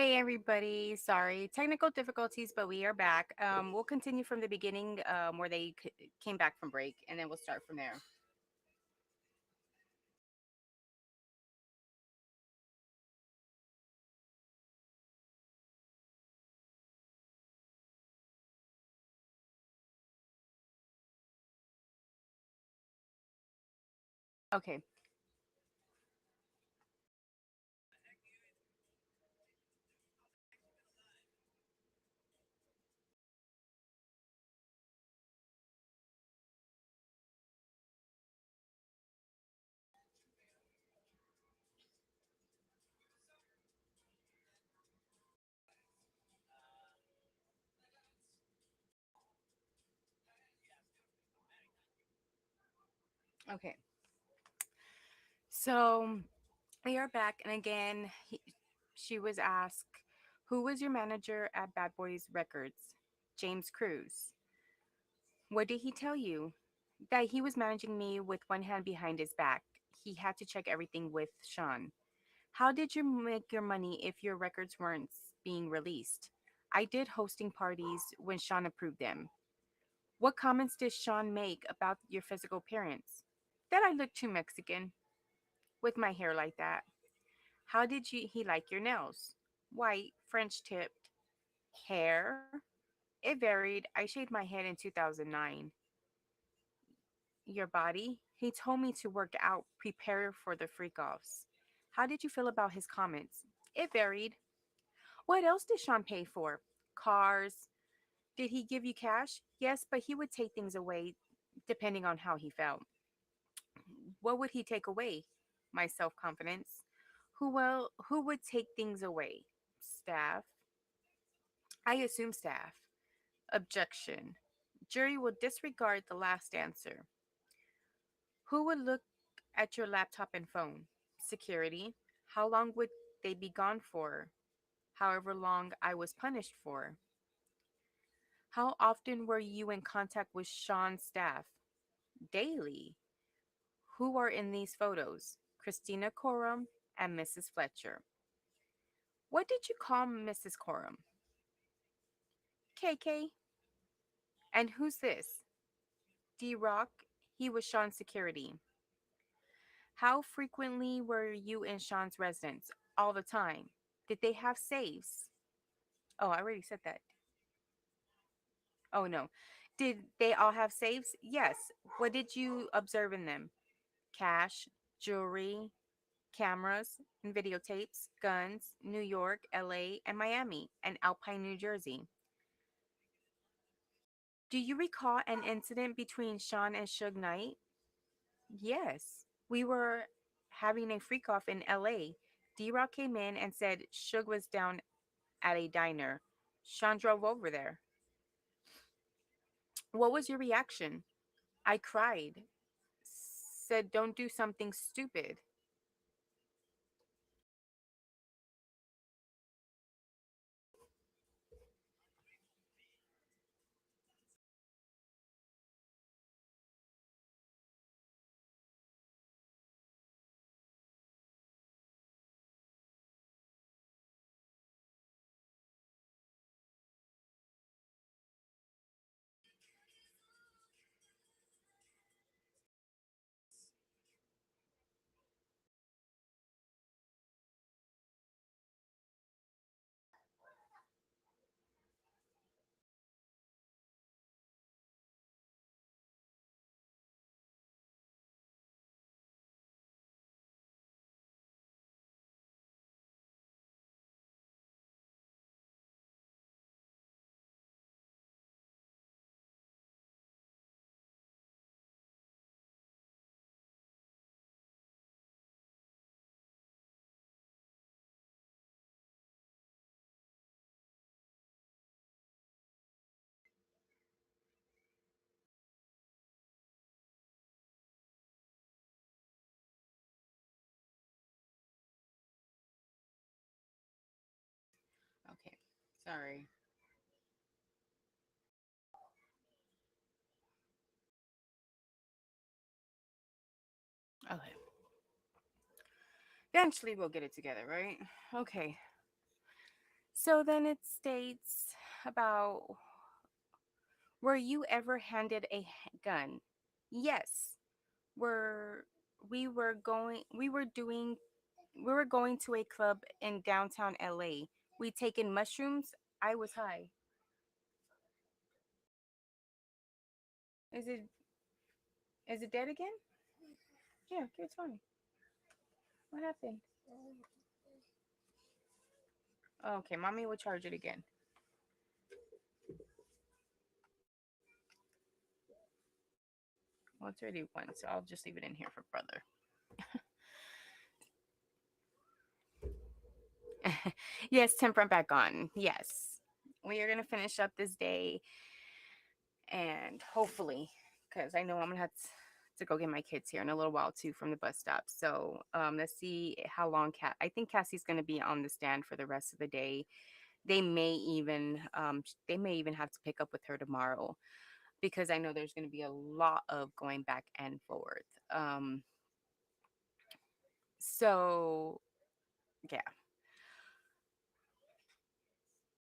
Hey everybody, sorry, technical difficulties, but we are back. We'll continue from the beginning where came back from break, and then we'll start from there. Okay, okay. So we are back, and again, she was asked, "Who was your manager at Bad Boys Records?" James Cruz. What did he tell you? That he was managing me with one hand behind his back. He had to check everything with Sean. How did you make your money if your records weren't being released? I did hosting parties when Sean approved them. What comments did Sean make about your physical appearance? That I look too Mexican with my hair like that. How did he like your nails? White, French tipped. Hair? It varied. I shaved my head in 2009. Your body? He told me to work out, prepare for the freak offs. How did you feel about his comments? It varied. What else did Sean pay for? Cars? Did he give you cash? Yes, but he would take things away depending on how he felt. What would he take away? My self confidence. Who would take things away? Staff. I assume staff. Objection. Jury will disregard the last answer. Who would look at your laptop and phone? Security. How long would they be gone for? However long I was punished for. How often were you in contact with Sean's staff? Daily. Who are in these photos? Christina Coram and Mrs. Fletcher. What did you call Mrs. Coram? KK. And who's this? D Rock. He was Sean's security. How frequently were you in Sean's residence? All the time. Did they have safes? Oh, I already said that. Oh, no. Did they all have safes? Yes. What did you observe in them? Cash, jewelry, cameras and videotapes, guns, New York, LA, and Miami, and Alpine, New Jersey. Do you recall an incident between Sean and Suge Knight? Yes. We were having a freak off in LA. D Rock came in and said Suge was down at a diner. Sean drove over there. What was your reaction? I cried. Said, don't do something stupid. Okay, sorry. Okay. Eventually we'll get it together, right? Okay. So then it states about, were you ever handed a gun? Yes. Were we were doing we were going to a club in downtown LA. We taken mushrooms. I was high. Is it dead again? Yeah, it's fine. What happened? Okay, mommy will charge it again. Well, it's already one, so I'll just leave it in here for brother. Yes, temper back on. Yes. We are going to finish up this day and hopefully, because I know I'm going to have to go get my kids here in a little while too from the bus stop. So let's see how long I think Cassie's going to be on the stand for the rest of the day. They may even have to pick up with her tomorrow because I know there's going to be a lot of going back and forth. So yeah,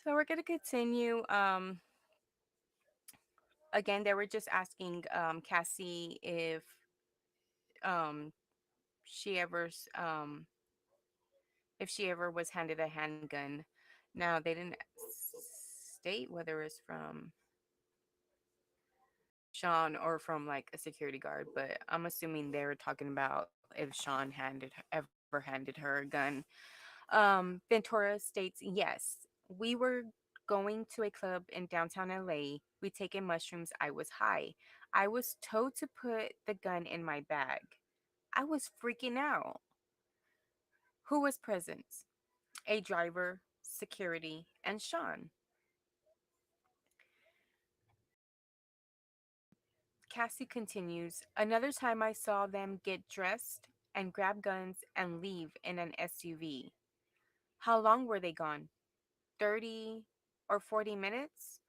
so we're going to continue. Again, they were just asking Cassie um, she ever if she ever was handed a handgun. Now they didn't state whether it's from Sean or from like a security guard, but I'm assuming they were talking about if Sean ever handed her a gun. Ventura states, yes, we were going to a club in downtown LA. We taken mushrooms. I was high. I was told to put the gun in my bag. I was freaking out. Who was present? A driver, security, and Sean. Cassie continues, another time I saw them get dressed and grab guns and leave in an SUV. How long were they gone? 30 or 40 minutes?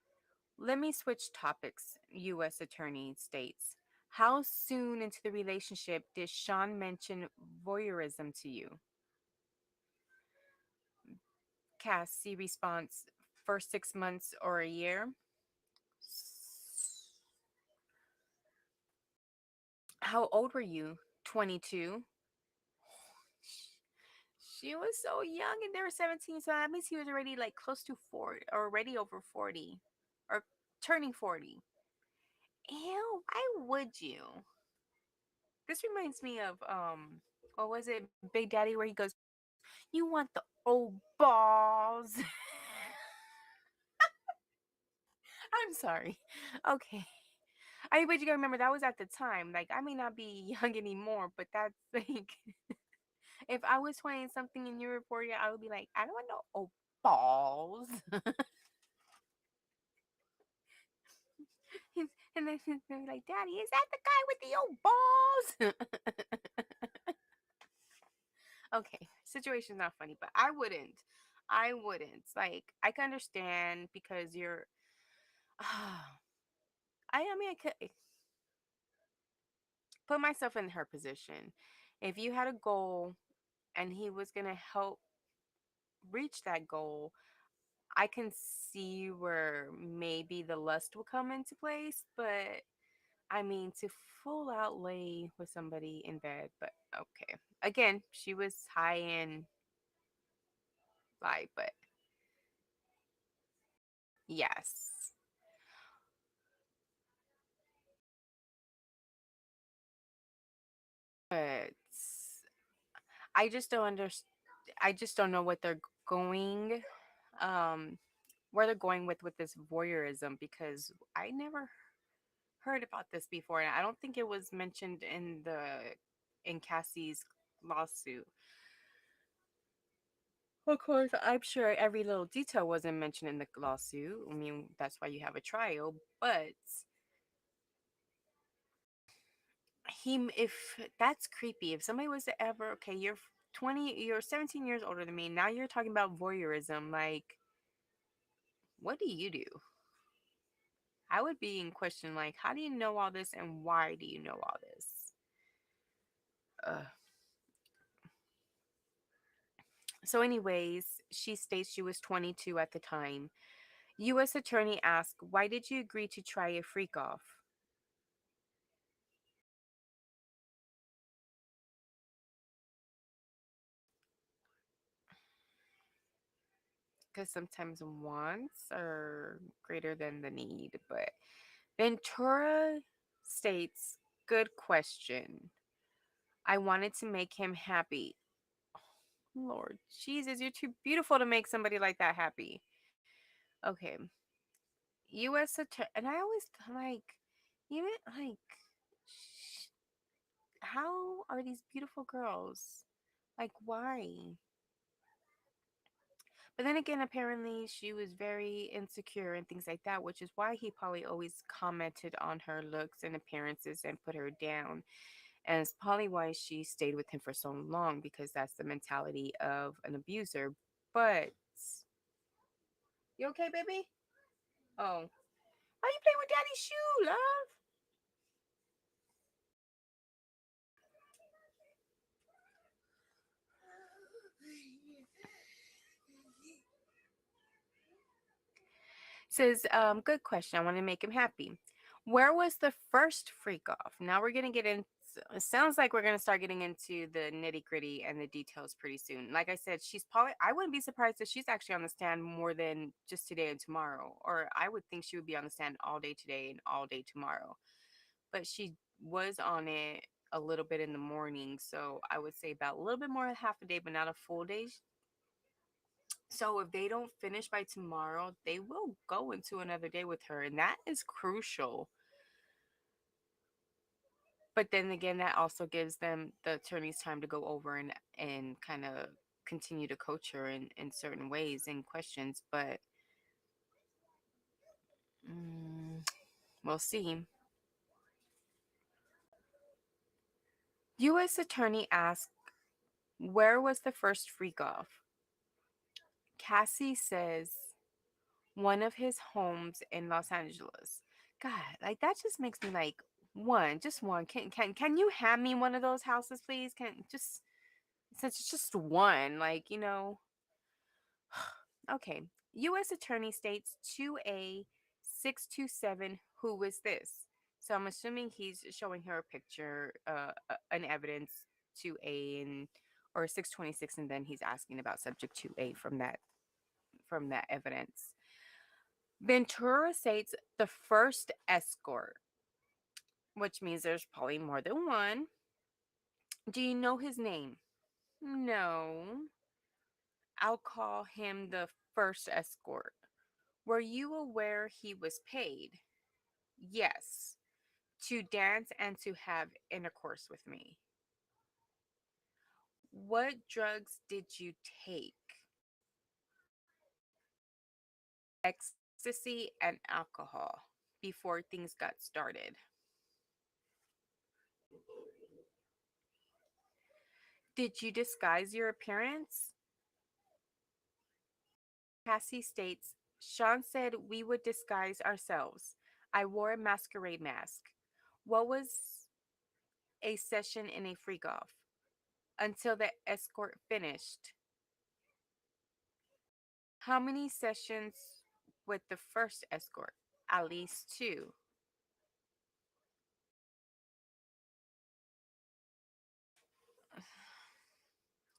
Let me switch topics, U.S. Attorney states. How soon into the relationship did Sean mention voyeurism to you? Cassie responds, first 6 months or a year. How old were you? 22. She was so young and they were 17, so that means he was already like close to 40, or already over 40, or turning 40. Ew, why would you? This reminds me of what was it, Big Daddy, where he goes, "You want the old balls." I'm sorry. Okay. But you gotta remember that was at the time. Like I may not be young anymore, but that's like if I was 20 something and you were 40, I would be like, I don't want no old balls. And then they're like, Daddy, is that the guy with the old balls? Okay, situation's not funny, but I wouldn't. I wouldn't. Like, I can understand because you're. I mean, I could put myself in her position. If you had a goal and he was going to help reach that goal, I can see where maybe the lust will come into place, but I mean, to full out lay with somebody in bed, but okay. Again, she was high and light, but yes. But I just don't understand. I just don't know what they're going, um, where they're going with this voyeurism because I never heard about this before, and I don't think it was mentioned in Cassie's lawsuit. Of course, I'm sure every little detail wasn't mentioned in the lawsuit. I mean, that's why you have a trial. But if that's creepy, if somebody was to ever, okay, you're 20, you're 17 years older than me. Now you're talking about voyeurism. Like, what do you do? I would be in question, like, how do you know all this and why do you know all this? Uh, So, anyways, she states she was 22 at the time. U.S. attorney asked, "Why did you agree to try a freak off?" Because sometimes wants are greater than the need. But Ventura states, "Good question. I wanted to make him happy." Lord Jesus, you're too beautiful to make somebody like that happy. Okay. U.S. attorney, and I always like, even like, sh- how are these beautiful girls? Like, why? But then again, apparently she was very insecure and things like that, which is why he probably always commented on her looks and appearances and put her down. And it's probably why she stayed with him for so long, because that's the mentality of an abuser. But you okay, baby? Oh, why you playing with daddy's shoe, love? Says, good question. I want to make him happy. Where was the first freak off? Now we're gonna get into. It sounds like we're gonna start getting into the nitty gritty and the details pretty soon. Like I said, she's probably. I wouldn't be surprised if she's actually on the stand more than just today and tomorrow. Or I would think she would be on the stand all day today and all day tomorrow. But she was on it a little bit in the morning, so I would say about a little bit more than half a day, but not a full day. So if they don't finish by tomorrow, they will go into another day with her, and that is crucial. But then again, that also gives them the attorneys time to go over and kind of continue to coach her in certain ways and questions. But mm, we'll see. U.S. attorney asked, "Where was the first freak off?" Cassie says, "One of his homes in Los Angeles." God, like that just makes me like, one, just one. Can you hand me one of those houses, please? Can just, since it's just one, like, okay. U.S. attorney states 2A 627. Who was this? So I'm assuming he's showing her a picture, an evidence 2A and or 626, and then he's asking about subject 2A from that evidence. Ventura states the first escort, which means there's probably more than one. Do you know his name? No. I'll call him the first escort. Were you aware he was paid? Yes. To dance and to have intercourse with me. What drugs did you take? Ecstasy and alcohol before things got started. Did you disguise your appearance? Cassie states, Sean said we would disguise ourselves. I wore a masquerade mask. What was a session in a freak off? Until the escort finished. How many sessions with the first escort? At least two.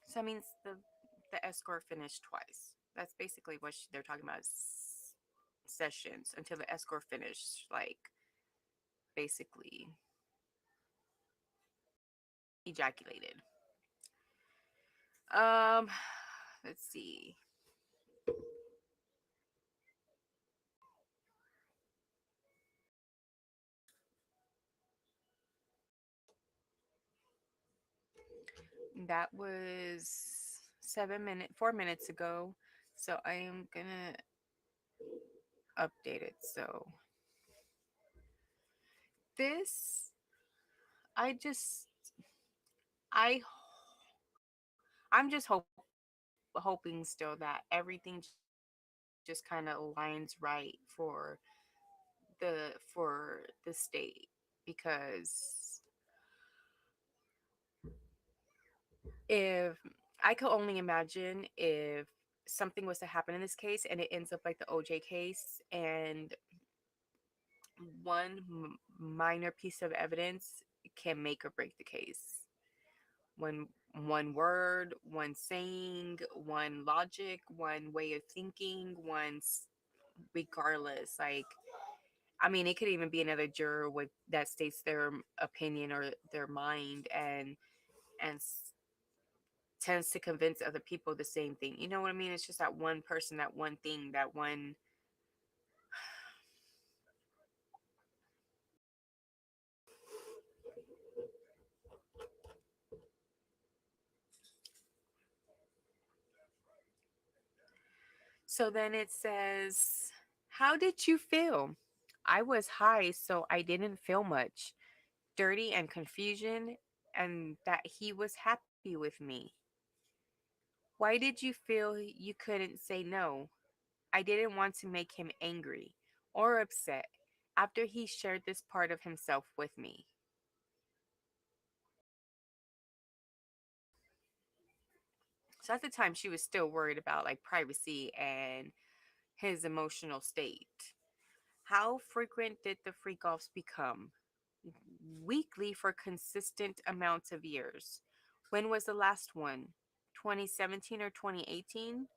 So that means the escort finished twice. That's basically what they're talking about, sessions until the escort finished, like basically ejaculated. Um, let's see. That was 4 minutes ago. So I am gonna update it. So this, I just, I, I'm just hoping still that everything just kind of aligns right for the state, because if I could only imagine if something was to happen in this case and it ends up like the OJ case, and one minor piece of evidence can make or break the case. One word, one saying, one logic, one way of thinking, regardless. Like, I mean, it could even be another juror with that states their opinion or their mind, and tends to convince other people the same thing. You know what I mean? It's just that one person, that one thing, that one. So then it says, "How did you feel?" "I was high, so I didn't feel much. Dirty and confusion, and that he was happy with me." "Why did you feel you couldn't say no?" "I didn't want to make him angry or upset after he shared this part of himself with me." So at the time, she was still worried about like privacy and his emotional state. "How frequent did the freak offs become?" "Weekly for consistent amounts of years." "When was the last one? 2017 or 2018?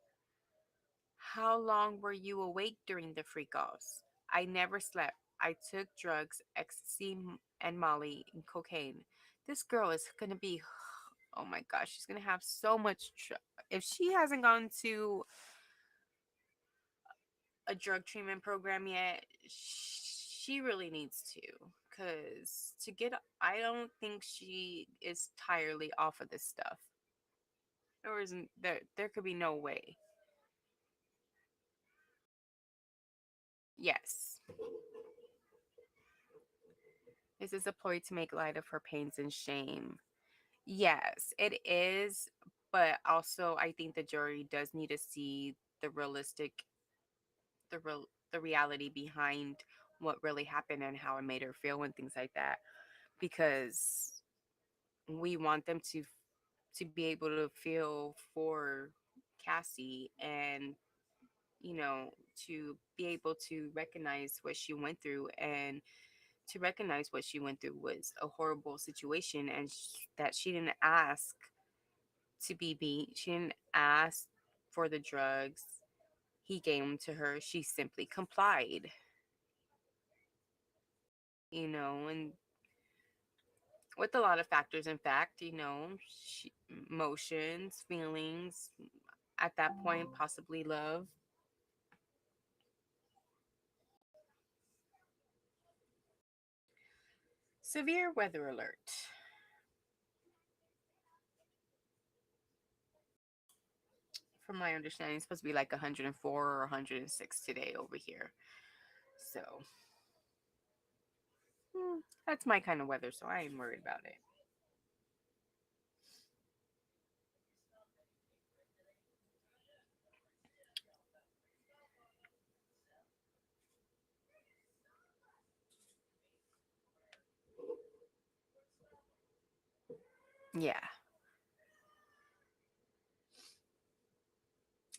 "How long were you awake during the freak offs?" "I never slept. I took drugs, ecstasy, and Molly, and cocaine." This girl is going to be, oh my gosh, she's going to have so much. If she hasn't gone to a drug treatment program yet, she really needs to. Because to get, I don't think she is entirely off of this stuff. There isn't, there could be no way. Yes. This is a ploy to make light of her pains and shame. Yes, it is. But also, I think the jury does need to see the realistic, the reality behind what really happened and how it made her feel and things like that. Because we want them to be able to feel for Cassie, and to be able to recognize what she went through, and to recognize what she went through was a horrible situation, and that she didn't ask to be beat. She didn't ask for the drugs. He gave them to her. She simply complied, and with a lot of factors, in fact, emotions, feelings, at that point, possibly love. Severe weather alert. From my understanding, it's supposed to be like 104 or 106 today over here. So, that's my kind of weather, so I ain't worried about it. Yeah.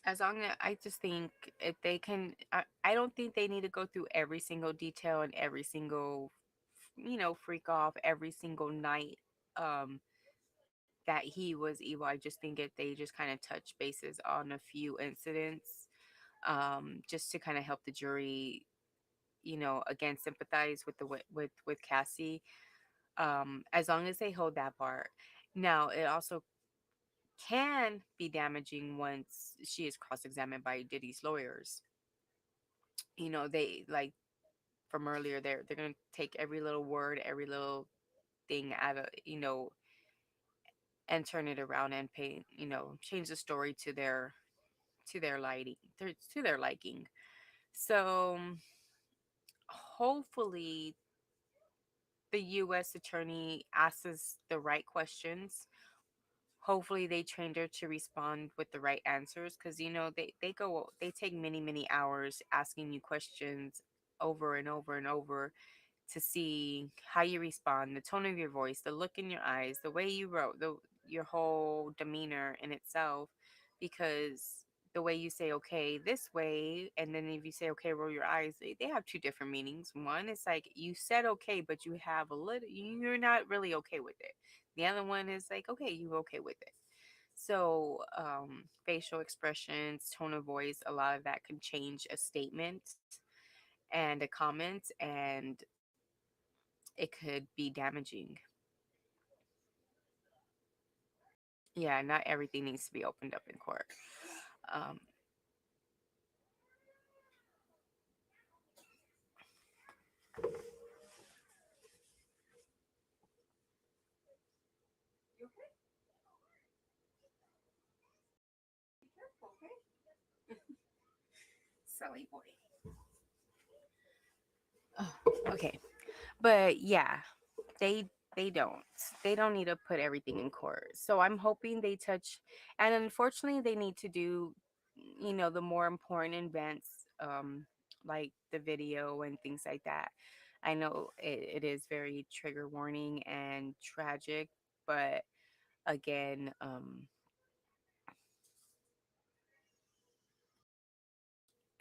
As long as I just think if they can, I don't think they need to go through every single detail and every single, freak off every single night. That he was evil. I just think it they just kind of touch bases on a few incidents, just to kind of help the jury, again, sympathize with the with Cassie. As long as they hold that part. Now, it also can be damaging once she is cross-examined by Diddy's lawyers. They like from earlier, they're gonna take every little word, every little thing out of, and turn it around and change the story to their lighting, to their liking. So hopefully the U.S. attorney asks the right questions. Hopefully they trained her to respond with the right answers, because they take many many hours asking you questions over and over and over to see how you respond, the tone of your voice, the look in your eyes, the way you wrote, your whole demeanor in itself, because the way you say okay this way, and then if you say okay roll your eyes, they have two different meanings. One is like you said okay but you have a little, you're not really okay with it. The other one is like okay, you okay with it. So facial expressions, tone of voice, a lot of that can change a statement and a comment, and it could be damaging. Yeah, not everything needs to be opened up in court. um, silly boy. Oh, okay. But yeah, they they don't they don't need to put everything in court. So I'm hoping they touch, and unfortunately they need to do, the more important events, like the video and things like that. I know it is very trigger warning and tragic, but again,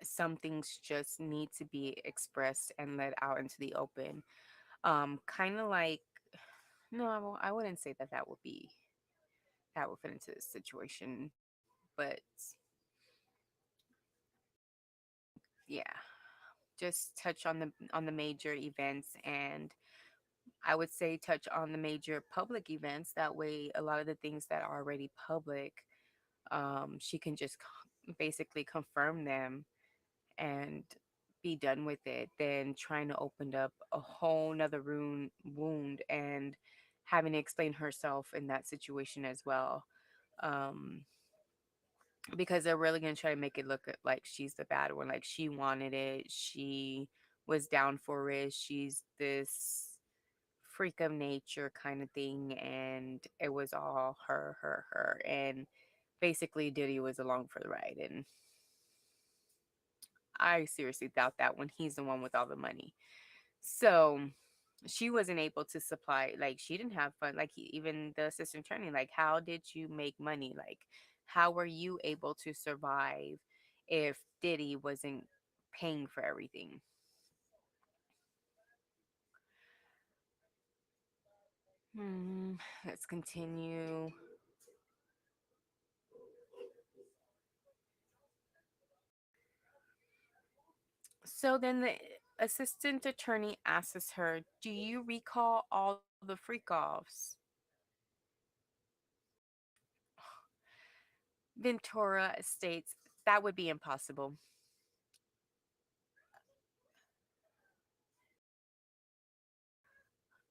some things just need to be expressed and let out into the open. Kind of like, no, I wouldn't say that that would fit into this situation, but yeah, just touch on the major events, and I would say touch on the major public events. That way, a lot of the things that are already public, she can just basically confirm them and be done with it, than trying to open up a whole nother wound and having to explain herself in that situation as well. Um, because they're really going to try to make it look like she's the bad one, like she wanted it, she was down for it, she's this freak of nature kind of thing, and it was all her, and basically Diddy was along for the ride. And I seriously doubt that when he's the one with all the money. So she wasn't able to supply, like she didn't have fun, like even the assistant attorney, like how did you make money, like how were you able to survive if Diddy wasn't paying for everything? Hmm, let's continue. So then the assistant attorney asks her, do you recall all the freak offs? Ventura states that would be impossible.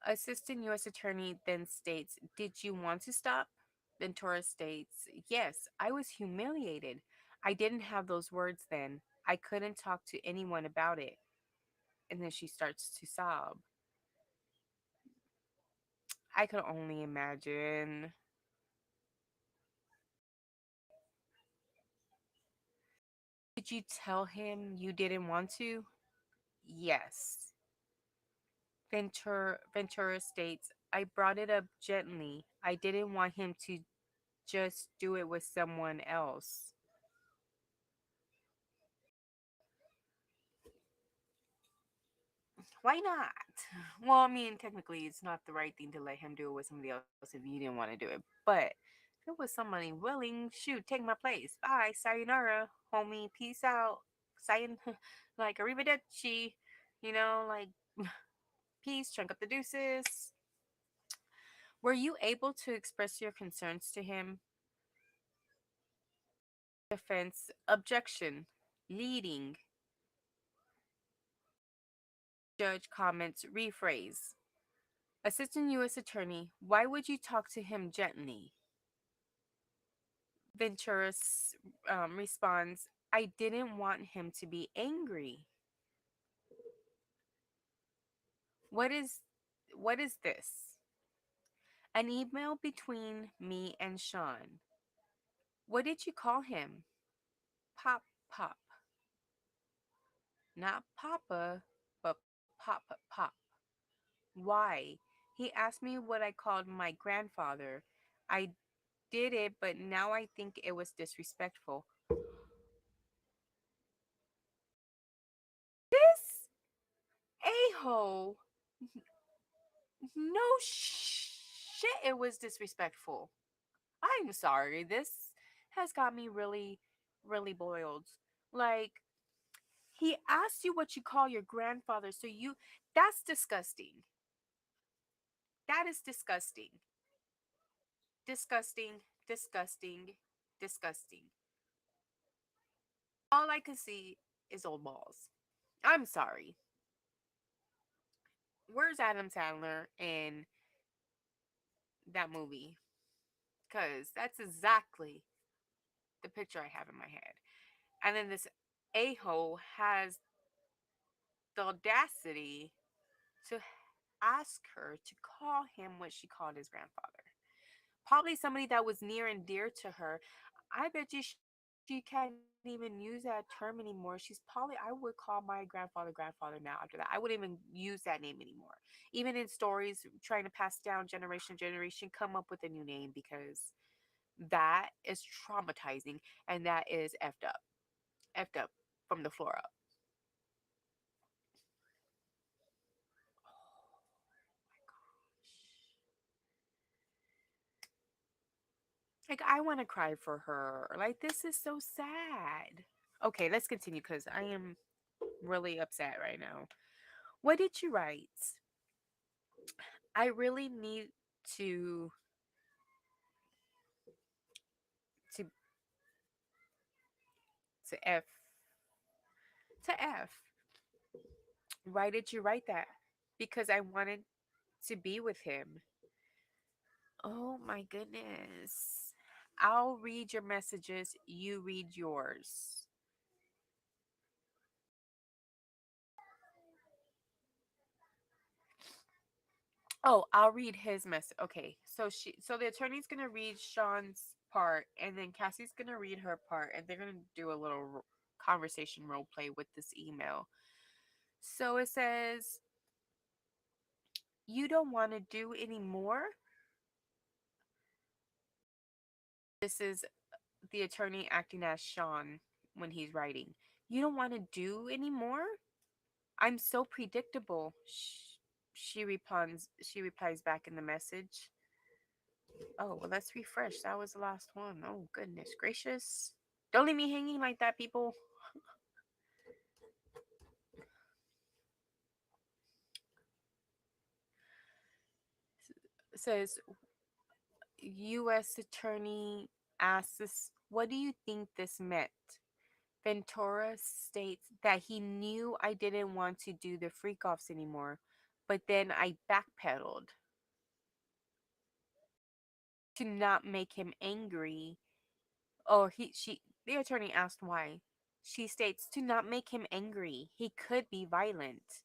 Assistant U.S. Attorney then states, did you want to stop? Ventura states, yes, I was humiliated. I didn't have those words then. I couldn't talk to anyone about it. And then she starts to sob. I could only imagine. Did you tell him you didn't want to? Yes. Ventura states, I brought it up gently. I didn't want him to just do it with someone else. Why not? Well, I mean, technically, it's not the right thing to let him do it with somebody else if you didn't want to do it. But if it was somebody willing, shoot, take my place. Bye, sayonara, homie, peace out, sayon, like arrivederci, like peace, chunk up the deuces. Were you able to express your concerns to him? Defense, objection, leading. Judge comments, rephrase. Assistant U.S. Attorney, why would you talk to him gently? Ventura responds, I didn't want him to be angry. What is what is this? An email between me and Sean. What did you call him? Pop pop. Not Papa, but Pop Pop. Why? He asked me what I called my grandfather. I did it, but now I think it was disrespectful. This a-hole, no shit, it was disrespectful. I'm sorry. This has got me really, really boiled. Like, he asked you what you call your grandfather, so you. That's disgusting. That is disgusting. Disgusting, disgusting, disgusting. All I can see is old balls. I'm sorry. Where's Adam Sandler in that movie? Because that's exactly the picture I have in my head. And then this a hole has the audacity to ask her to call him what she called his grandfather. Probably somebody that was near and dear to her. I bet you she can't even use that term anymore. She's probably, I would call my grandfather now after that. I wouldn't even use that name anymore. Even in stories, trying to pass down generation to generation, come up with a new name because that is traumatizing and that is effed up. Effed up from the floor up. Like, I want to cry for her. Like, this is so sad. Okay, let's continue because I am really upset right now. What did you write? I really need to to to f. Why did you write that? Because I wanted to be with him. Oh my goodness. I'll read your messages, you read yours. Oh, I'll read his message. Okay. So the attorney's going to read Sean's part and then Cassie's going to read her part and they're going to do a little conversation role play with this email. So it says, "You don't want to do any more?" This is the attorney acting as Sean when he's writing. "You don't want to do any more?" "I'm so predictable." She replies back in the message. Oh, well, let's refresh. That was the last one. Oh, goodness gracious. Don't leave me hanging like that, people. It says, U.S. Attorney asks, "What do you think this meant?" Ventura states that he knew I didn't want to do the freak offs anymore, but then I backpedaled to not make him angry. The attorney asked why. She states, "To not make him angry. He could be violent."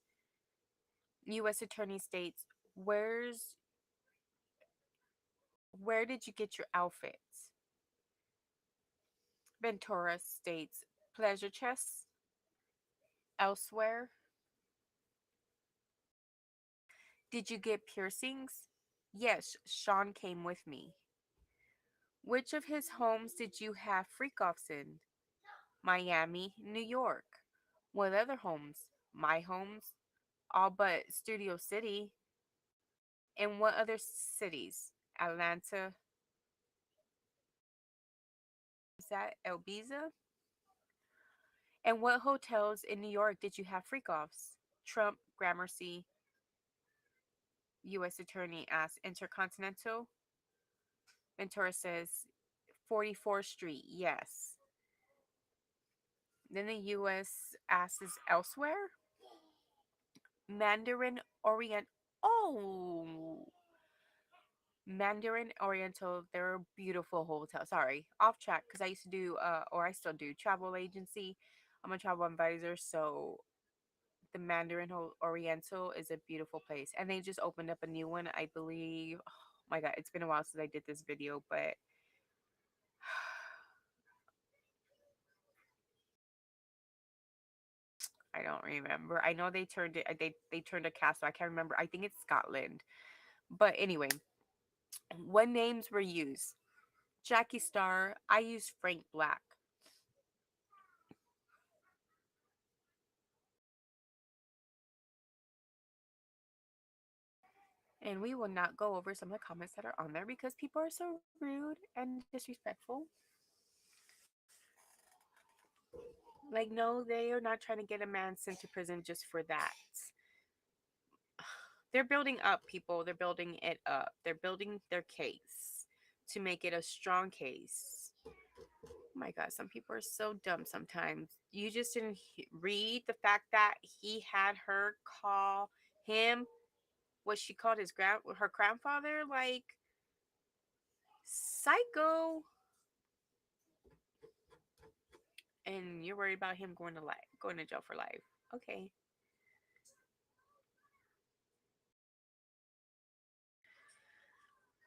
U.S. Attorney states, "Where did you get your outfits?" Ventura states, "Pleasure chests elsewhere." "Did you get piercings?" "Yes, Sean came with me." "Which of his homes did you have freak offs in?" "Miami, New York." "What other homes?" "My homes, all but Studio City." "In what other cities?" "Atlanta." Is that Ibiza?" "And what hotels in New York did you have freak offs?" Trump, Gramercy. U.S. Attorney asks, "Intercontinental?" Ventura says, 44th Street, yes. Then the U.S. asks, "Elsewhere?" Mandarin Orient. Oh, Mandarin Oriental. They're a beautiful hotel. Sorry, off track because I used to do, or I still do, travel agency. I'm a travel advisor, so the Oriental is a beautiful place, and they just opened up a new one, I believe. Oh my God, it's been a while since I did this video, but I don't remember. I know they turned it. They turned a castle. I can't remember. I think it's Scotland. But anyway, what names were used? Jackie Star, I use Frank Black. And we will not go over some of the comments that are on there because people are so rude and disrespectful. Like, no, they are not trying to get a man sent to prison just for that. They're building up, people. They're building it up. They're building their case to make it a strong case. Oh my God, some people are so dumb sometimes. You just didn't read the fact that he had her call him what she called her grandfather, like psycho, and you're worried about him going to jail for life. Okay.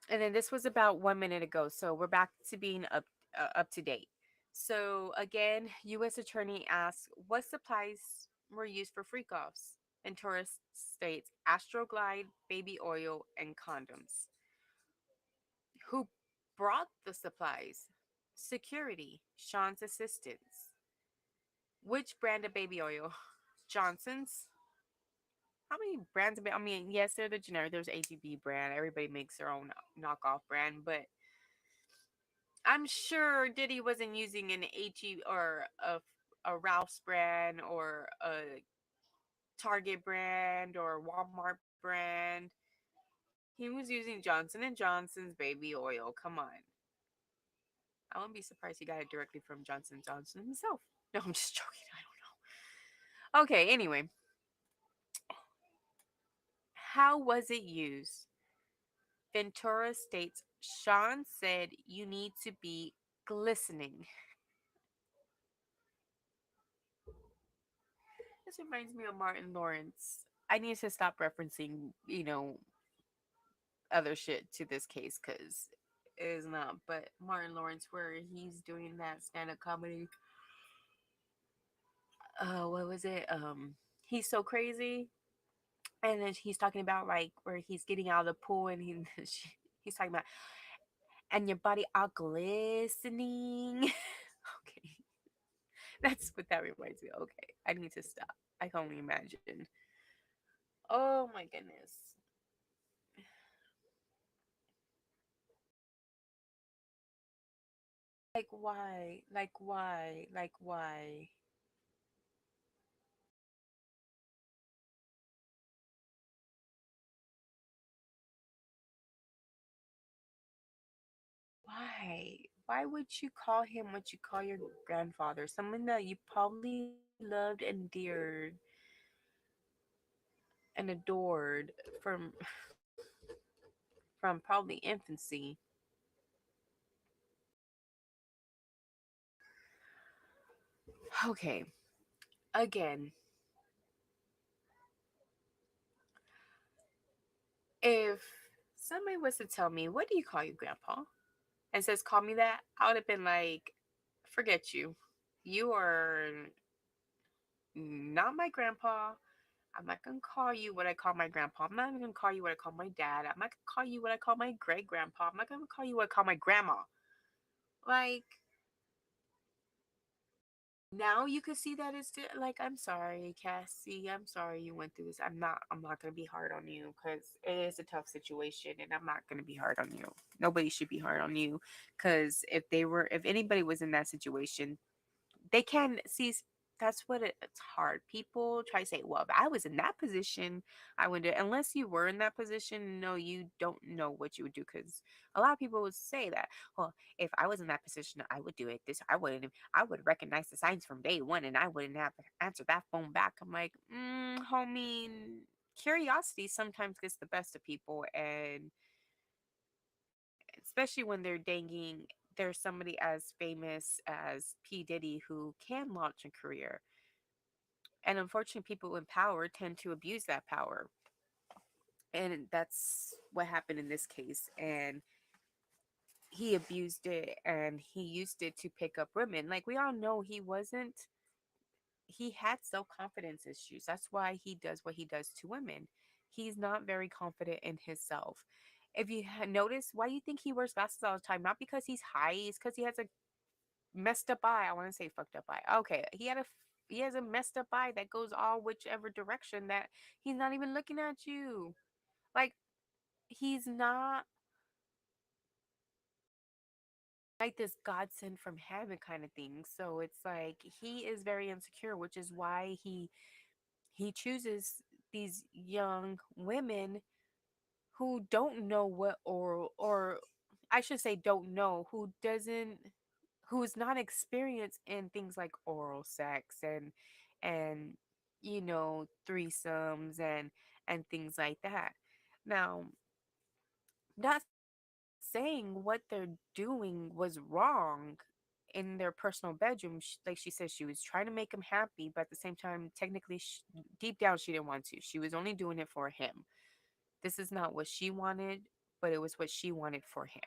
And then this was about 1 minute ago, so we're back to being up to date. So again, U.S. Attorney asks what supplies were used for freak offs, and tourist states Astroglide, baby oil, and condoms. Who brought the supplies? Security, Sean's assistants. Which brand of baby oil? Johnson's. How many brands of it? I mean, yes, they're the generic. There's AGB brand. Everybody makes their own knockoff brand, but I'm sure Diddy wasn't using an HE or a Ralph's brand or a Target brand or Walmart brand. He was using Johnson and Johnson's baby oil. Come on. I wouldn't be surprised he got it directly from Johnson and Johnson himself. No, I'm just joking. I don't know. Okay, anyway, how was it used? Ventura states Sean said you need to be glistening. This reminds me of Martin Lawrence. I need to stop referencing, other shit to this case because it is not. But Martin Lawrence, where he's doing that stand up comedy. What was it? He's so crazy. And then he's talking about like where he's getting out of the pool and he's talking about and your body all glistening. Okay. That's what that reminds me of. Okay. I need to stop. I can only imagine. Oh my goodness. Like why? Like why? Like why? Why? Why would you call him what you call your grandfather? Someone that you probably loved and endeared and adored from probably infancy. Okay. Again, if somebody was to tell me, "What do you call you, grandpa?" and says, "Call me that," I would have been like, "Forget you. You are not my grandpa. I'm not gonna call you what I call my grandpa. I'm not gonna call you what I call my dad. I'm not gonna call you what I call my great grandpa. I'm not gonna call you what I call my grandma." Like now you could see that it's like I'm sorry, Cassie. I'm sorry you went through this. I'm not gonna be hard on you because it is a tough situation, and I'm not gonna be hard on you. Nobody should be hard on you because if anybody was in that situation, they can see that's it's hard. People try to say, well, if I was in that position, I would do it. Unless you were in that position, no, you don't know what you would do because a lot of people would say that, well, if I was in that position, I would do it. I would recognize the signs from day one and I wouldn't have to answer that phone back. I'm like, homie, curiosity sometimes gets the best of people. And especially when they're danging, there's somebody as famous as P. Diddy who can launch a career. And unfortunately, people in power tend to abuse that power. And that's what happened in this case. And he abused it and he used it to pick up women. Like we all know, he had self confidence issues. That's why he does what he does to women. He's not very confident in himself. If you notice, why you think he wears glasses all the time? Not because he's high, it's because he has a messed up eye. I want to say fucked up eye. Okay, he has a messed up eye that goes all whichever direction that he's not even looking at you. Like he's not like this godsend from heaven kind of thing. So it's like he is very insecure, which is why he chooses these young women who don't know what or I should say don't know, who's not experienced in things like oral sex and threesomes and things like that. Now, not saying what they're doing was wrong in their personal bedroom. Like she said, she was trying to make him happy, but at the same time, technically, deep down, she didn't want to. She was only doing it for him. This is not what she wanted, but it was what she wanted for him,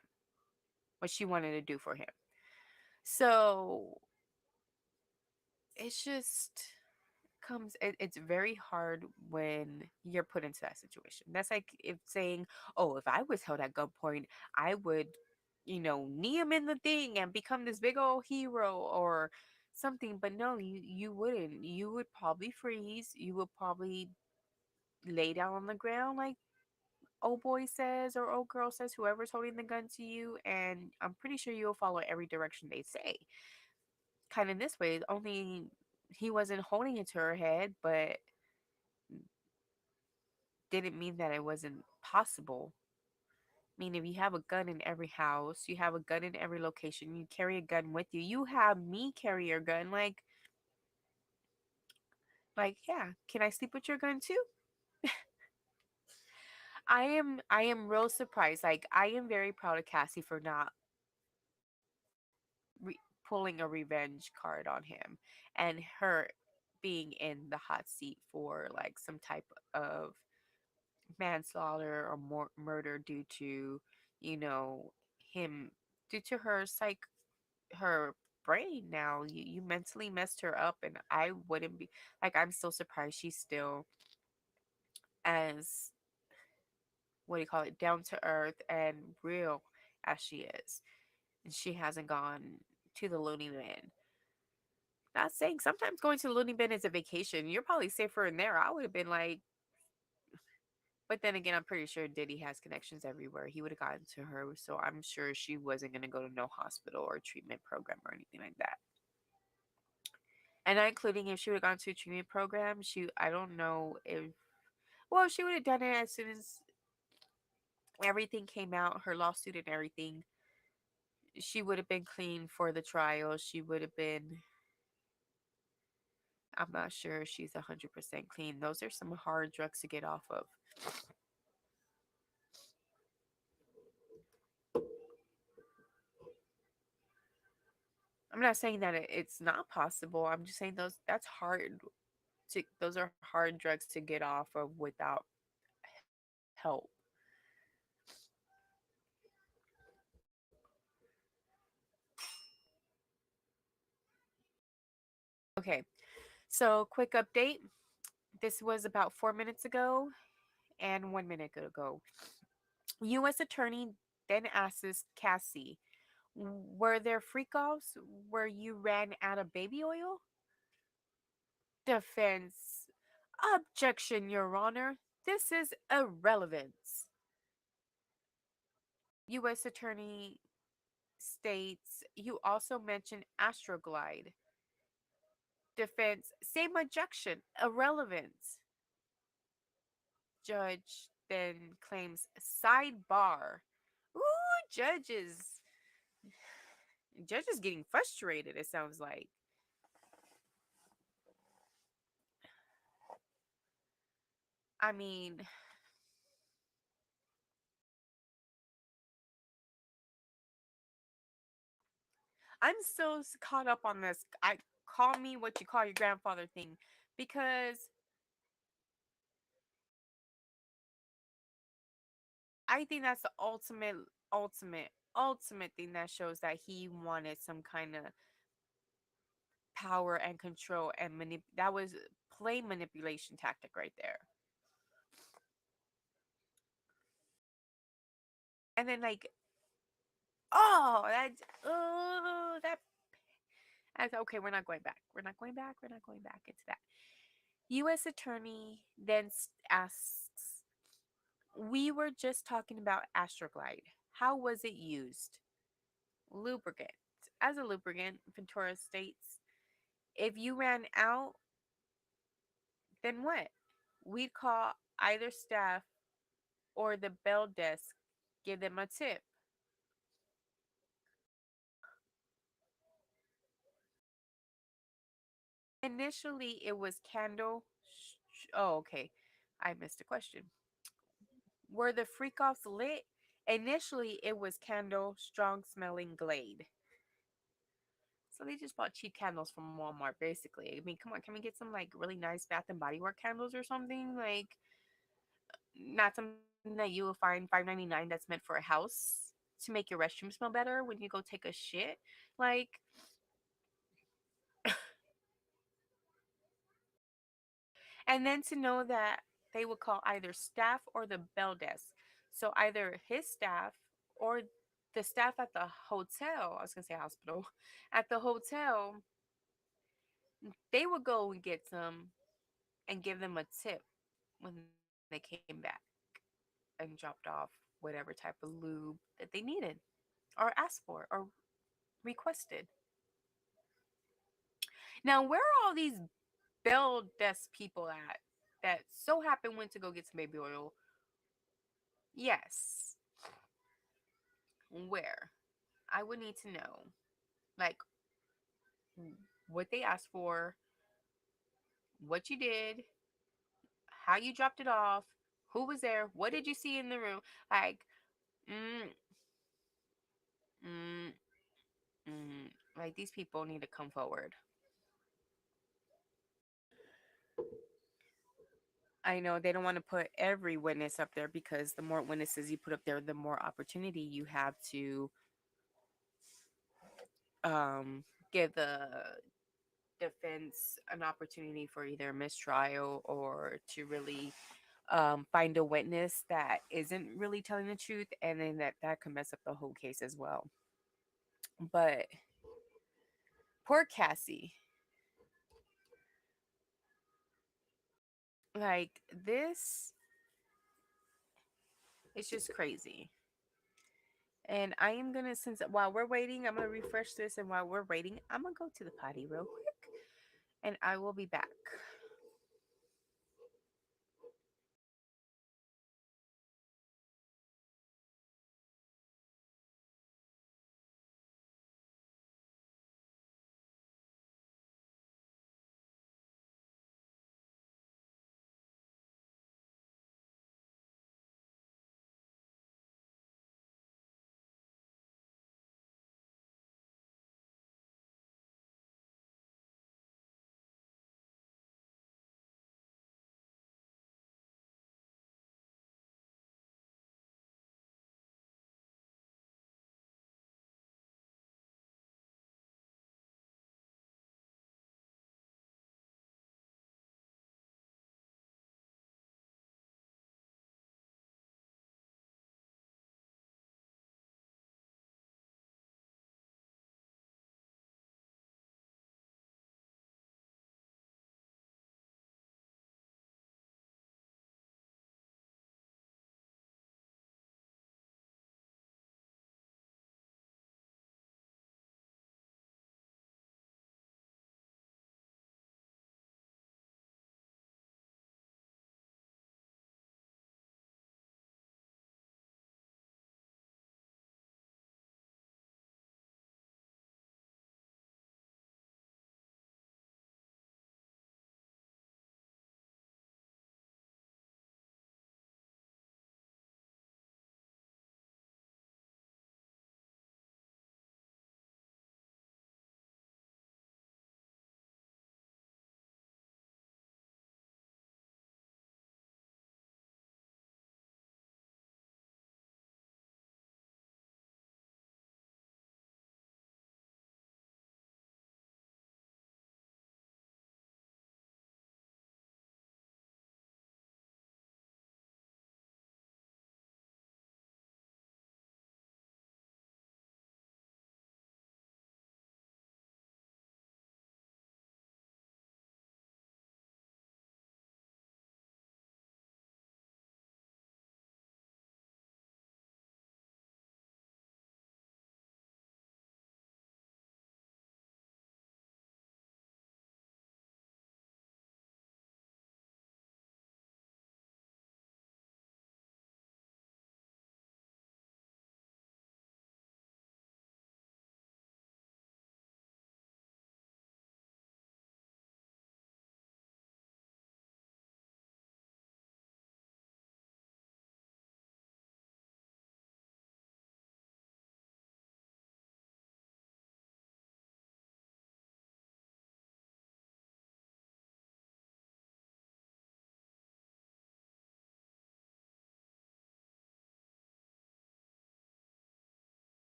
what she wanted to do for him. So it's just it's very hard when you're put into that situation. That's like if saying, oh, if I was held at gunpoint, I would knee him in the thing and become this big old hero or something. But no, you wouldn't. You would probably freeze. You would probably lay down on the ground like old boy says or old girl says, whoever's holding the gun to you, and I'm pretty sure you'll follow every direction they say. Kind of this way, only he wasn't holding it to her head, but didn't mean that it wasn't possible. I mean, if you have a gun in every house, you have a gun in every location, you carry a gun with you, you have me carry your gun. Like, yeah, can I sleep with your gun too? I am real surprised. Like, I am very proud of Cassie for not pulling a revenge card on him and her being in the hot seat for like some type of manslaughter or murder due to, you know, him, due to her brain. Now you mentally messed her up, and I wouldn't be like, I'm still surprised she's still as, what do you call it, down to earth and real as she is, and she hasn't gone to the loony bin. Not saying sometimes going to the loony bin is a vacation. You're probably safer in there. I would have been like, but then again, I'm pretty sure Diddy has connections everywhere. He would have gotten to her, so I'm sure she wasn't going to go to no hospital or treatment program or anything like that. And not including if she would have gone to a treatment program, I don't know if, well, she would have done it as soon as everything came out, her lawsuit and everything. She would have been clean for the trial. She would have been, I'm not sure she's 100% clean. Those are some hard drugs to get off of. I'm not saying that it's not possible. I'm just saying those are hard drugs to get off of without help. Okay, so quick update. This was about 4 minutes ago and 1 minute ago. U.S. Attorney then asks Cassie, were there freak offs where you ran out of baby oil? Defense. Objection, Your Honor. This is irrelevance. U.S. Attorney states, you also mentioned Astroglide. Defense. Same objection. Irrelevance. Judge then claims sidebar. Ooh, judges getting frustrated, it sounds like. I mean, I'm so caught up on this. I call me what you call your grandfather thing, because I think that's the ultimate thing that shows that he wanted some kind of power and control and that was plain manipulation tactic right there. And then like, oh, that's okay. We're not going back. We're not going back. We're not going back into that. U.S. Attorney then asks, "We were just talking about Astroglide. How was it used?" Lubricant. As a lubricant, Ventura states, "If you ran out, then what? We'd call either staff or the bell desk, give them a tip." Initially, it was candle. Oh, okay. I missed a question. Were the freak offs lit? Initially, it was candle, strong smelling Glade. So they just bought cheap candles from Walmart, basically. I mean, come on, can we get some like really nice Bath and Body Work candles or something? Like, not something that you will find $5.99 that's meant for a house to make your restroom smell better when you go take a shit. Like, and then to know that they would call either staff or the bell desk. So either his staff or the staff at the hotel, I was going to say hospital, at the hotel, they would go and get some and give them a tip when they came back and dropped off whatever type of lube that they needed or asked for or requested. Now, where are all these bell desk people at that so happen went to go get some baby oil? Yes. Where? I would need to know, like, what they asked for, what you did, how you dropped it off, who was there, what did you see in the room. Like, mm, mm, like these people need to come forward. I know they don't want to put every witness up there because the more witnesses you put up there, the more opportunity you have to give the defense an opportunity for either mistrial or to really find a witness that isn't really telling the truth, and then that could mess up the whole case as well. But poor Cassie, like this is just crazy. And I am gonna, since while we're waiting, I'm gonna refresh this, and while we're waiting, I'm gonna go to the potty real quick, and I will be back.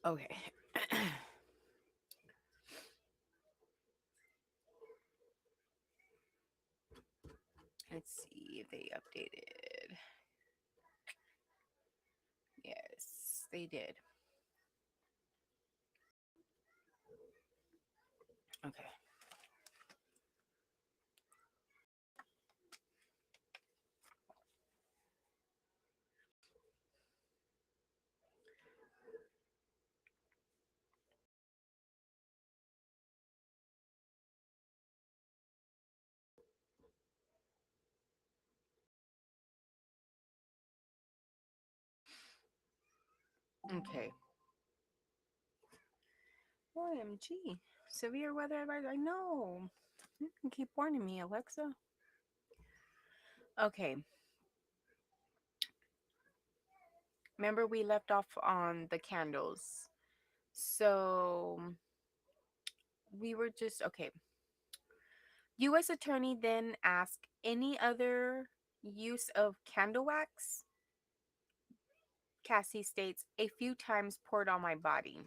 Okay. Let's see if they updated. Yes, they did. Okay. Okay. OMG. Severe weather advisory. I know. You can keep warning me, Alexa. Okay. Remember, we left off on the candles. So we were just okay. U.S. attorney then asked any other use of candle wax. Cassie states a few times poured on my body.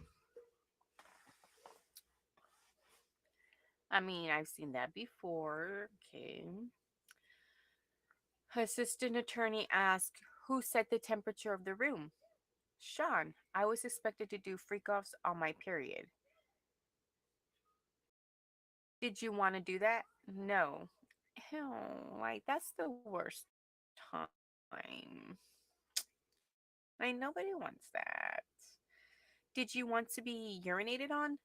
I mean, I've seen that before. Okay. Assistant attorney asked who set the temperature of the room. Sean, I was expected to do freak offs on my period. Did you want to do that? No. Hell, like that's the worst time. Like nobody wants that. Did you want to be urinated on?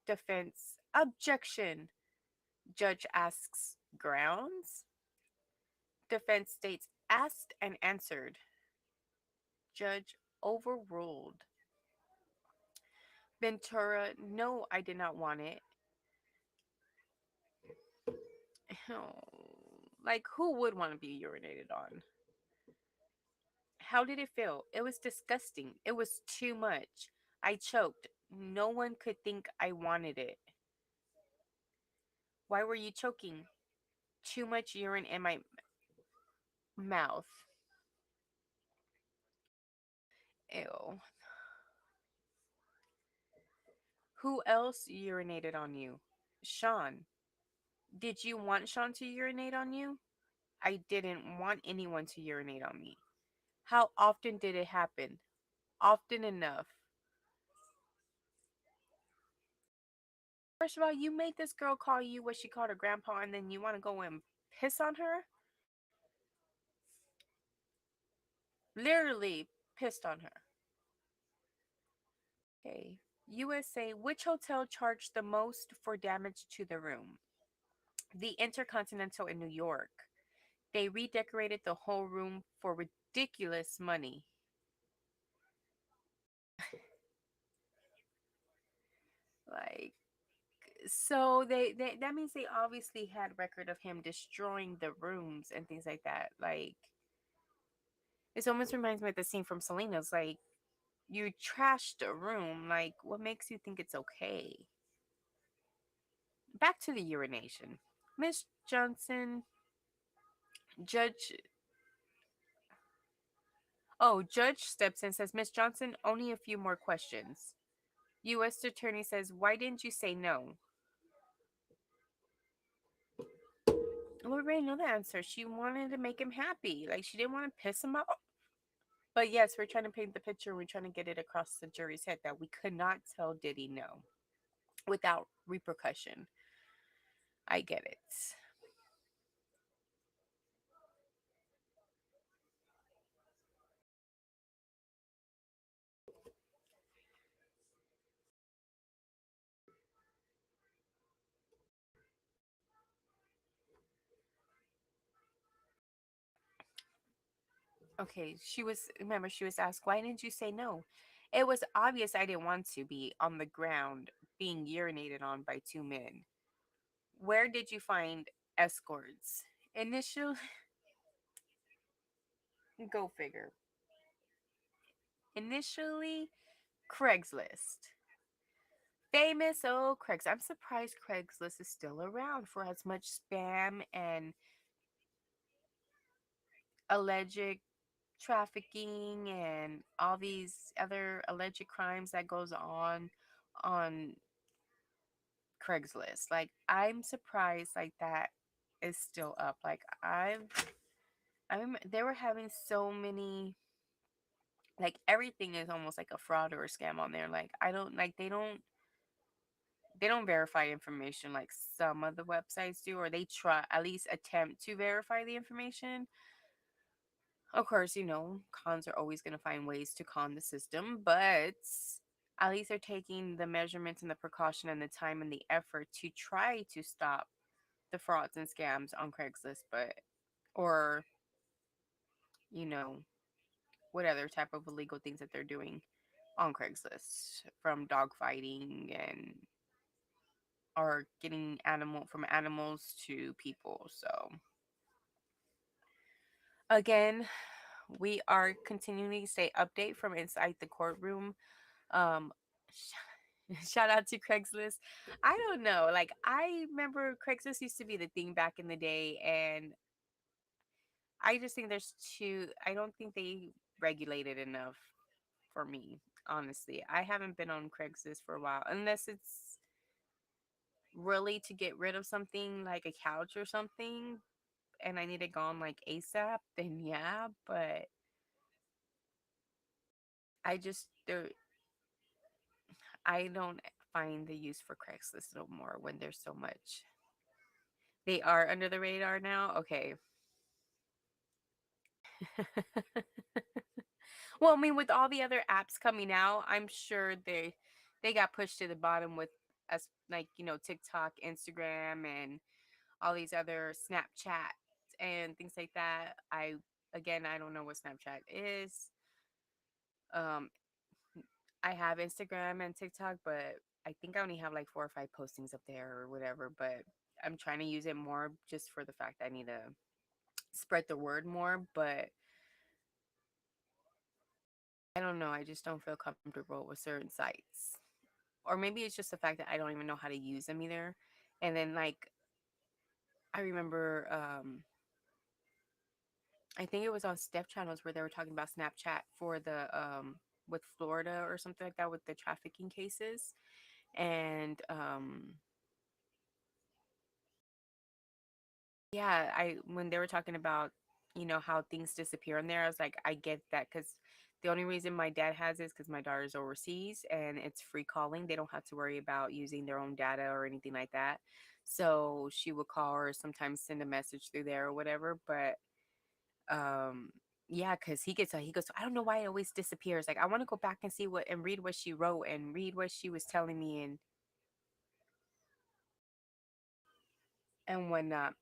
Defense. Objection. Judge asks grounds. Defense states asked and answered. Judge overruled. Ventura, no, I did not want it. Oh, like, who would want to be urinated on? How did it feel? It was disgusting. It was too much. I choked. No one could think I wanted it. Why were you choking? Too much urine in my mouth. Ew. Who else urinated on you? Sean. Did you want Sean to urinate on you? I didn't want anyone to urinate on me. How often did it happen? Often enough. First of all, you made this girl call you what she called her grandpa, and then you want to go and piss on her? Literally pissed on her. Okay. USA, which hotel charged the most for damage to the room? The Intercontinental in New York. They redecorated the whole room for ridiculous money. Like, so they that means they obviously had record of him destroying the rooms and things like that. Like, this almost reminds me of the scene from Selena's. Like, you trashed a room. Like, what makes you think it's okay? Back to the urination. Miss Johnson, Judge. Oh, Judge steps in, says, Miss Johnson, only a few more questions. U.S. Attorney says, why didn't you say no? We already know the answer. She wanted to make him happy. Like, she didn't want to piss him off. But yes, we're trying to paint the picture. We're trying to get it across the jury's head that we could not tell Diddy no without repercussion. I get it. Okay, remember, she was asked, why didn't you say no? It was obvious I didn't want to be on the ground being urinated on by two men. Where did you find escorts? Initial, go figure. Initially, Craigslist. Famous old Craigslist. I'm surprised Craigslist is still around for as much spam and alleged trafficking and all these other alleged crimes that goes on Craigslist. Like I'm surprised like that is still up. Like I'm they were having so many, like everything is almost like a fraud or a scam on there. Like I don't like they don't verify information like some of the websites do, or they try at least attempt to verify the information. Of course, cons are always going to find ways to con the system, but at least they're taking the measurements and the precaution and the time and the effort to try to stop the frauds and scams on Craigslist, but or you know what other type of illegal things that they're doing on Craigslist, from dog fighting and or getting animals to people. So again, we are continuing to stay update from inside the courtroom. Um, shout out to Craigslist. I don't know. Like I remember Craigslist used to be the thing back in the day, and I just think there's too. I don't think they regulate it enough for me. Honestly, I haven't been on Craigslist for a while, unless it's really to get rid of something like a couch or something, and I need it gone like ASAP. Then yeah, but I just there. I don't find the use for Craigslist no more when there's so much. They are under the radar now. Okay. Well, I mean, with all the other apps coming out, I'm sure they got pushed to the bottom with us, like TikTok, Instagram, and all these other Snapchat and things like that. I don't know what Snapchat is. Um, I have Instagram and TikTok, but I think I only have like 4 or 5 postings up there or whatever. But I'm trying to use it more just for the fact I need to spread the word more. But I don't know. I just don't feel comfortable with certain sites. Or maybe it's just the fact that I don't even know how to use them either. And then like I remember I think it was on Step Channels where they were talking about Snapchat for the with Florida or something like that with the trafficking cases. And yeah, I when they were talking about, how things disappear in there, I was like, I get that, because the only reason my dad has is because my daughter's overseas and it's free calling. They don't have to worry about using their own data or anything like that. So she would call or sometimes send a message through there or whatever. But um yeah, because he goes, I don't know why it always disappears. Like I want to go back and see what and read what she wrote and read what she was telling me and whatnot.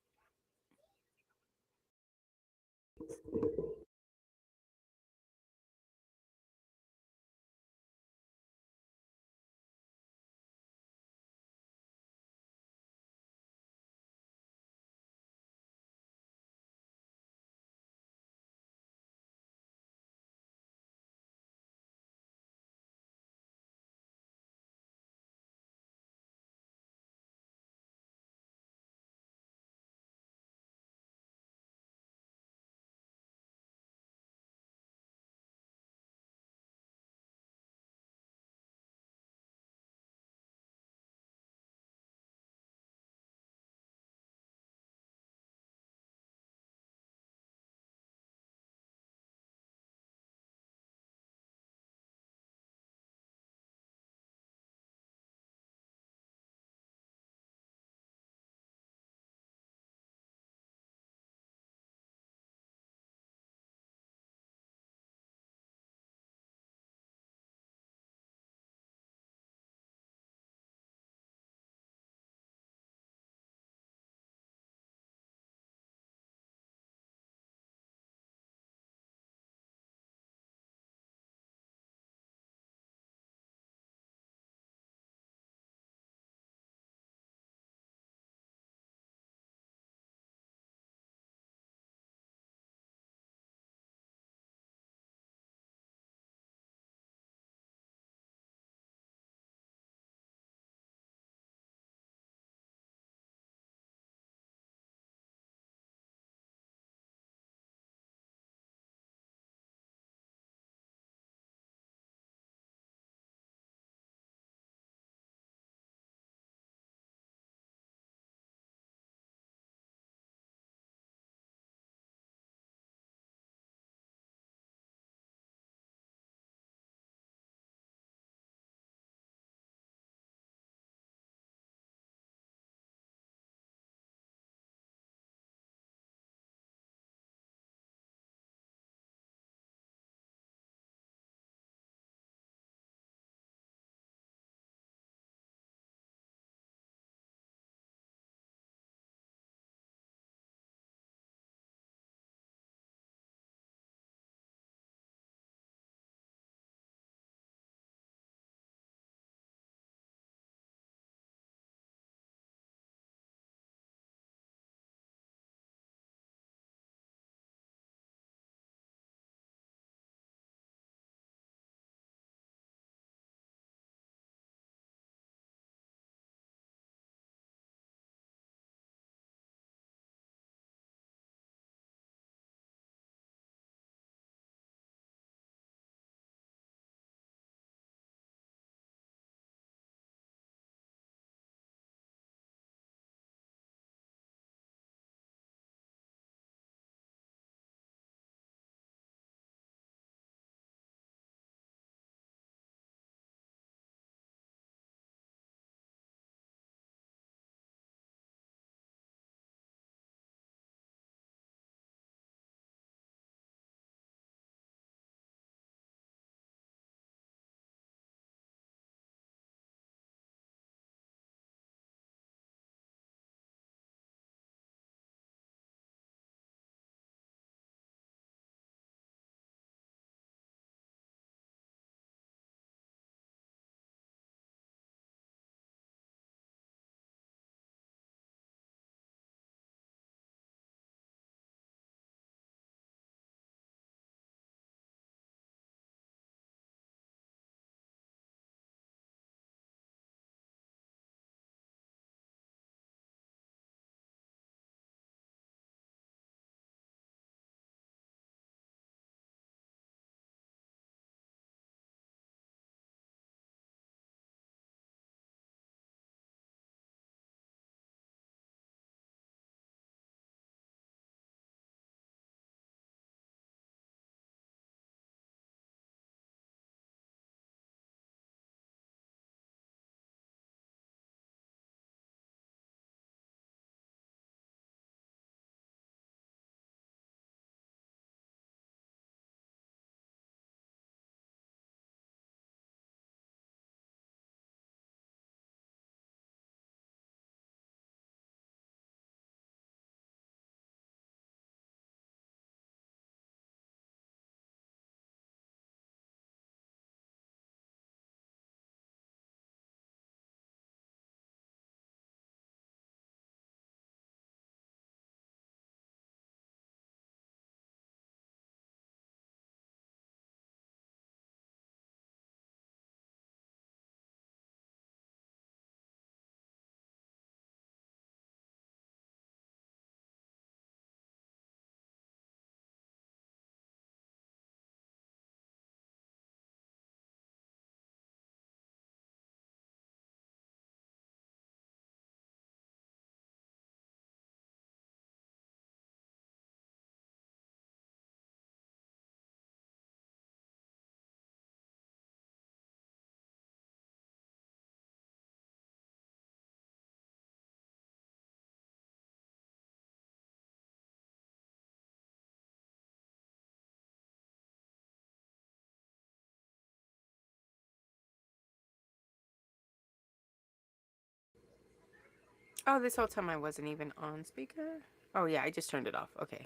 Oh, this whole time I wasn't even on speaker. Oh yeah, I just turned it off. Okay.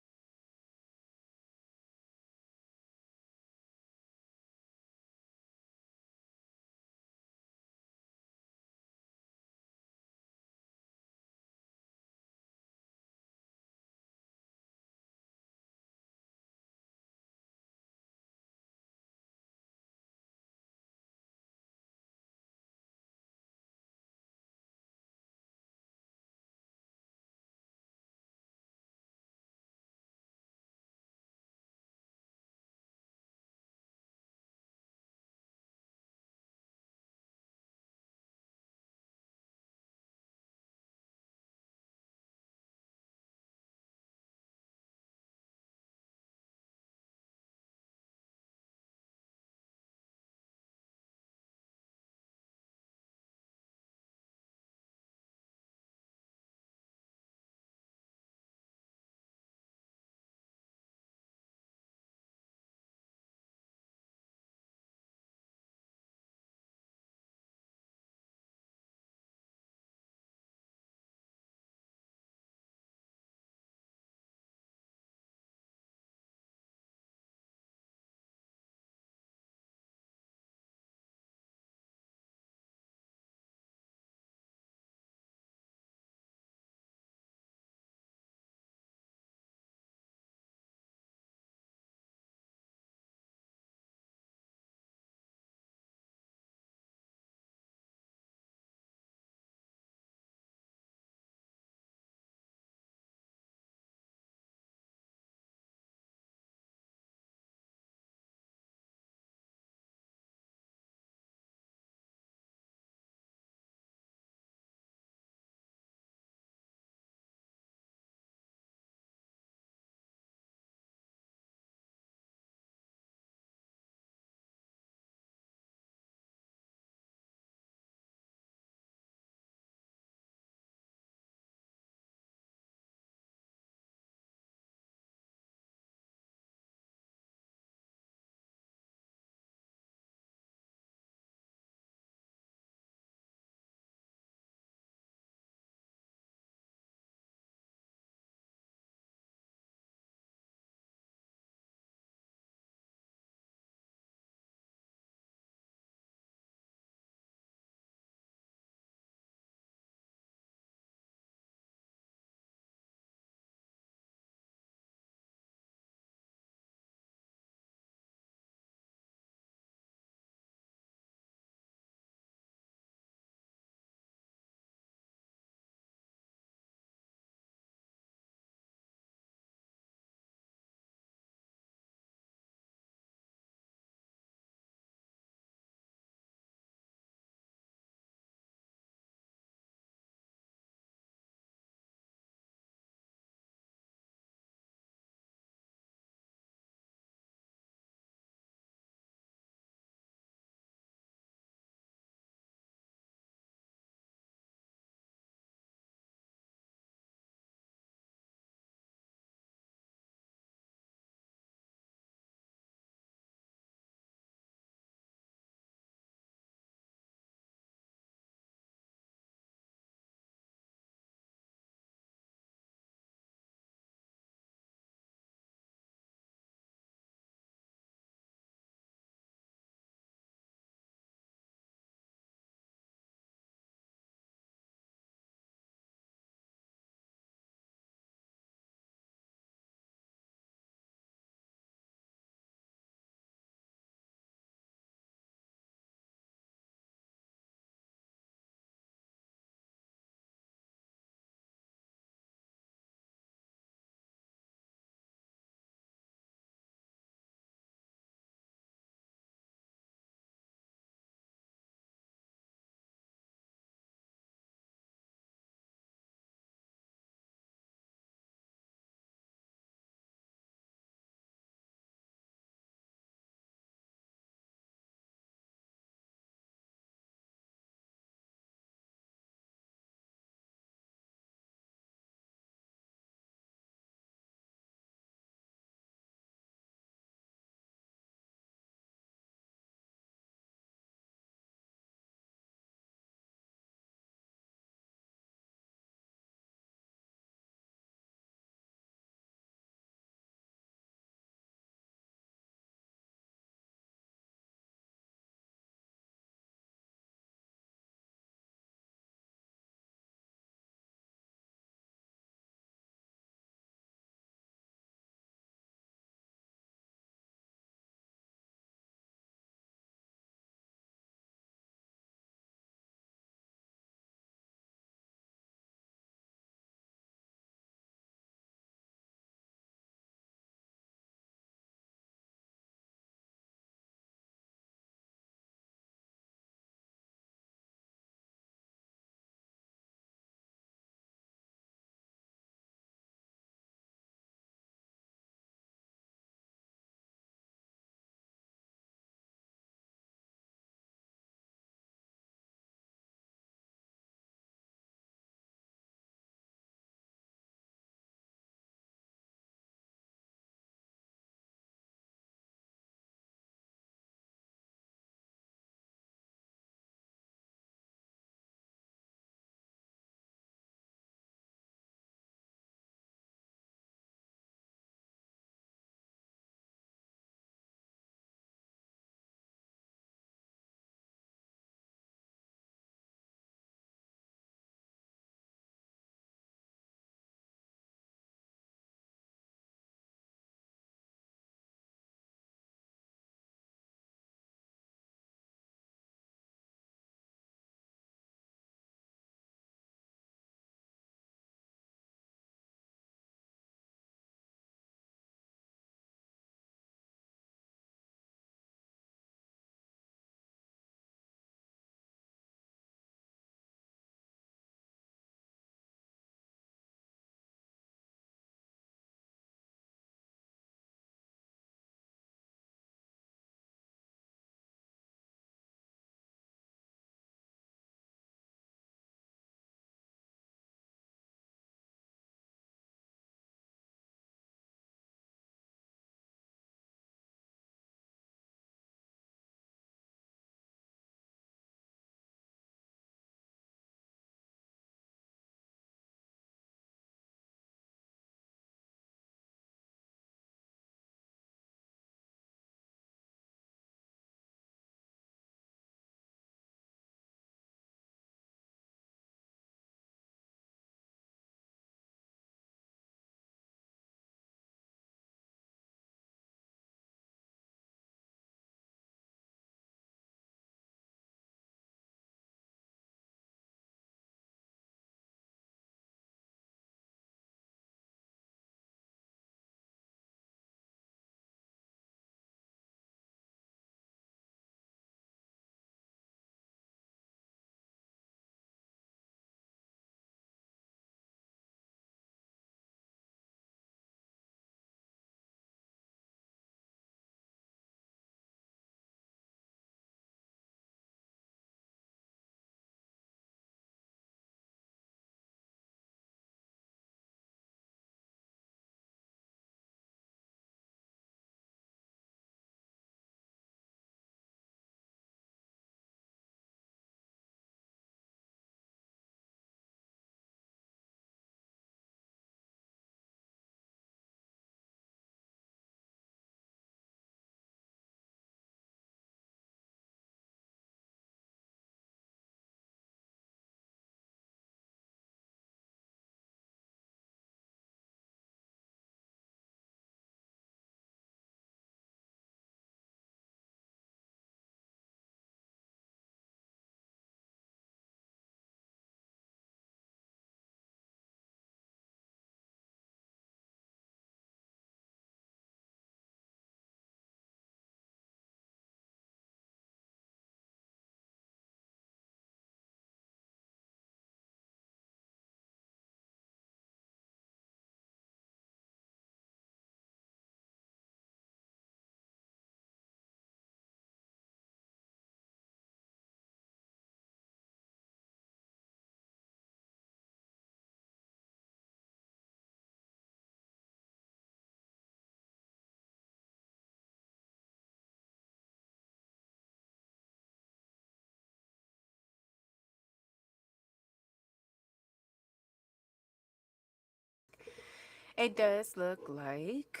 It does look like.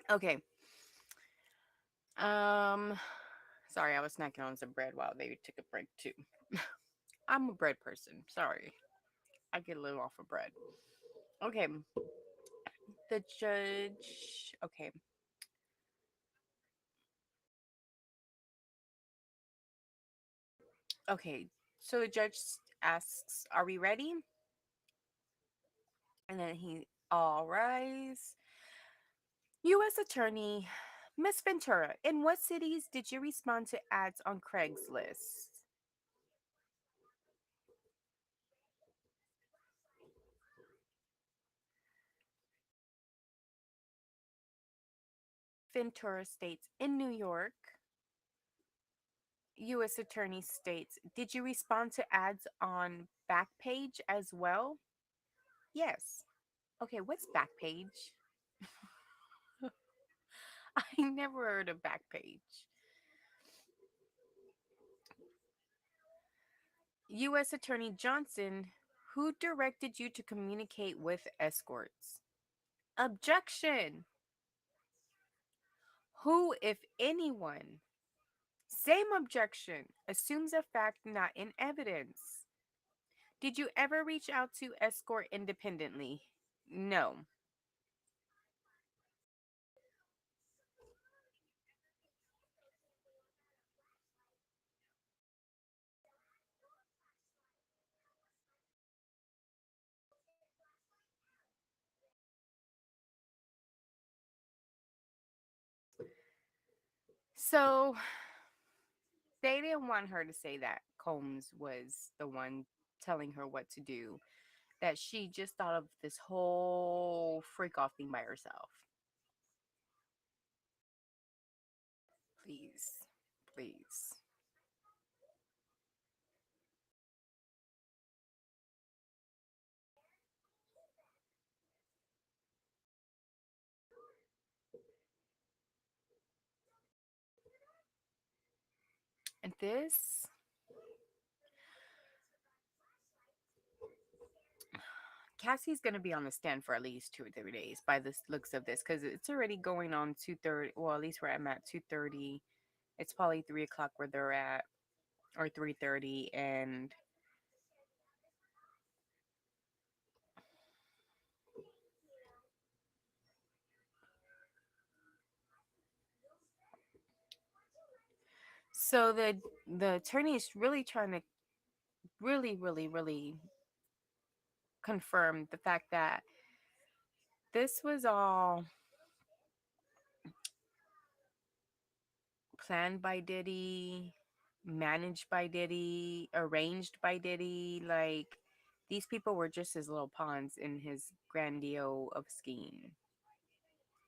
Okay. Um, Sorry, I was snacking on some bread while they took a break too. I'm a bread person. Sorry. I get a little off of bread. Okay. The judge. Okay. Okay. So the judge asks, "Are we ready?" And then he, "All rise." U.S. Attorney Miss Ventura, in what cities did you respond to ads on Craigslist? Ventura states, "In New York." U.S. Attorney states, "Did you respond to ads on Backpage as well?" Yes. Okay, what's Backpage? I never heard of Backpage. U.S. Attorney Johnson, who directed you to communicate with escorts? Objection. Who, if anyone? Same objection. Assumes a fact not in evidence. Did you ever reach out to escort independently? No. So they didn't want her to say that Combs was the one telling her what to do, that she just thought of this whole freak off thing by herself. Please, please. And this, Cassie's going to be on the stand for at least 2 or 3 days by the looks of this, because it's already going on 2:30. Well, at least where I'm at 2:30. It's probably 3 o'clock where they're at, or 3:30, and so the attorney is really trying to really confirm the fact that this was all planned by Diddy, managed by Diddy, arranged by Diddy. Like, these people were just his little pawns in his grandio of scheme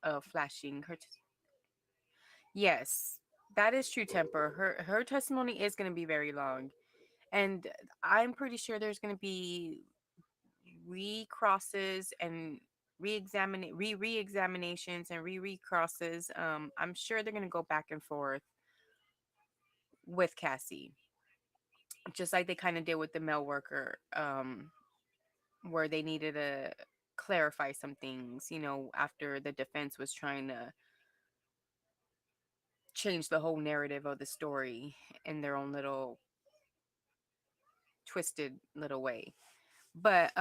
of flashing her. Yes, that is true temper. Her testimony is going to be very long, and I'm pretty sure there's going to be recrosses and re-examinations and re-recrosses. I'm sure they're going to go back and forth with Cassie, just like they kind of did with the mail worker, where they needed to clarify some things, after the defense was trying to change the whole narrative of the story in their own little twisted little way. But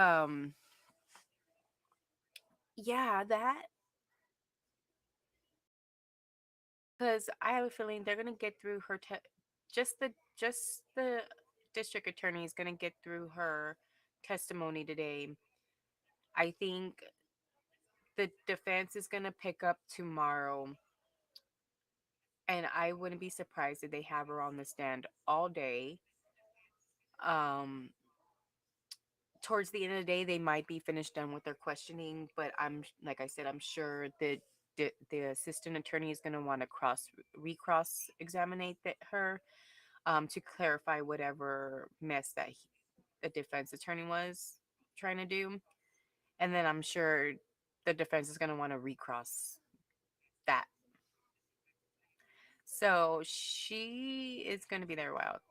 yeah, that, because I have a feeling they're gonna get through her. Just the district attorney is gonna get through her testimony today. I think the defense is gonna pick up tomorrow, and I wouldn't be surprised if they have her on the stand all day. Um, Towards the end of the day, they might be finished done with their questioning, but like I said, I'm sure that the assistant attorney is going to want to recross examine her, to clarify whatever mess that the defense attorney was trying to do, and then I'm sure the defense is going to want to recross that. So she is going to be there a while.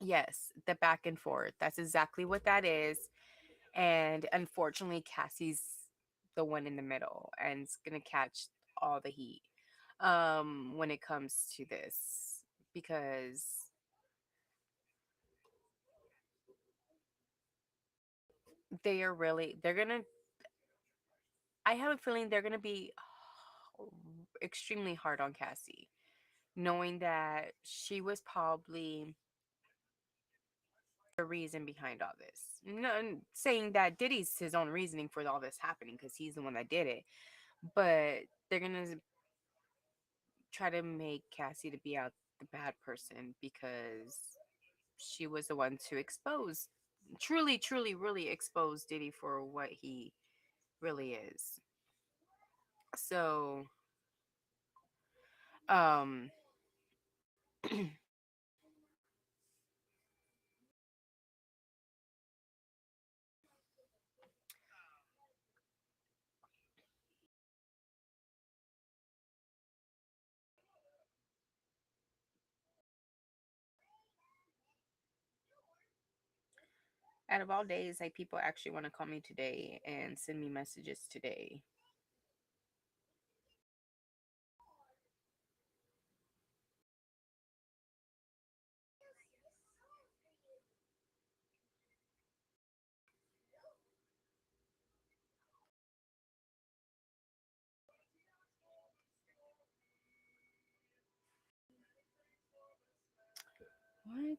Yes, the back and forth. That's exactly what that is. And unfortunately, Cassie's the one in the middle and it's going to catch all the heat when it comes to this because they're going to, I have a feeling they're going to be extremely hard on Cassie, knowing that she was probably the reason behind all this. No, saying that Diddy's his own reasoning for all this happening because he's the one that did it. But they're going to try to make Cassie to be out the bad person because she was the one to expose, truly, truly, really expose Diddy for what he really is. So, um, out of all days, like people actually want to call me today and send me messages today. What?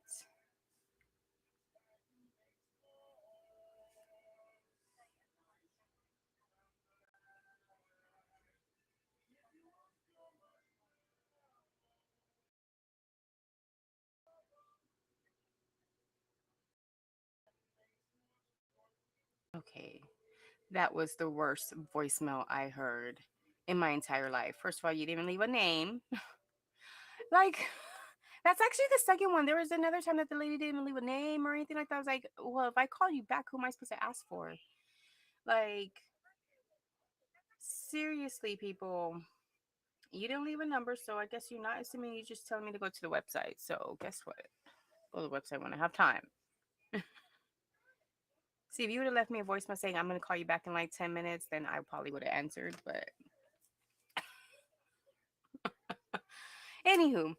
Okay. That was the worst voicemail I heard in my entire life. First of all, you didn't even leave a name. Like, that's actually the second one. There was another time that the lady didn't even leave a name or anything like that. I was like, well, if I call you back, who am I supposed to ask for? Like, seriously, people, you didn't leave a number, so I guess you're not assuming you just telling me to go to the website. So, guess what? Go to the website when I have time. See, if you would have left me a voicemail saying I'm going to call you back in like 10 minutes, then I probably would have answered. But, anywho,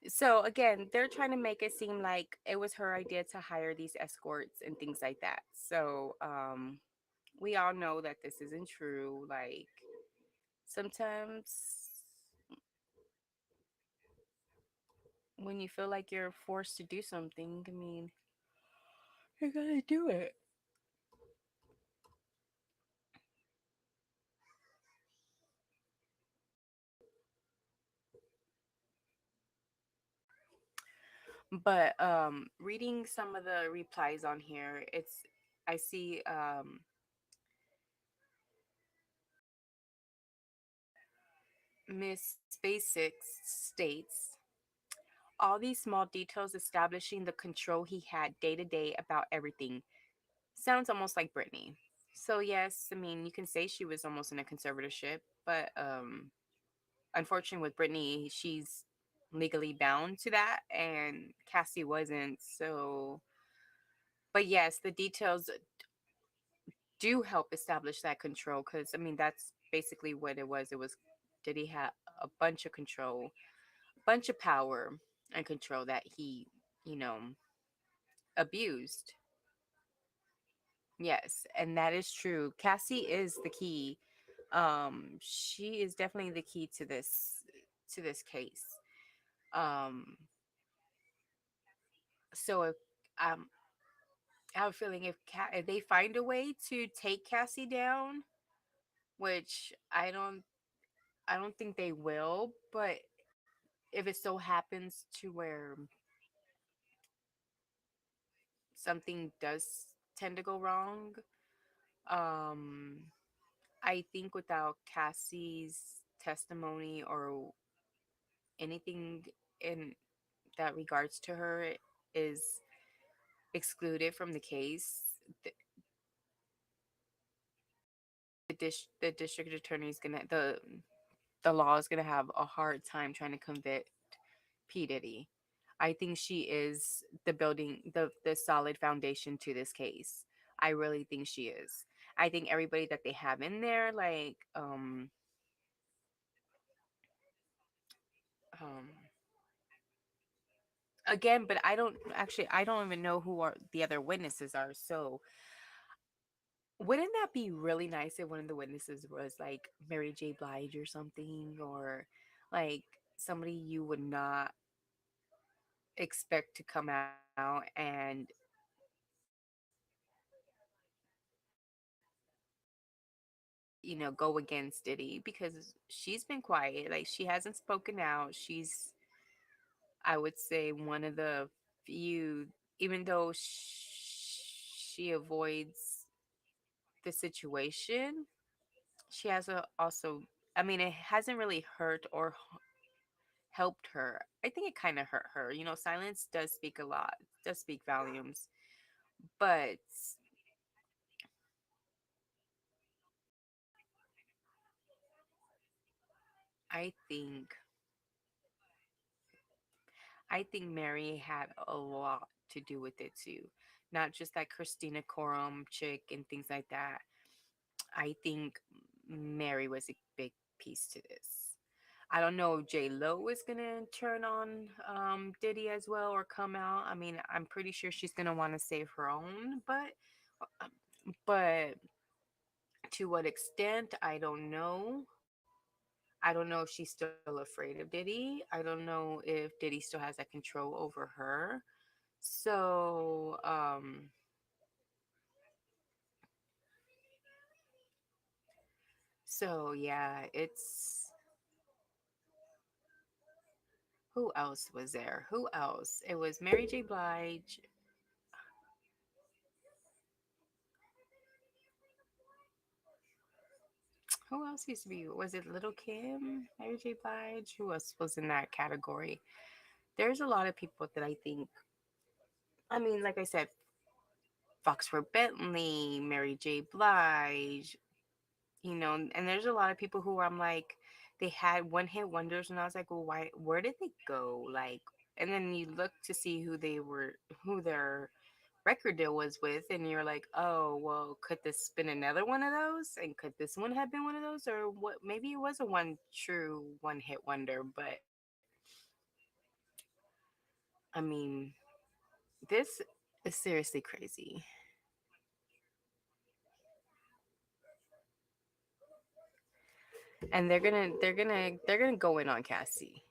so again, they're trying to make it seem like it was her idea to hire these escorts and things like that. So, we all know that this isn't true. Like, sometimes when you feel like you're forced to do something, I mean, you're gonna do it. But reading some of the replies on here, it's I see Miss Basics states all these small details establishing the control he had day to day about everything. Sounds almost like Britney. So yes, I mean you can say she was almost in a conservatorship, but unfortunately with Britney, she's legally bound to that and Cassie wasn't. So but yes, the details do help establish that control because I mean that's basically what it was. It was did he have a bunch of control, a bunch of power and control that he, you know, abused. Yes, and that is true. Cassie is the key. She is definitely the key to this case. Um, so if I have a feeling if they find a way to take Cassie down, which I don't think they will, but if it so happens to where something does tend to go wrong, um, I think without Cassie's testimony or anything in that regards to her is excluded from the case, the, the district attorney is gonna the law is gonna have a hard time trying to convict P Diddy. I think she is the building, the solid foundation to this case. I really think she is. I think everybody that they have in there, like um again, but I don't even know who are the other witnesses are. So wouldn't that be really nice if one of the witnesses was like Mary J. Blige or something, or like somebody you would not expect to come out and go against Diddy, because she's been quiet. Like, she hasn't spoken out. She's, I would say, one of the few, even though she avoids the situation, she has also, I mean, it hasn't really hurt or helped her. I think it kind of hurt her. Silence does speak a lot, does speak volumes. But I think I think Mary had a lot to do with it too. Not just that Christina Corum chick and things like that. I think Mary was a big piece to this. I don't know if J Lo is gonna turn on Diddy as well or come out. I mean, I'm pretty sure she's gonna want to save her own, but to what extent, I don't know. I don't know if she's still afraid of Diddy. I don't know if Diddy still has that control over her. So yeah, it's who else was there? Who else? It was Mary J. Blige. Who else used to be? Was it Little Kim? Mary J. Blige? Who else was in that category? There's a lot of people that I think. I mean, like I said, Foxford Bentley, Mary J. Blige, and there's a lot of people who I'm like, they had one hit wonders, and I was like, well, why? Where did they go? Like, and then you look to see who their record deal was with, and you're like, oh, well, could this been another one of those? And could this one have been one of those, or what? Maybe it was a one true one hit wonder, but I mean, this is seriously crazy, and they're gonna go in on Cassie.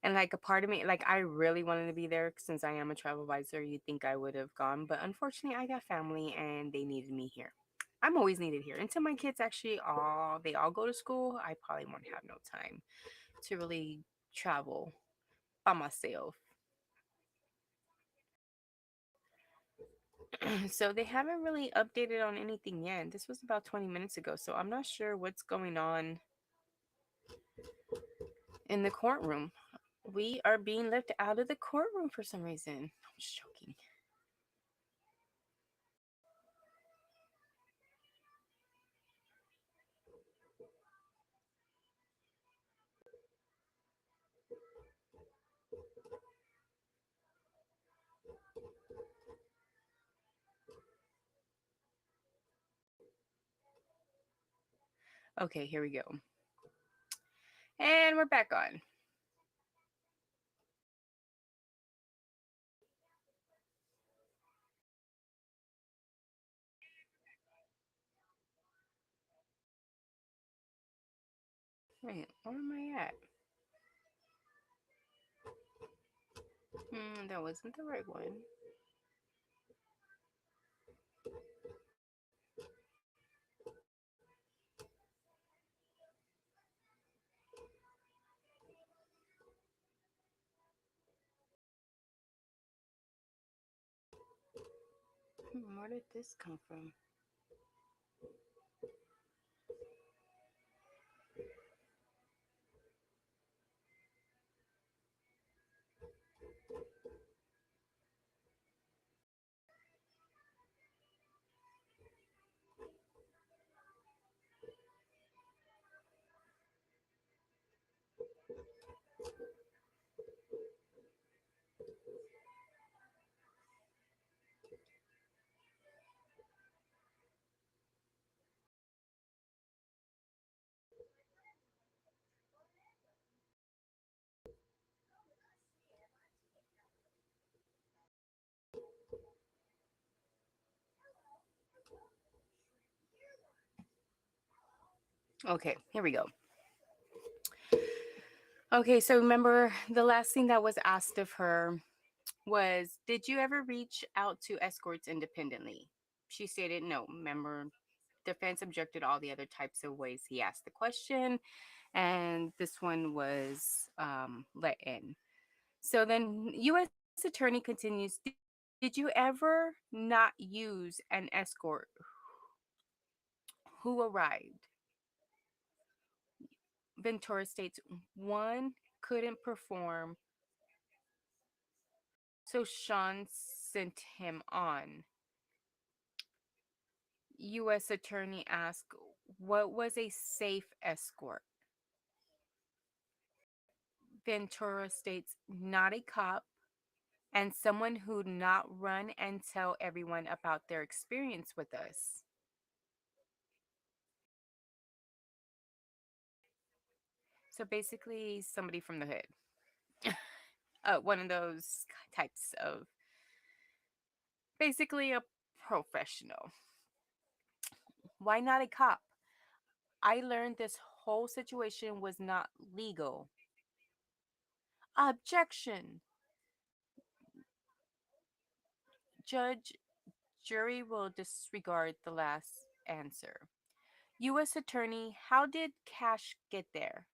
And like a part of me, like I really wanted to be there since I am a travel advisor. You'd think I would have gone, but unfortunately, I got family and they needed me here. I'm always needed here until my kids actually all go to school. I probably won't have no time to really travel by myself. So they haven't really updated on anything yet. This was about 20 minutes ago, so I'm not sure what's going on in the courtroom. We are being left out of the courtroom for some reason. I'm just joking. Okay, here we go. And we're back on. Wait, where am I at? That wasn't the right one. Where did this come from? Okay, here we go. Okay, so remember the last thing that was asked of her was, did you ever reach out to escorts independently? She stated no. Remember, defense objected all the other types of ways he asked the question, and this one was let in. So then, U.S. Attorney continues, did you ever not use an escort who arrived? Ventura states, one couldn't perform, so Sean sent him on. U.S. Attorney asked, what was a safe escort? Ventura states, not a cop, and someone who'd not run and tell everyone about their experience with us. So basically, somebody from the hood. One of those types of, basically a professional. Why not a cop? I learned this whole situation was not legal. Objection. Judge, jury will disregard the last answer. U.S. Attorney, how did Cash get there?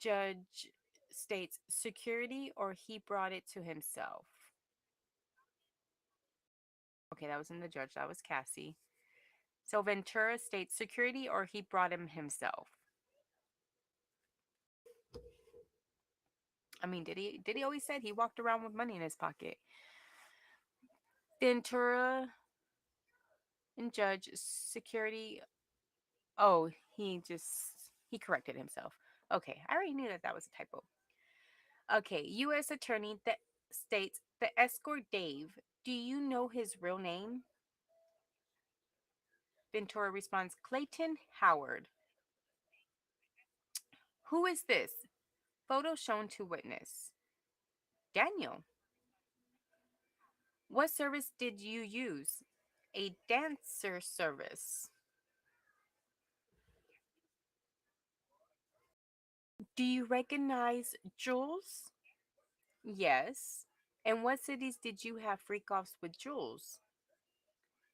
Judge states security or he brought it to himself. Okay, that wasn't the judge, that was Cassie. So Ventura states security or he brought him himself. I mean, did he always said he walked around with money in his pocket? Ventura and judge security. Oh, he corrected himself. Okay, I already knew that that was a typo. Okay, U.S. Attorney that states the escort Dave. Do you know his real name? Ventura responds, Clayton Howard. Who is this? Photo shown to witness. Daniel. What service did you use? A dancer service. Do you recognize Jules? Yes. And what cities did you have freak offs with Jules?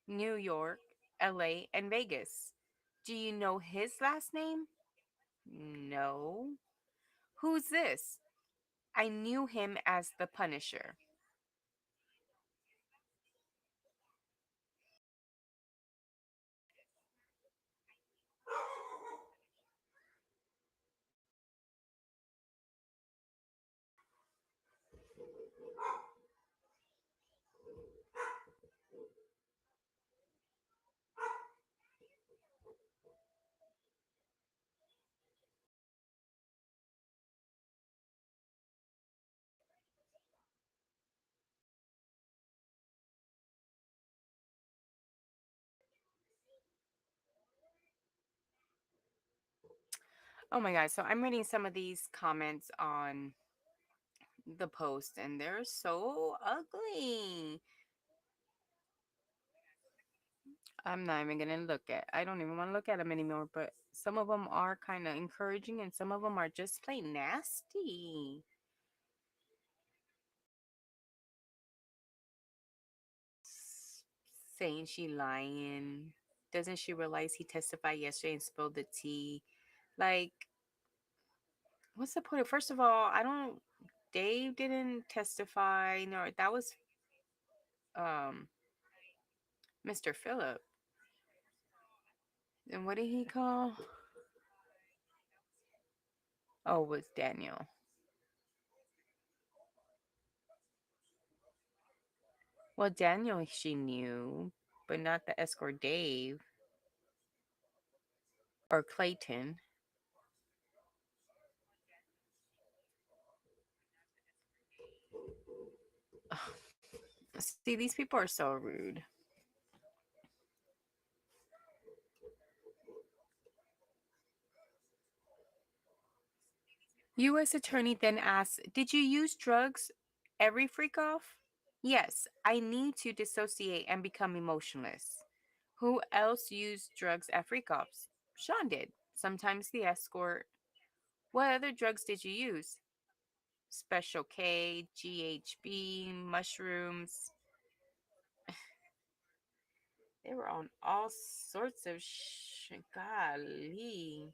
New York, LA, and Vegas. Do you know his last name? No. Who's this? I knew him as the Punisher. Oh my God. So I'm reading some of these comments on the post and they're so ugly. I'm not even going to look at. I don't even want to look at them anymore, but some of them are kind of encouraging and some of them are just plain nasty. Saying she lying. Doesn't she realize he testified yesterday and spilled the tea? Like, what's the point? First of all, I don't. Dave didn't testify. No, that was um Mr. Phillip. And what did he call? Oh, it was Daniel. Well, Daniel she knew, but not the escort Dave or Clayton. See, these people are so rude. U.S. Attorney then asks, did you use drugs every freak off? Yes, I need to dissociate and become emotionless. Who else used drugs at freak offs? Sean did. Sometimes the escort. What other drugs did you use? Special K, GHB, mushrooms. They were on all sorts of golly.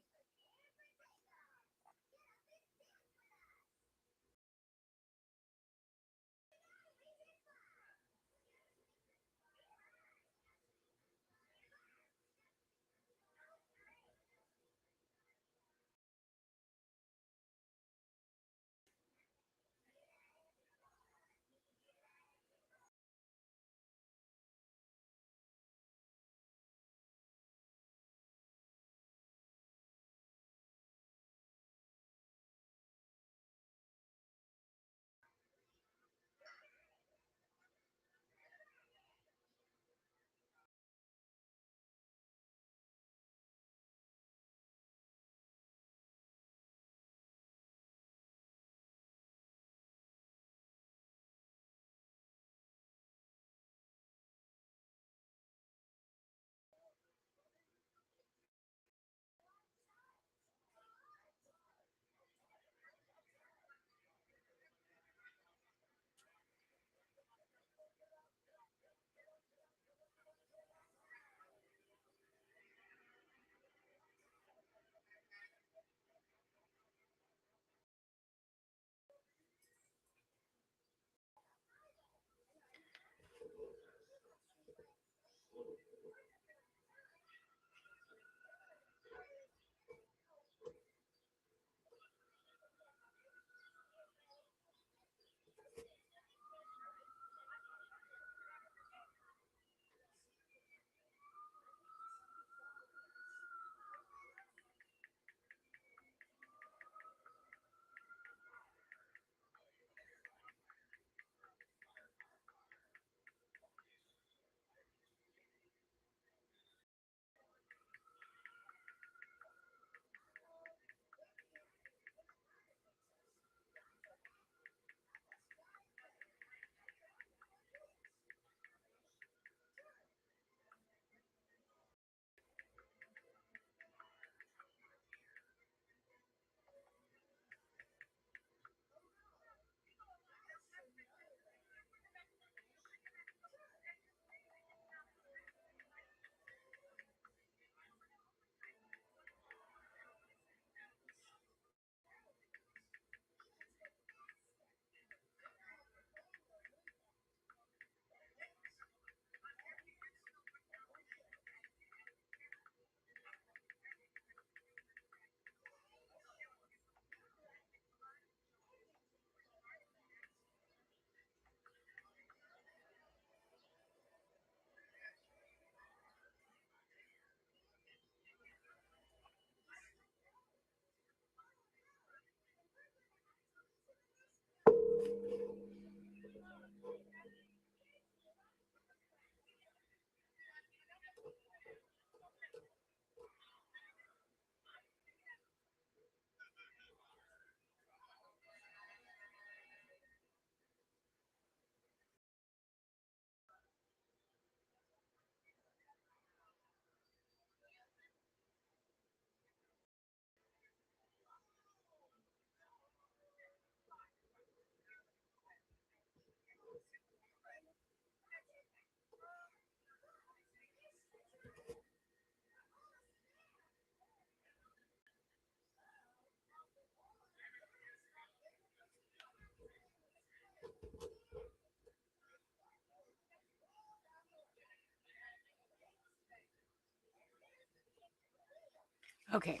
Okay,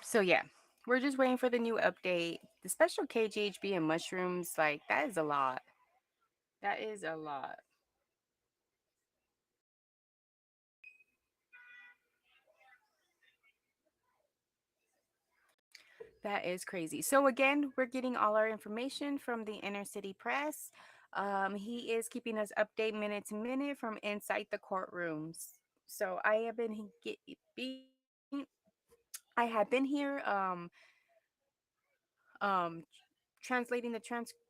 so yeah, we're just waiting for the new update. The special KGHB and mushrooms, like, that is a lot. That is a lot. That is crazy. So again, we're getting all our information from the inner city press. He is keeping us update minute to minute from inside the courtrooms. So I have been being, I have been here, um, translating the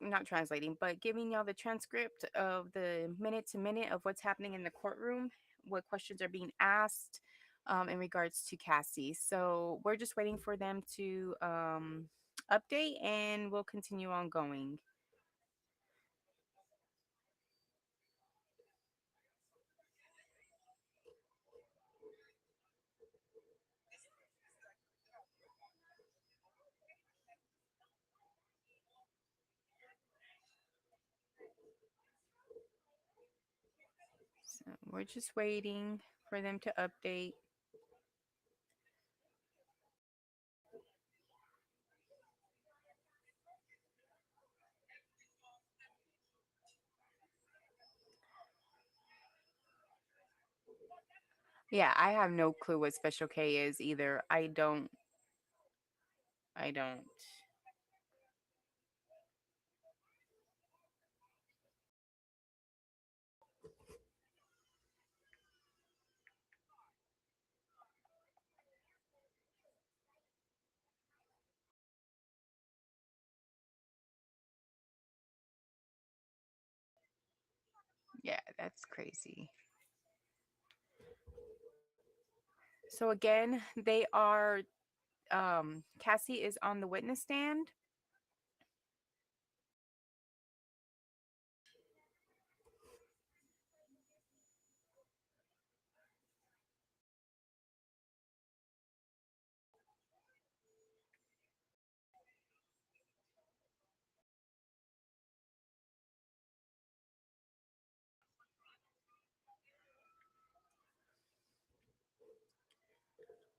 not translating, but giving y'all the transcript of the minute to minute of what's happening in the courtroom, what questions are being asked, in regards to Cassie. So we're just waiting for them to update, and we'll continue on going. So we're just waiting for them to update. Yeah, I have no clue what Special K is either. I don't. Yeah, that's crazy. So again, they are Cassie is on the witness stand.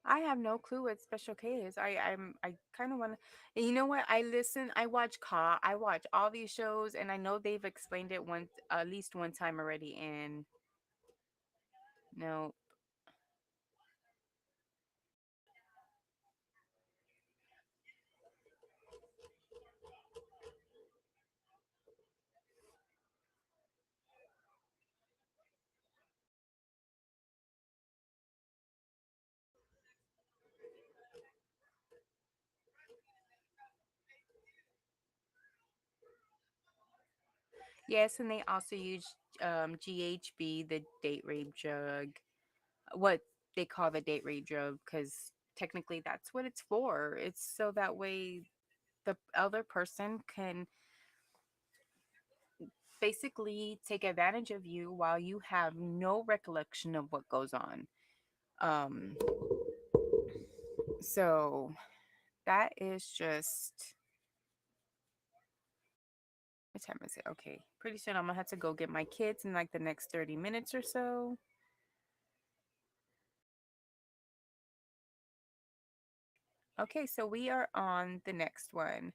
I have no clue what Special K is. I kind of want to. You know what? I watch all these shows, and I know they've explained it once, at least one time already. And no, yes, and they also use GHB, the date rape drug, what they call the date rape drug, because technically that's what it's for. It's so that way the other person can basically take advantage of you while you have no recollection of what goes on. Um, so that is just what time is it? Okay, pretty soon I'm gonna have to go get my kids in like the next 30 minutes or so. Okay, so we are on the next one.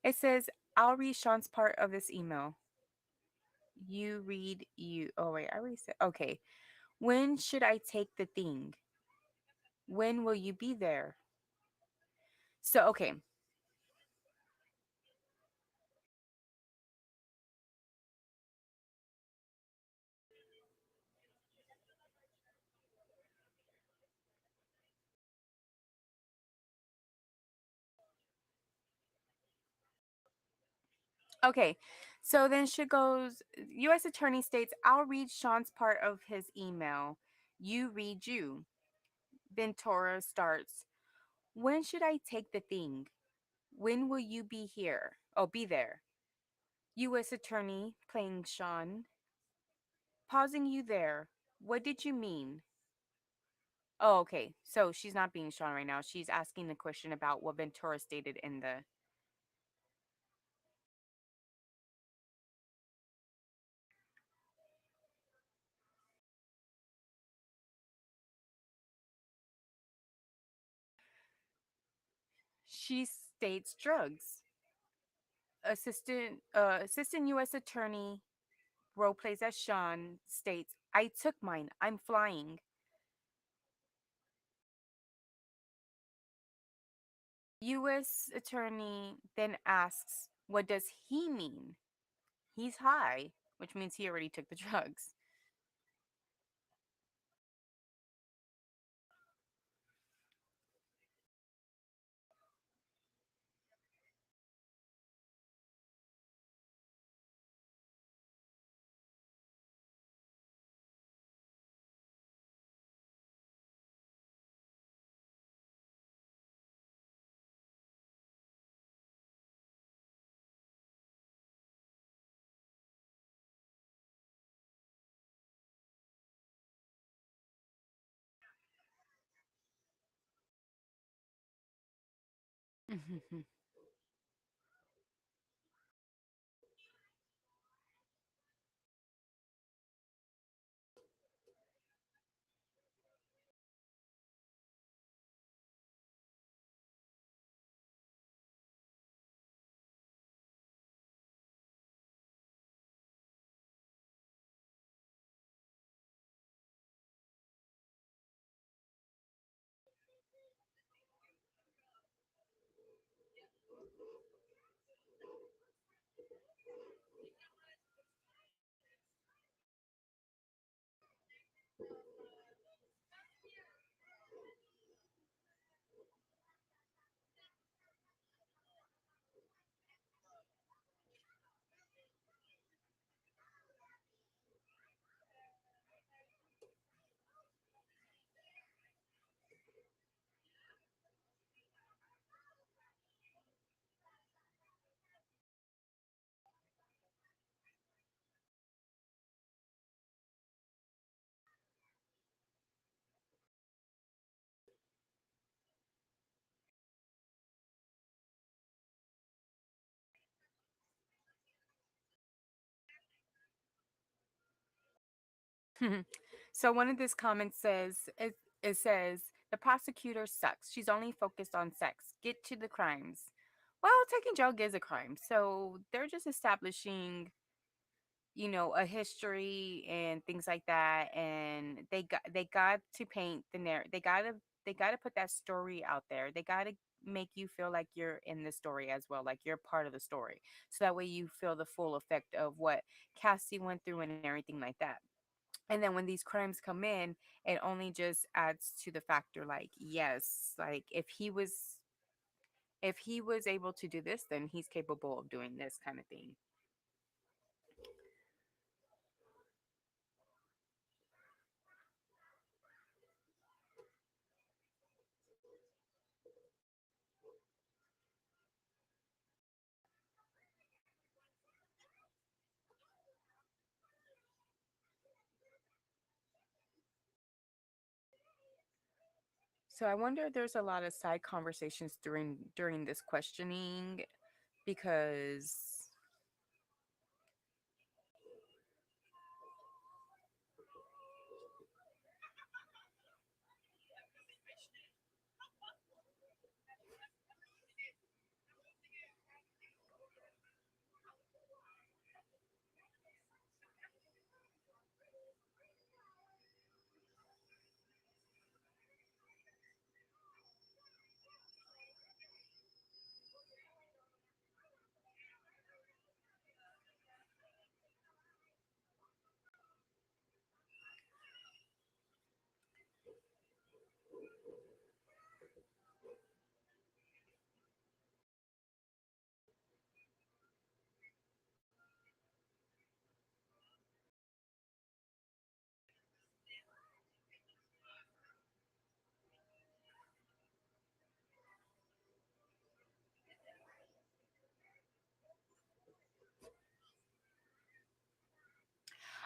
It says, I'll read Sean's part of this email. You read you. Oh, wait, I already said. Okay. When should I take the thing? When will you be there? So, okay. Okay. So then she goes, U.S. Attorney states, I'll read Sean's part of his email. You read you. Then Tora starts, when should I take the thing? When will you be here? Oh, be there. U.S. Attorney playing Sean. Pausing you there. What did you mean? Oh, okay. So she's not being Sean right now. She's asking the question about what Ventura stated in the. She states drugs. Assistant U.S. Attorney role plays as Sean states, I took mine. I'm flying. U.S. Attorney then asks, what does he mean? He's high, which means he already took the drugs. So one of these comments says it says the prosecutor sucks. She's only focused on sex. Get to the crimes. Well, taking drug is a crime. So they're just establishing, a history and things like that, and they got to paint the narrative. They got to put that story out there. They got to make you feel like you're in the story as well, like you're part of the story. So that way you feel the full effect of what Cassie went through and everything like that. And then when these crimes come in, it only just adds to the factor, like, yes, like if he was able to do this, then he's capable of doing this kind of thing. So I wonder if there's a lot of side conversations during this questioning, because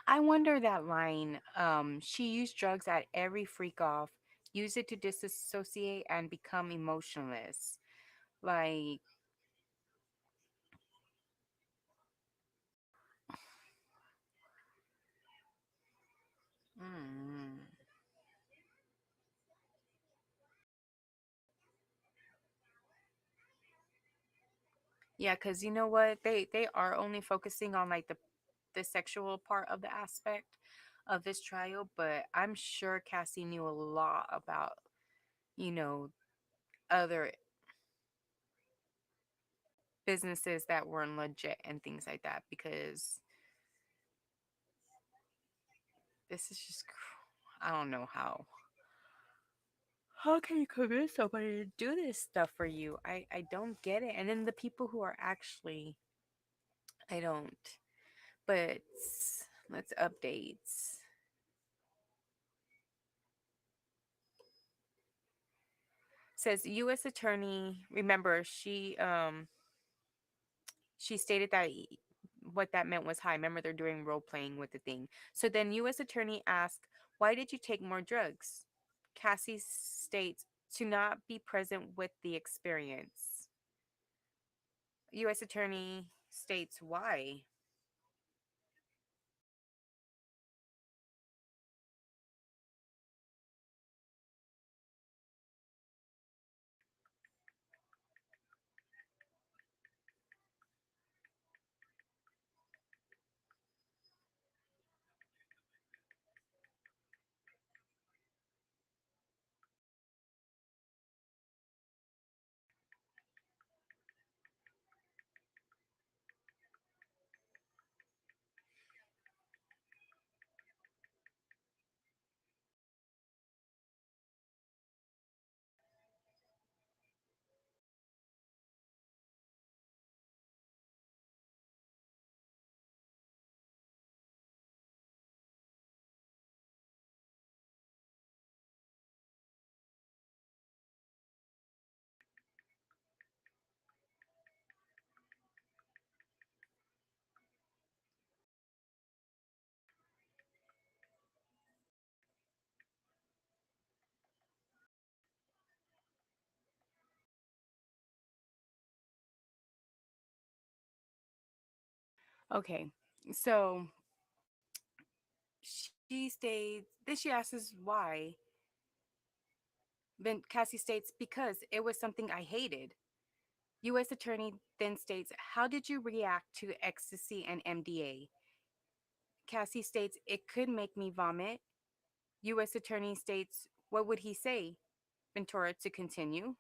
I wonder that line. She used drugs at every freak off, use it to disassociate and become emotionless. Like, mm, yeah, because you know what? They are only focusing on like the sexual part of the aspect of this trial, but I'm sure Cassie knew a lot about, you know, other businesses that weren't legit and things like that, because this is just I don't know how can you convince somebody to do this stuff for you. I don't get it. And then the people who are actually, I don't. But let's updates. Says U.S. attorney. Remember, she stated that what that meant was high. Remember, they're doing role playing with the thing. So then U.S. attorney asked, "Why did you take more drugs?" Cassie states, "To not be present with the experience." U.S. Attorney states why. Okay, so she states, then she asks why. Then Cassie states, because it was something I hated. U.S. Attorney then states, how did you react to ecstasy and MDA? Cassie states, it could make me vomit. U.S. Attorney states, what would he say? Ventura to continue.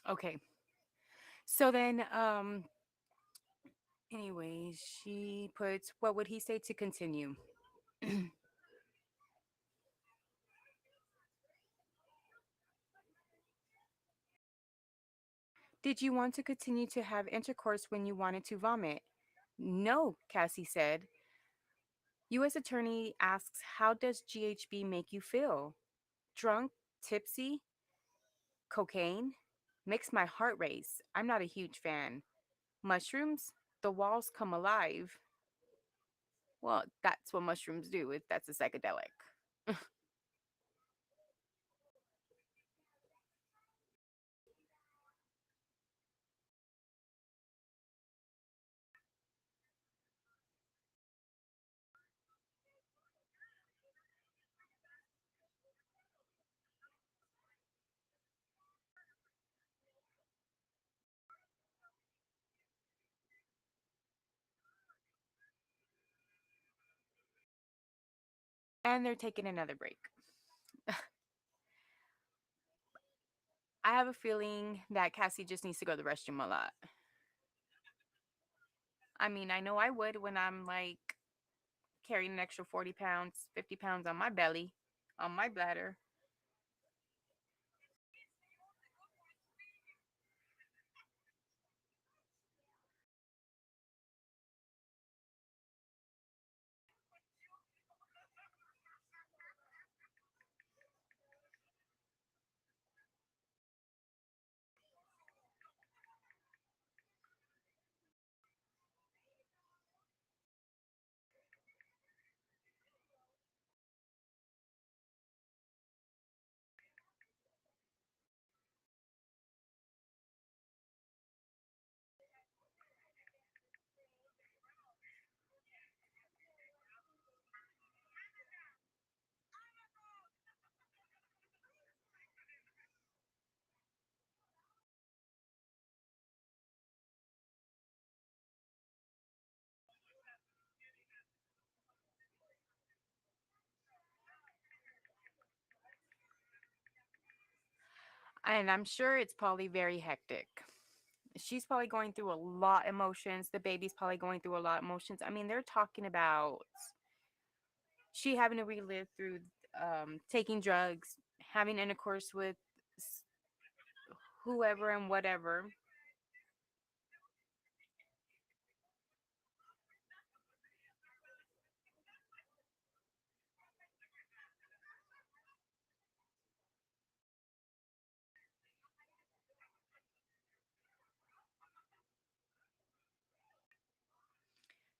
Okay, so then, anyway, she puts, what would he say to continue? Did you want to continue to have intercourse when you wanted to vomit? No, Cassie said. U.S. Attorney asks, how does GHB make you feel? Drunk? Tipsy? Cocaine? Makes my heart race. I'm not a huge fan. Mushrooms? The walls come alive. Well, that's what mushrooms do, if that's a psychedelic. And they're taking another break. I have a feeling that Cassie just needs to go to the restroom a lot. I mean, I know I would when I'm like carrying an extra 40 pounds, 50 pounds on my belly, on my bladder. And I'm sure it's probably very hectic. She's probably going through a lot of emotions. The baby's probably going through a lot of emotions. I mean, they're talking about she having to relive through taking drugs, having intercourse with whoever and whatever.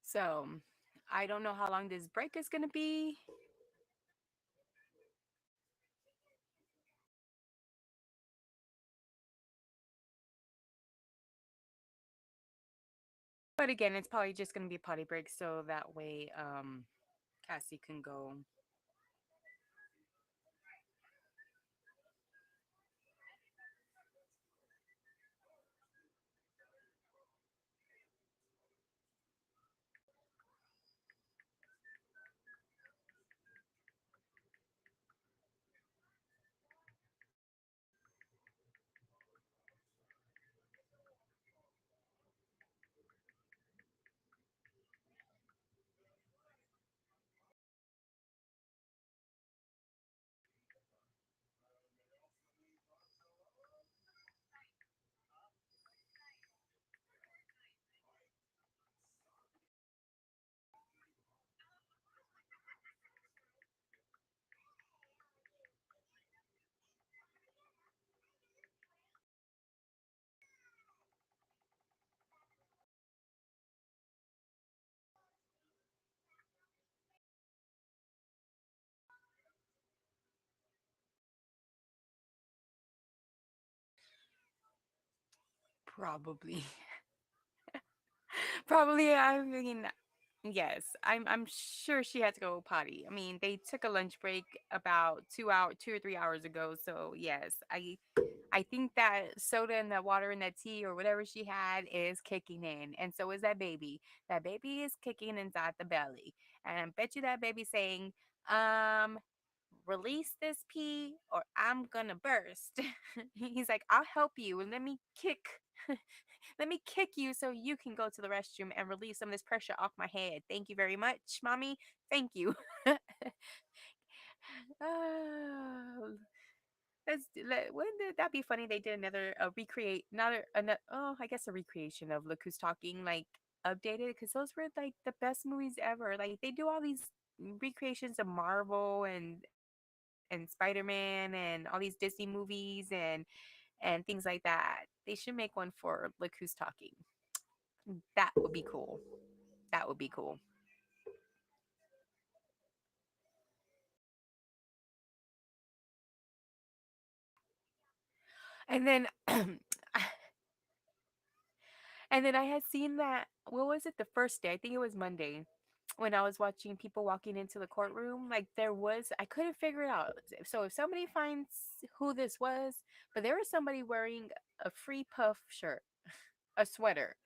So I don't know how long this break is going to be. But again, it's probably just going to be a potty break so that way Cassie can go. Probably. Probably, I mean, yes, I'm sure she had to go potty. I mean, they took a lunch break about 2 or 3 hours ago. So yes, I think that soda and that water and that tea or whatever she had is kicking in, and so is that baby. That baby is kicking inside the belly, and I bet you that baby saying, um. Release this pee or I'm gonna burst. He's like, I'll help you and let me kick let me kick you so you can go to the restroom and release some of this pressure off my head. Thank you very much, mommy. Thank you. Oh, wouldn't that be funny? They did another recreate, another. Oh, I guess a recreation of Look Who's Talking, like updated because those were like the best movies ever. Like they do all these recreations of Marvel and Spider-Man and all these Disney movies and things like that. They should make one for Look Who's Talking. That would be cool. That would be cool. And then and then I had seen that what was it the first day? I think it was Monday when I was watching people walking into the courtroom. Like there was I couldn't figure it out. So if somebody finds who this was, but there was somebody wearing a free puff shirt, a sweater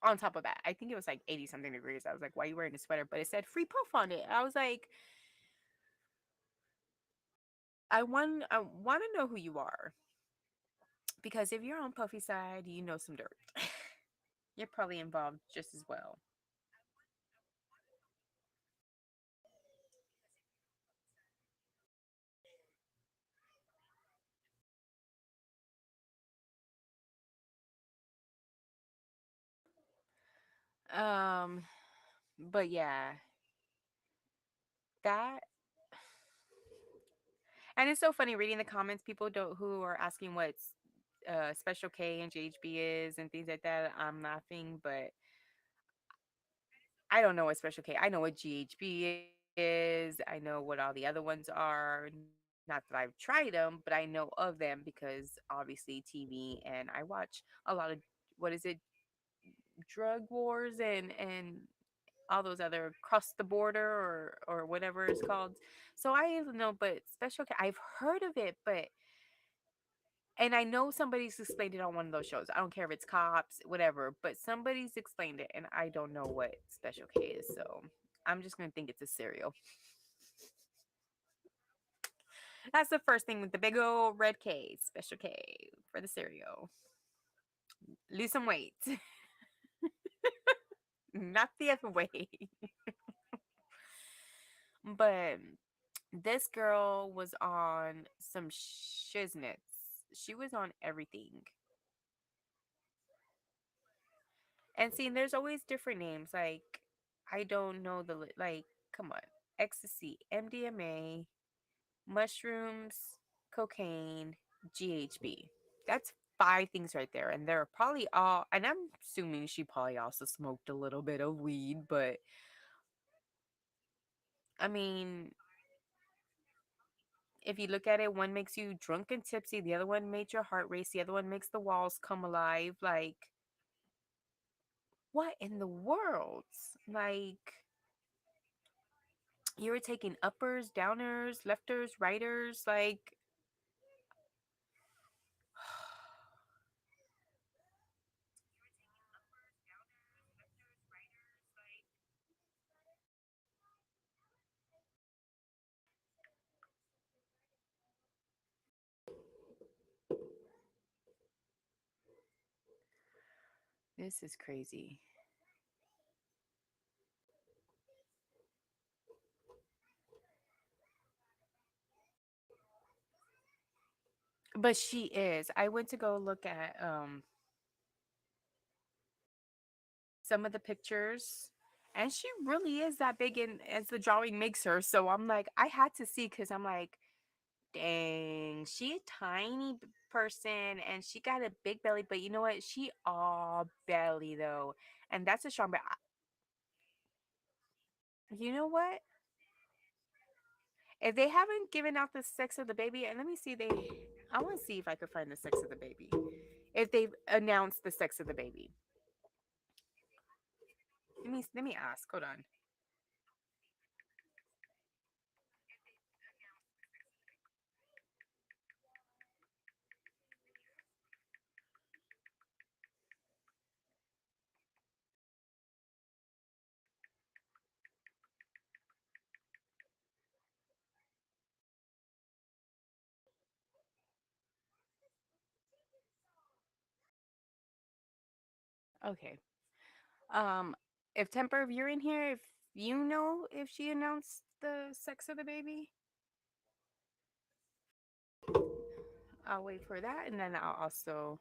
on top of that. I think it was like 80 something degrees. I was like, why are you wearing a sweater? But it said free puff on it. I was like, I want to know who you are because if you're on Puffy side, you know some dirt. You're probably involved just as well. Um, but yeah, that and it's so funny reading the comments. People don't who are asking what's Special K and GHB is and things like that. I'm laughing, but I don't know what Special K. I know what GHB is. I know what all the other ones are. Not that I've tried them, but I know of them because obviously TV and I watch a lot of what is it, drug wars and all those other cross the border or whatever it's called. So I don't know, but Special K, I've heard of it, but and I know somebody's explained it on one of those shows. I don't care if it's cops, whatever, but somebody's explained it, and I don't know what Special K is. So I'm just gonna think it's a cereal. That's the first thing with the big old red K, special K for the cereal. Lose some weight. Not the other way. But this girl was on some shiznits. She was on everything. And see, there's always different names. Like, I don't know like, come on. Ecstasy, MDMA, mushrooms, cocaine, GHB. That's five things right there. And they're probably all, and I'm assuming she probably also smoked a little bit of weed, but I mean, if you look at it, one makes you drunk and tipsy, the other one makes your heart race, the other one makes the walls come alive. Like, what in the world? Like, you were taking uppers, downers, lefters, righters, like, this is crazy. But she is. I went to go look at some of the pictures, and she really is that big in as the drawing makes her. So I'm like, I had to see because I'm like, dang, she a tiny person and she got a big belly, but you know what? She all belly though. And that's a strong you know what? If they haven't given out the sex of the baby, and let me see, I want to see if I could find the sex of the baby. If they've announced the sex of the baby. Let me ask. Hold on. Okay. Um, if Temper, if you're in here, if you know if she announced the sex of the baby, I'll wait for that, and then I'll also.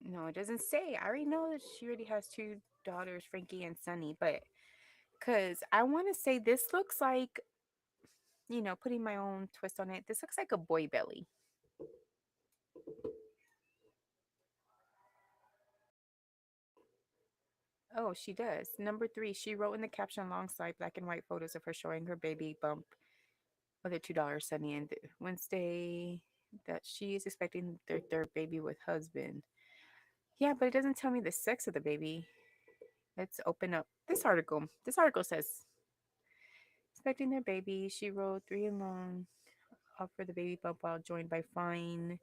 No, it doesn't say. I already know that she already has two daughters, Frankie and Sunny, but because I want to say this looks like, putting my own twist on it, this looks like a boy belly. Oh, she does. Number three, she wrote in the caption alongside black and white photos of her showing her baby bump of the $2 Sunny and Wednesday that she is expecting their third baby with husband. Yeah, but it doesn't tell me the sex of the baby. Let's open up this article. This article says expecting their baby. She wrote three alone up for the baby bump while joined by Fine.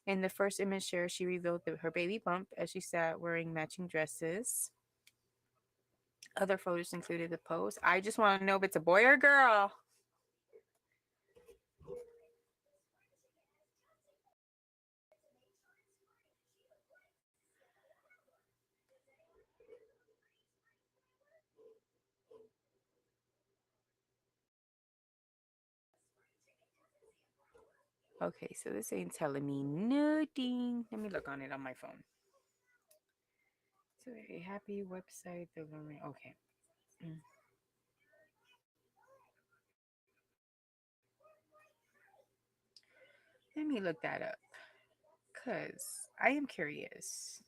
In the first image share, she revealed her baby bump as she sat wearing matching dresses. Other photos included the pose. I just want to know if it's a boy or a girl. Okay, so this ain't telling me nothing. Let me look on it on my phone. So a happy website. Okay. Mm. Let me look that up. Cause I am curious.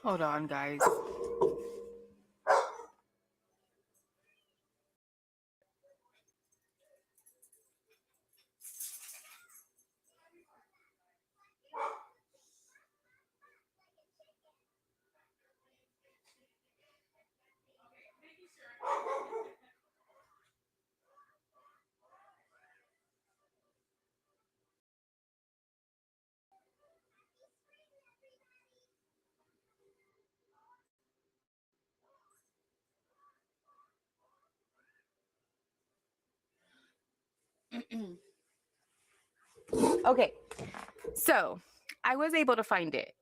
Hold on, guys. Okay, so I was able to find it.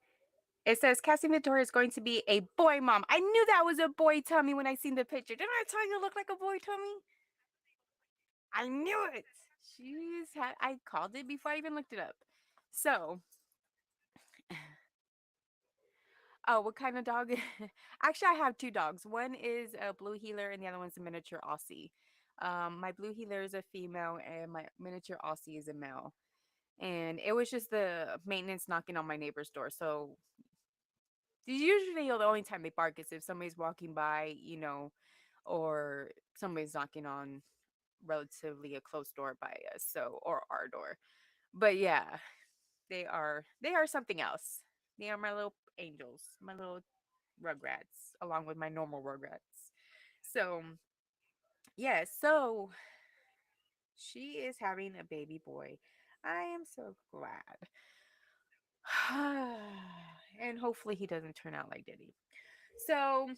It says Cassie Ventura is going to be a boy mom. I knew that was a boy tummy when I seen the picture. Didn't I tell you it looked like a boy tummy? I knew it. I called it before I even looked it up. So, oh, what kind of dog? Actually, I have two dogs. One is a blue heeler and the other one's a miniature Aussie. My blue heeler is a female and my miniature Aussie is a male. And it was just the maintenance knocking on my neighbor's door. So usually the only time they bark is if somebody's walking by, or somebody's knocking on relatively a close door by us, so or our door. But yeah, they are something else. They are my little angels, my little rugrats, along with my normal rugrats. So yeah, so she is having a baby boy. I am so glad. And hopefully he doesn't turn out like Diddy. So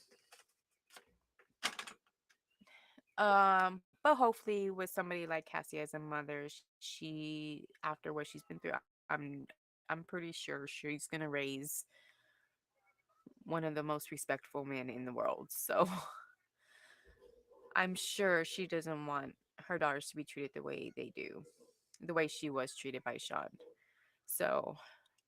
but hopefully with somebody like Cassie as a mother, she after what she's been through, I'm pretty sure she's gonna raise one of the most respectful men in the world. So I'm sure she doesn't want her daughters to be treated the way they do, the way she was treated by Sean. So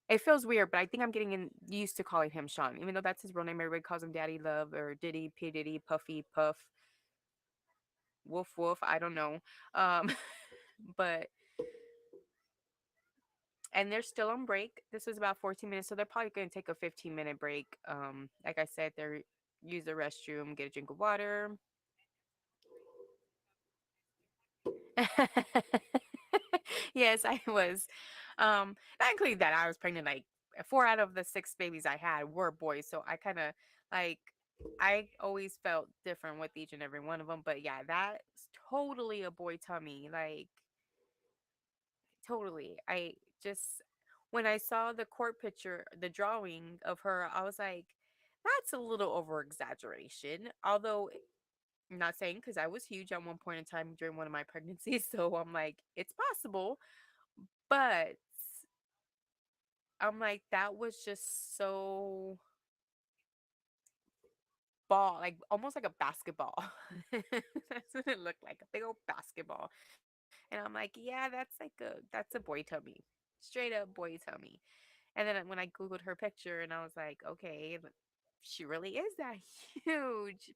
it feels weird, but I think I'm getting used to calling him Sean, even though that's his real name. Everybody calls him Daddy Love or Diddy, P Diddy, Puffy, Puff, Woof Woof. I don't know. Um, but and they're still on break. This was about 14 minutes, so they're probably going to take a 15-minute break. Like I said, they're use the restroom, get a drink of water. Yes, I was. Not including that, I was pregnant. Like 4 out of the 6 babies I had were boys, so I kind of like. I always felt different with each and every one of them, but yeah, that's totally a boy tummy. Like totally. I just when I saw the court picture, the drawing of her, I was like, that's a little over exaggeration. Although I'm not saying because I was huge at one point in time during one of my pregnancies, so I'm like, it's possible. But I'm like, that was just so ball, like almost like a basketball. That's what it looked like, a big old basketball. And I'm like, yeah, that's a boy tummy. Straight up boy tummy. And then when I Googled her picture and I was like, okay, she really is that huge.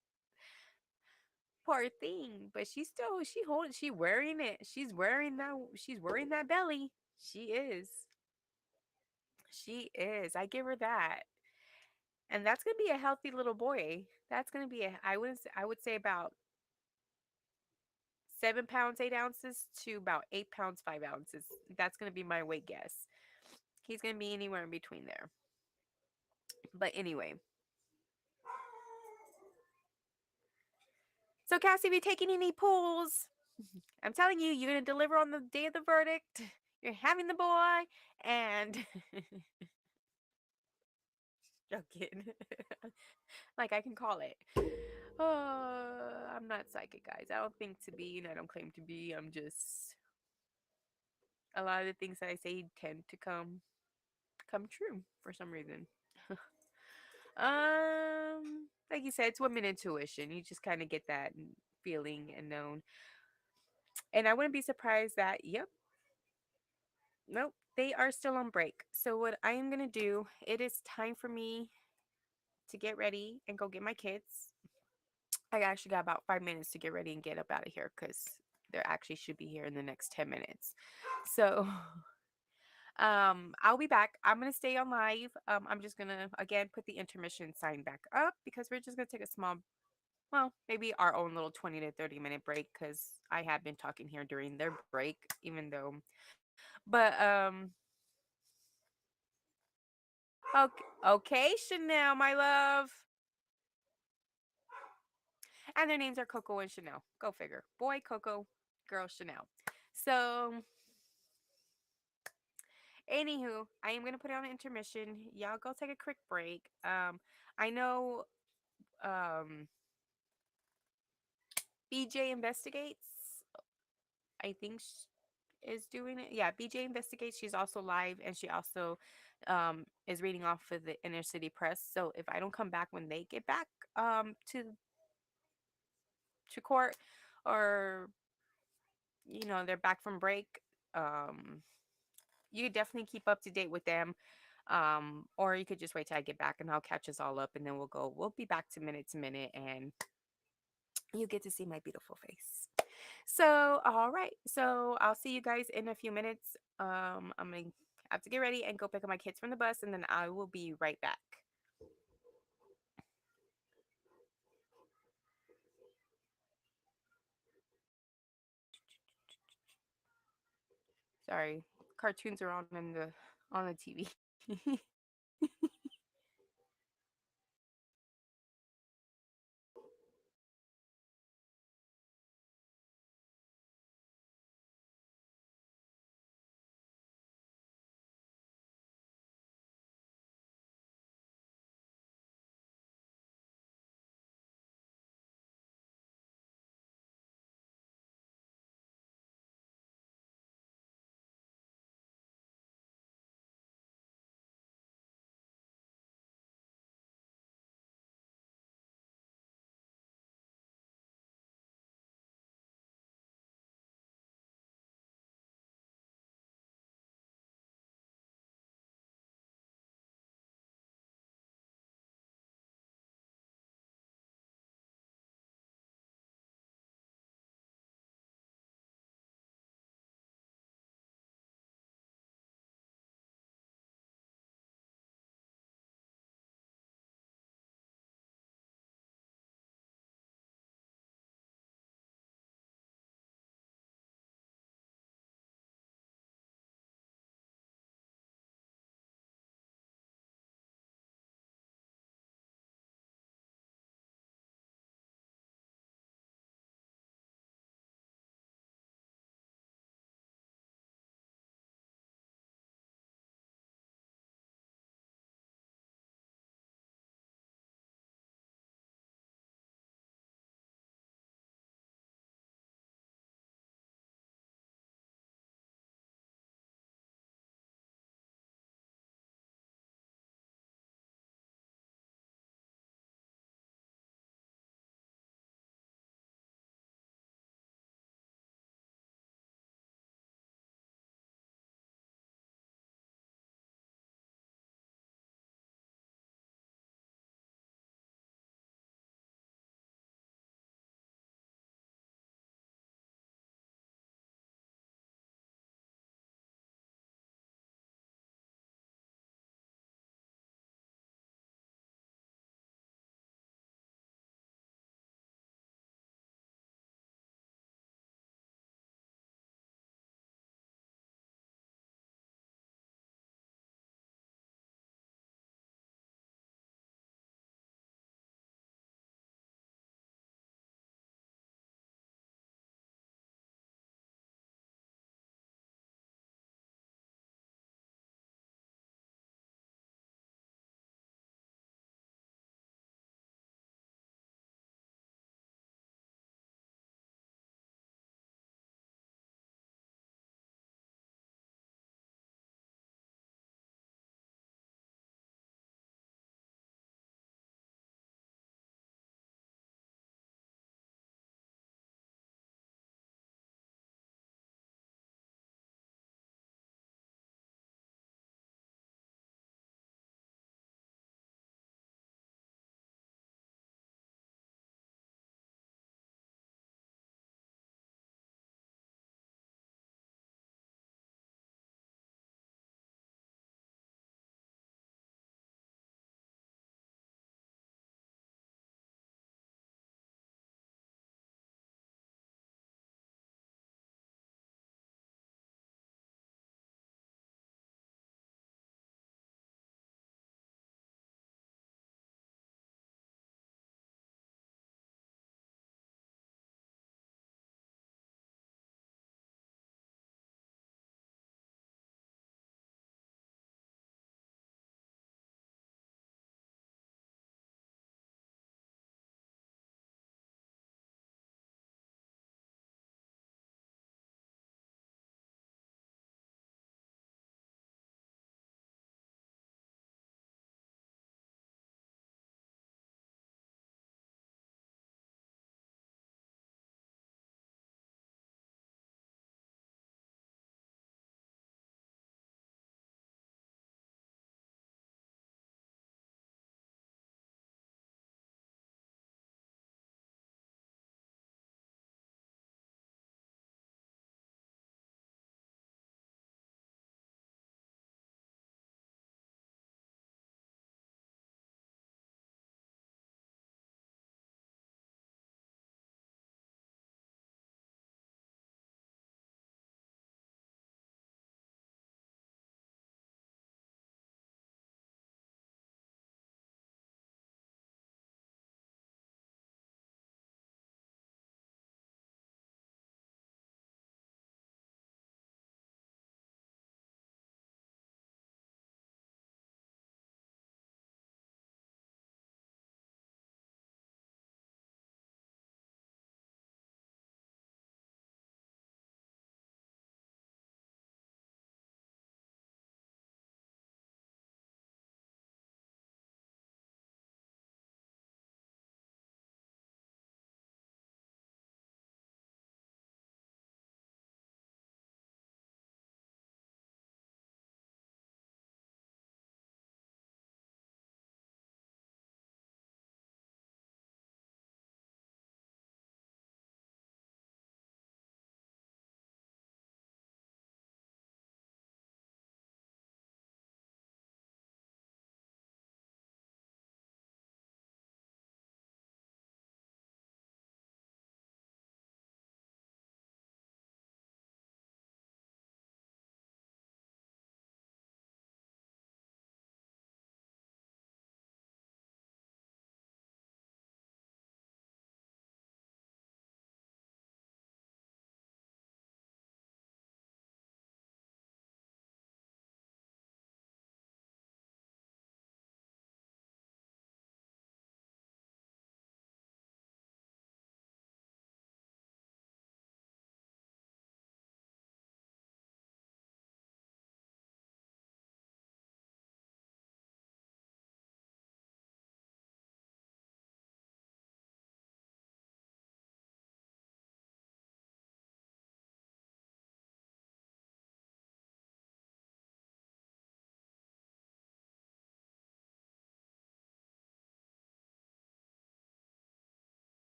Poor thing. But she wearing it. She's wearing that belly. She is. She is. I give her that. And that's gonna be a healthy little boy. That's gonna be I would say about 7 pounds 8 ounces to about 8 pounds 5 ounces. That's gonna be my weight guess. He's gonna be anywhere in between there. But anyway, so Cassie, be taking any pulls? I'm telling you, you're gonna deliver on the day of the verdict. You're having the boy, and joking. Like I can call it. I'm not psychic, guys. I don't think to be, and I don't claim to be. I'm just a lot of the things that I say tend to come true for some reason. Like you said, it's women intuition. You just kind of get that feeling and known. And I wouldn't be surprised that, yep, nope, they are still on break. So what I am gonna do, it is time for me to get ready and go get my kids. I actually got about 5 minutes to get ready and get up out of here because they actually should be here in the next 10 minutes. So I'll be back. I'm gonna stay on live. I'm just gonna again put the intermission sign back up because we're just gonna take a small, well, maybe our own little 20 to 30 minute break because I have been talking here during their break, even though, but okay, okay, Chanel, my love, and their names are Coco and Chanel. Go figure. Boy Coco, girl Chanel. So, anywho, I am gonna put on an intermission. Y'all go take a quick break. I know um BJ investigates. I think is doing it. Yeah, BJ investigates. She's also live, and she also is reading off of the inner city press. So if I don't come back when they get back to court, or they're back from break, um, you could definitely keep up to date with them. Or you could just wait till I get back and I'll catch us all up, and then we'll be back to minute, and you get to see my beautiful face. So, all right. So, I'll see you guys in a few minutes. I'm going to have to get ready and go pick up my kids from the bus, and then I will be right back. Sorry. Cartoons are on the TV.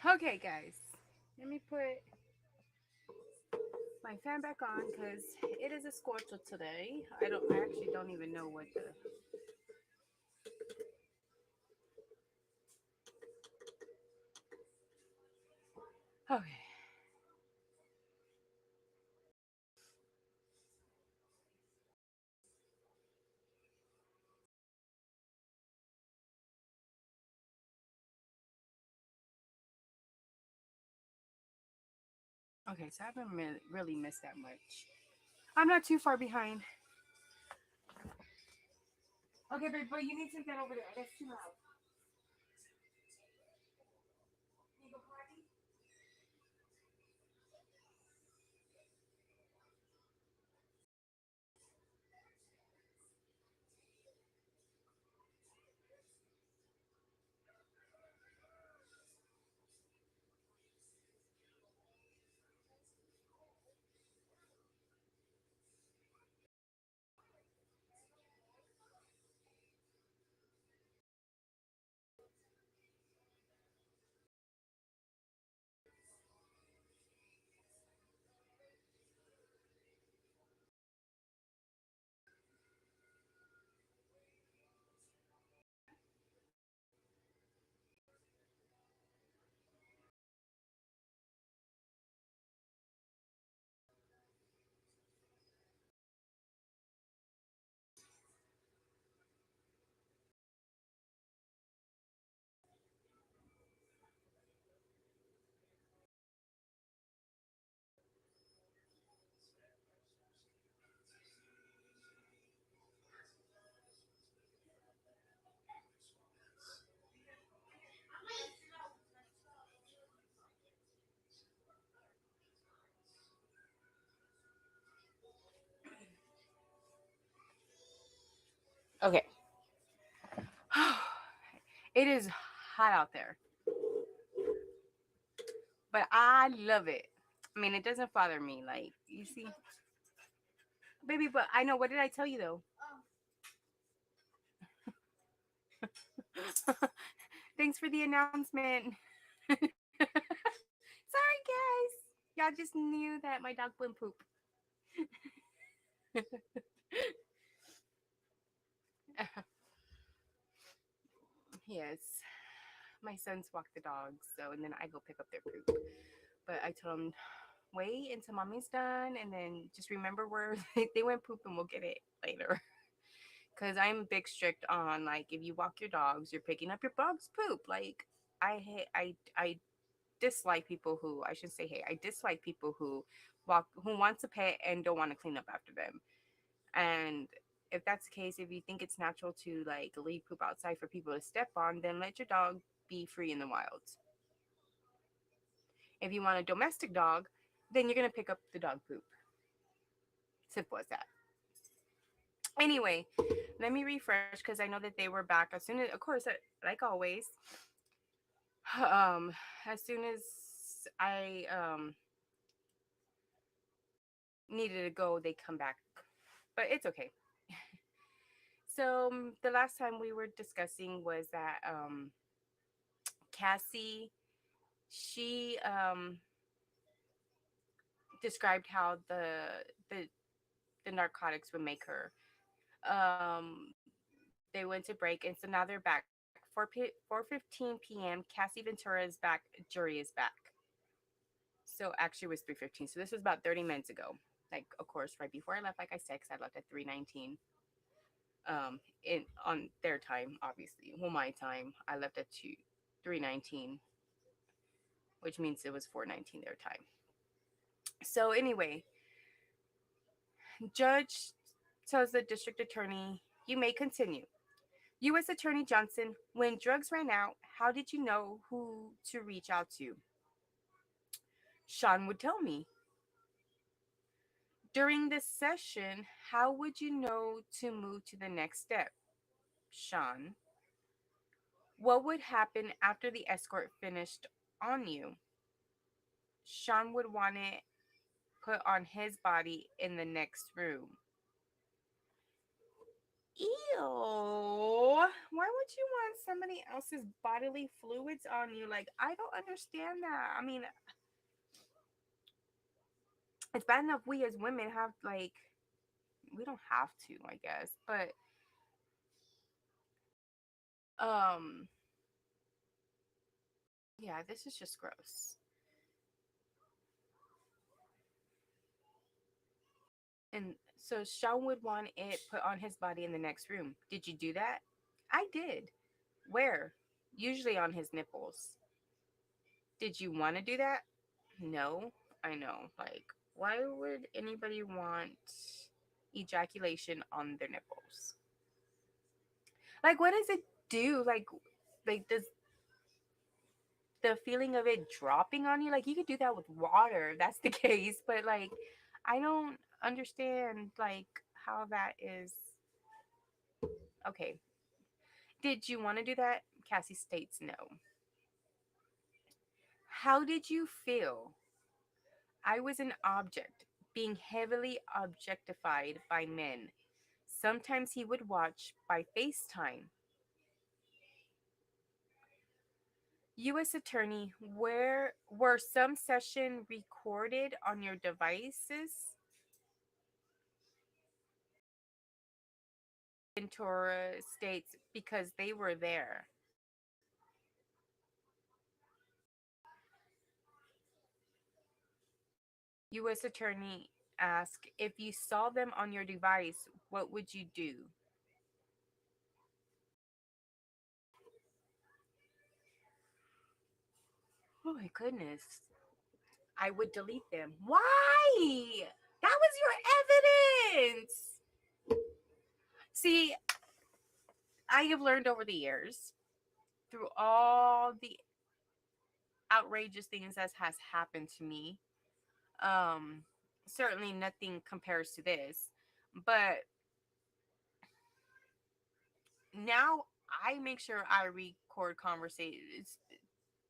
Okay, guys, let me put my fan back on because it is a scorcher today. I actually don't even know what the. Okay. Okay, so I haven't really missed that much. I'm not too far behind. Okay, but you need to get over there. That's too loud. Okay. It is hot out there, but I love it. I mean, it doesn't bother me. Like, you see, baby, but I know. What did I tell you, though? Thanks for the announcement. Sorry, guys. Y'all just knew that my dog wouldn't poop. Yes. My sons walk the dogs, so and then I go pick up their poop. But I told them, wait until mommy's done, and then just remember where they went poop, and we'll get it later. Because I'm big strict on like if you walk your dogs, you're picking up your dog's poop. Like I dislike people who I should say hey I dislike people who want to pet and don't want to clean up after them. And if that's the case, if you think it's natural to like leave poop outside for people to step on, then let your dog be free in the wild. If you want a domestic dog, then you're gonna pick up the dog poop. Simple as that. Anyway, let me refresh because I know that they were back as soon as, of course, like always. Um, as soon as I needed to go, they come back, but it's okay. So the last time we were discussing was that Cassie, she described how the the narcotics would make her. They went to break, and so now they're back. 4:15 p.m. Cassie Ventura is back. Jury is back. So actually, it was 3:15. So this was about 30 minutes ago. Like, of course, right before I left, like I said, because I left at 3:19. In on their time, obviously. Well, my time, I left at 3:19, which means it was 4:19 their time. So anyway, judge tells the district attorney, "You may continue." U.S. Attorney Johnson, when drugs ran out, how did you know who to reach out to? Sean would tell me. During this session, how would you know to move to the next step? Sean. What would happen after the escort finished on you? Sean would want it put on his body in the next room. Ew. Why would you want somebody else's bodily fluids on you? Like, I don't understand that. I mean, it's bad enough we as women have, like, we don't have to, I guess. But, um, yeah, this is just gross. And so Sean would want it put on his body in the next room. Did you do that? I did. Where? Usually on his nipples. Did you want to do that? No. I know. Like, why would anybody want ejaculation on their nipples? Like, what does it do? Like does the feeling of it dropping on you? Like, you could do that with water if that's the case, but like, I don't understand like how that is okay. Did you want to do that? Cassie states no. How did you feel? I was an object, being heavily objectified by men. Sometimes he would watch by FaceTime. U.S. Attorney, where were some session recorded on your devices? Ventura states because they were there. U.S. Attorney asked if you saw them on your device, what would you do? Oh my goodness. I would delete them. Why? That was your evidence. See, I have learned over the years through all the outrageous things that has happened to me. Um, Certainly nothing compares to this, but now I make sure I record conversations.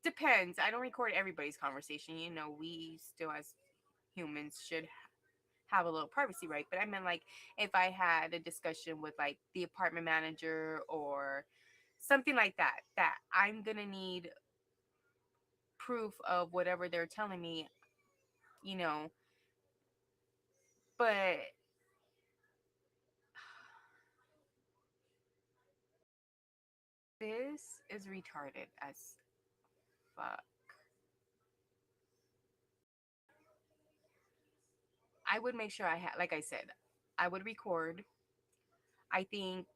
Depends. I don't record everybody's conversation. You know, we still as humans should have a little privacy, right? But I meant like if I had a discussion with like the apartment manager or something like that, that I'm gonna need proof of whatever they're telling me, you know. But this is retarded as fuck. I would make sure I had, like I said, I would record. I think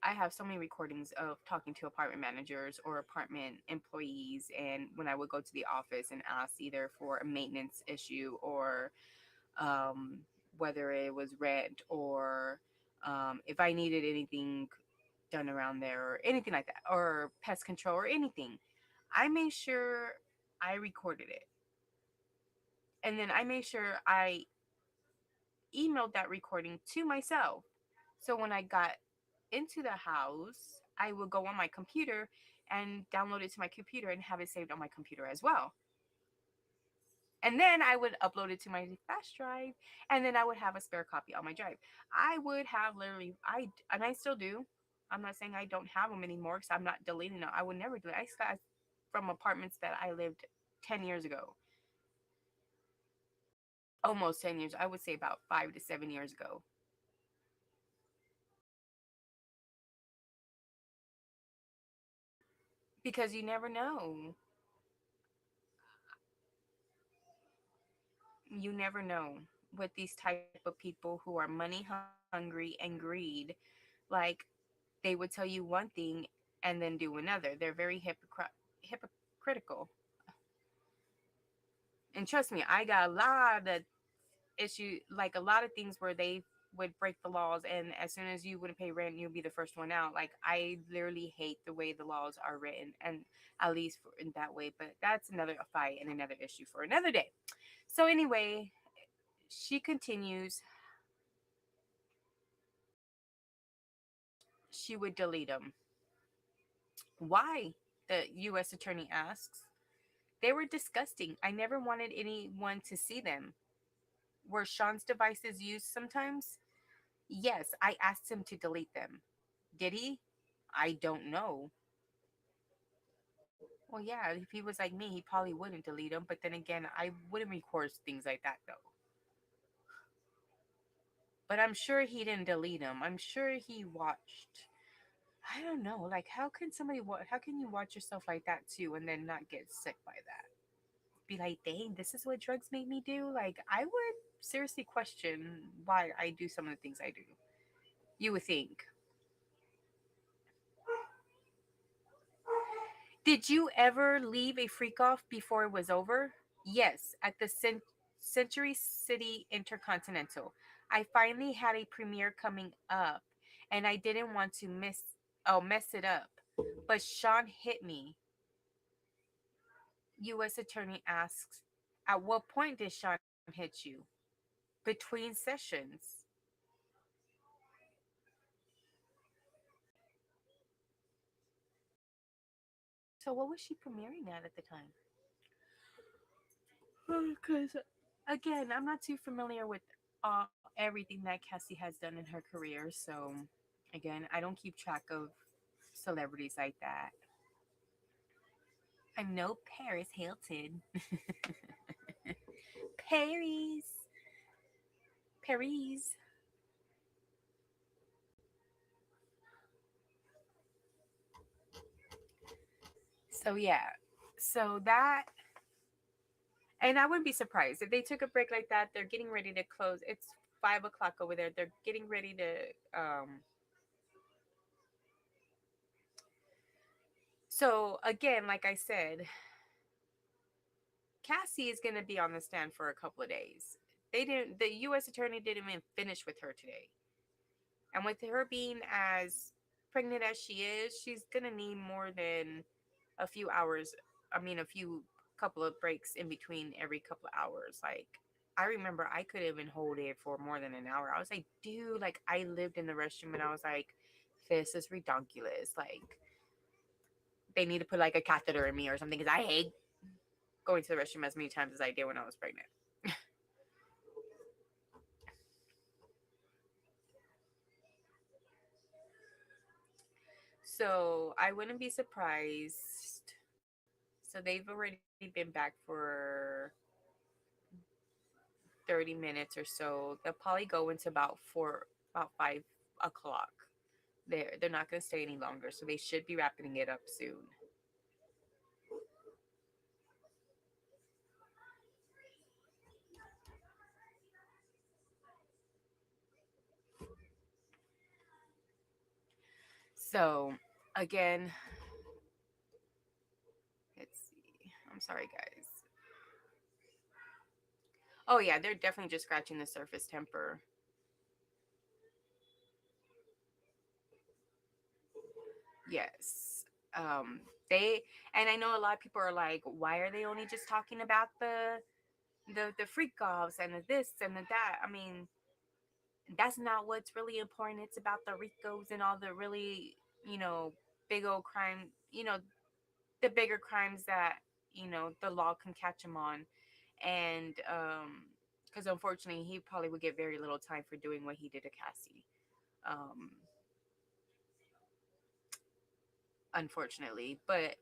I have so many recordings of talking to apartment managers or apartment employees, and when I would go to the office and ask either for a maintenance issue or um, whether it was rent or if I needed anything done around there or anything like that, or pest control or anything, I made sure I recorded it. And then I made sure I emailed that recording to myself. So when I got into the house, I would go on my computer and download it to my computer and have it saved on my computer as well. And then I would upload it to my flash drive, and then I would have a spare copy on my drive. I would have literally, and I still do. I'm not saying I don't have them anymore because I'm not deleting them. I would never do it. I got from apartments that I lived 10 years ago, almost 10 years. I would say about 5 to 7 years ago. Because you never know. You never know with these type of people who are money hungry and greed. Like, they would tell you one thing and then do another. They're very hypocritical. And trust me, I got a lot of issue, like a lot of things where they would break the laws, and as soon as you wouldn't pay rent, you'll be the first one out. Like, I literally hate the way the laws are written, and at least for, in that way. But that's another fight and another issue for another day. So anyway, she continues. She would delete them. Why? The U.S. attorney asks. They were disgusting. I never wanted anyone to see them. Were Sean's devices used sometimes? Yes, I asked him to delete them. Did he? I don't know. Well, yeah, if he was like me, he probably wouldn't delete them. But then again, I wouldn't record things like that though. But I'm sure he didn't delete them. I'm sure he watched. I don't know. Like, how can how can you watch yourself like that too and then not get sick by that? Be like, dang, this is what drugs make me do? Like, I would seriously question why I do some of the things I do. You would think. Did you ever leave a freak off before it was over? Yes, at the Century City Intercontinental. I finally had a premiere coming up and I didn't want to mess it up. But Sean hit me. US attorney asks, "At what point did Sean hit you?" Between sessions. So what was she premiering at the time? Because again, I'm not too familiar with everything that Cassie has done in her career. So again, I don't keep track of celebrities like that. I'm no Paris Hilton. Paris. Paris. So yeah. So that and I wouldn't be surprised if they took a break like that. They're getting ready to close. It's 5 o'clock over there. They're getting ready to so again, like I said, Cassie is gonna be on the stand for a couple of days. They didn't the US attorney didn't even finish with her today. And with her being as pregnant as she is, she's gonna need more than a few hours. I mean, a few couple of breaks in between every couple of hours. Like, I remember I couldn't even hold it for more than an hour. I was like, dude, like, I lived in the restroom and I was like, this is ridiculous. Like, they need to put like a catheter in me or something because I hate going to the restroom as many times as I did when I was pregnant. So I wouldn't be surprised. So they've already been back for 30 minutes or so. They'll probably go into about 5 o'clock. They're not gonna stay any longer, so they should be wrapping it up soon. So again, let's see. I'm sorry, guys. Oh yeah, they're definitely just scratching the surface temper. Yes. They and I know a lot of people are like, why are they only just talking about the freak offs and the this and the that? I mean, that's not what's really important. It's about the Ricos and all the really, you know, big old crime, the bigger crimes that, the law can catch him on. And because unfortunately, he probably would get very little time for doing what he did to Cassie. Um, Unfortunately, but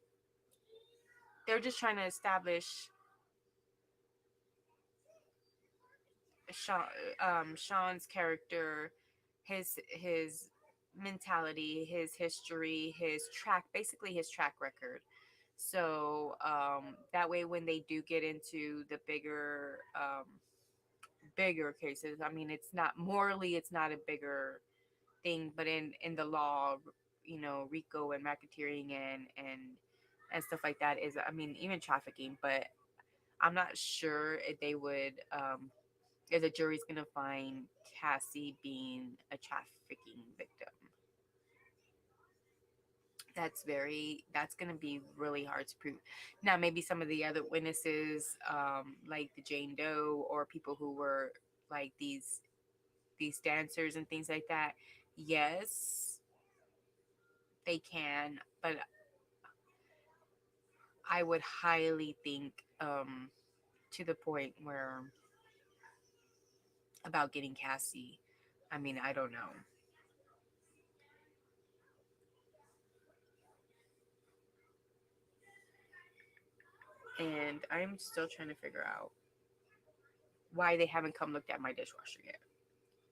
they're just trying to establish Sean, Sean's character, his mentality, his history, his basically his track record. So that way, when they do get into the bigger cases, I mean, it's not morally, it's not a bigger thing, but in the law, RICO and racketeering and stuff like that is, I mean, even trafficking. But I'm not sure if they would if the jury's gonna find Cassie being a trafficking victim. That's gonna be really hard to prove. Now maybe some of the other witnesses, like the Jane Doe or people who were like these dancers and things like that, yes, they can, but I would highly think to the point where about getting Cassie. I mean, I don't know. And I'm still trying to figure out why they haven't come looked at my dishwasher yet.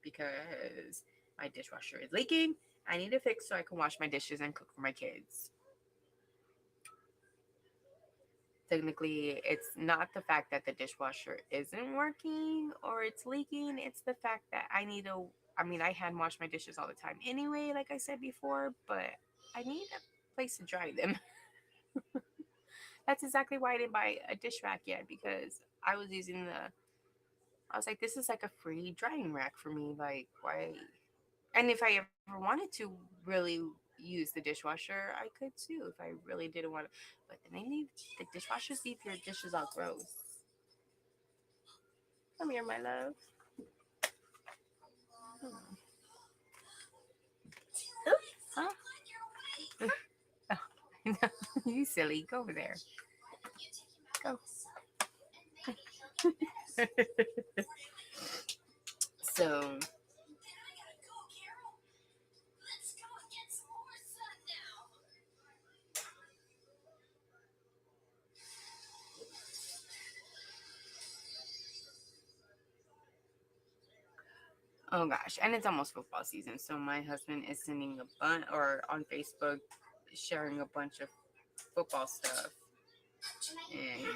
Because my dishwasher is leaking. I need to fix so I can wash my dishes and cook for my kids. Technically, it's not the fact that the dishwasher isn't working or it's leaking. It's the fact that I need to, I mean, I hand wash my dishes all the time anyway, like I said before, but I need a place to dry them. That's exactly why I didn't buy a dish rack yet because I was using I was like, this is like a free drying rack for me. Like, why? And if I ever wanted to really use the dishwasher, I could too if I really didn't want to. But then the dishwashers leave your dishes all gross. Come here, my love. Hmm. Huh? Oh, you silly. Go over there. Go. So, oh gosh, and it's almost football season. So my husband is sending a bunch, or on Facebook, sharing a bunch of football stuff, and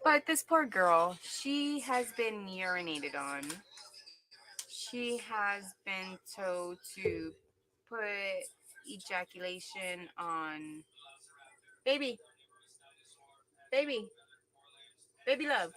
but this poor girl, she has been urinated on. She has been told to put ejaculation on baby, baby, baby love.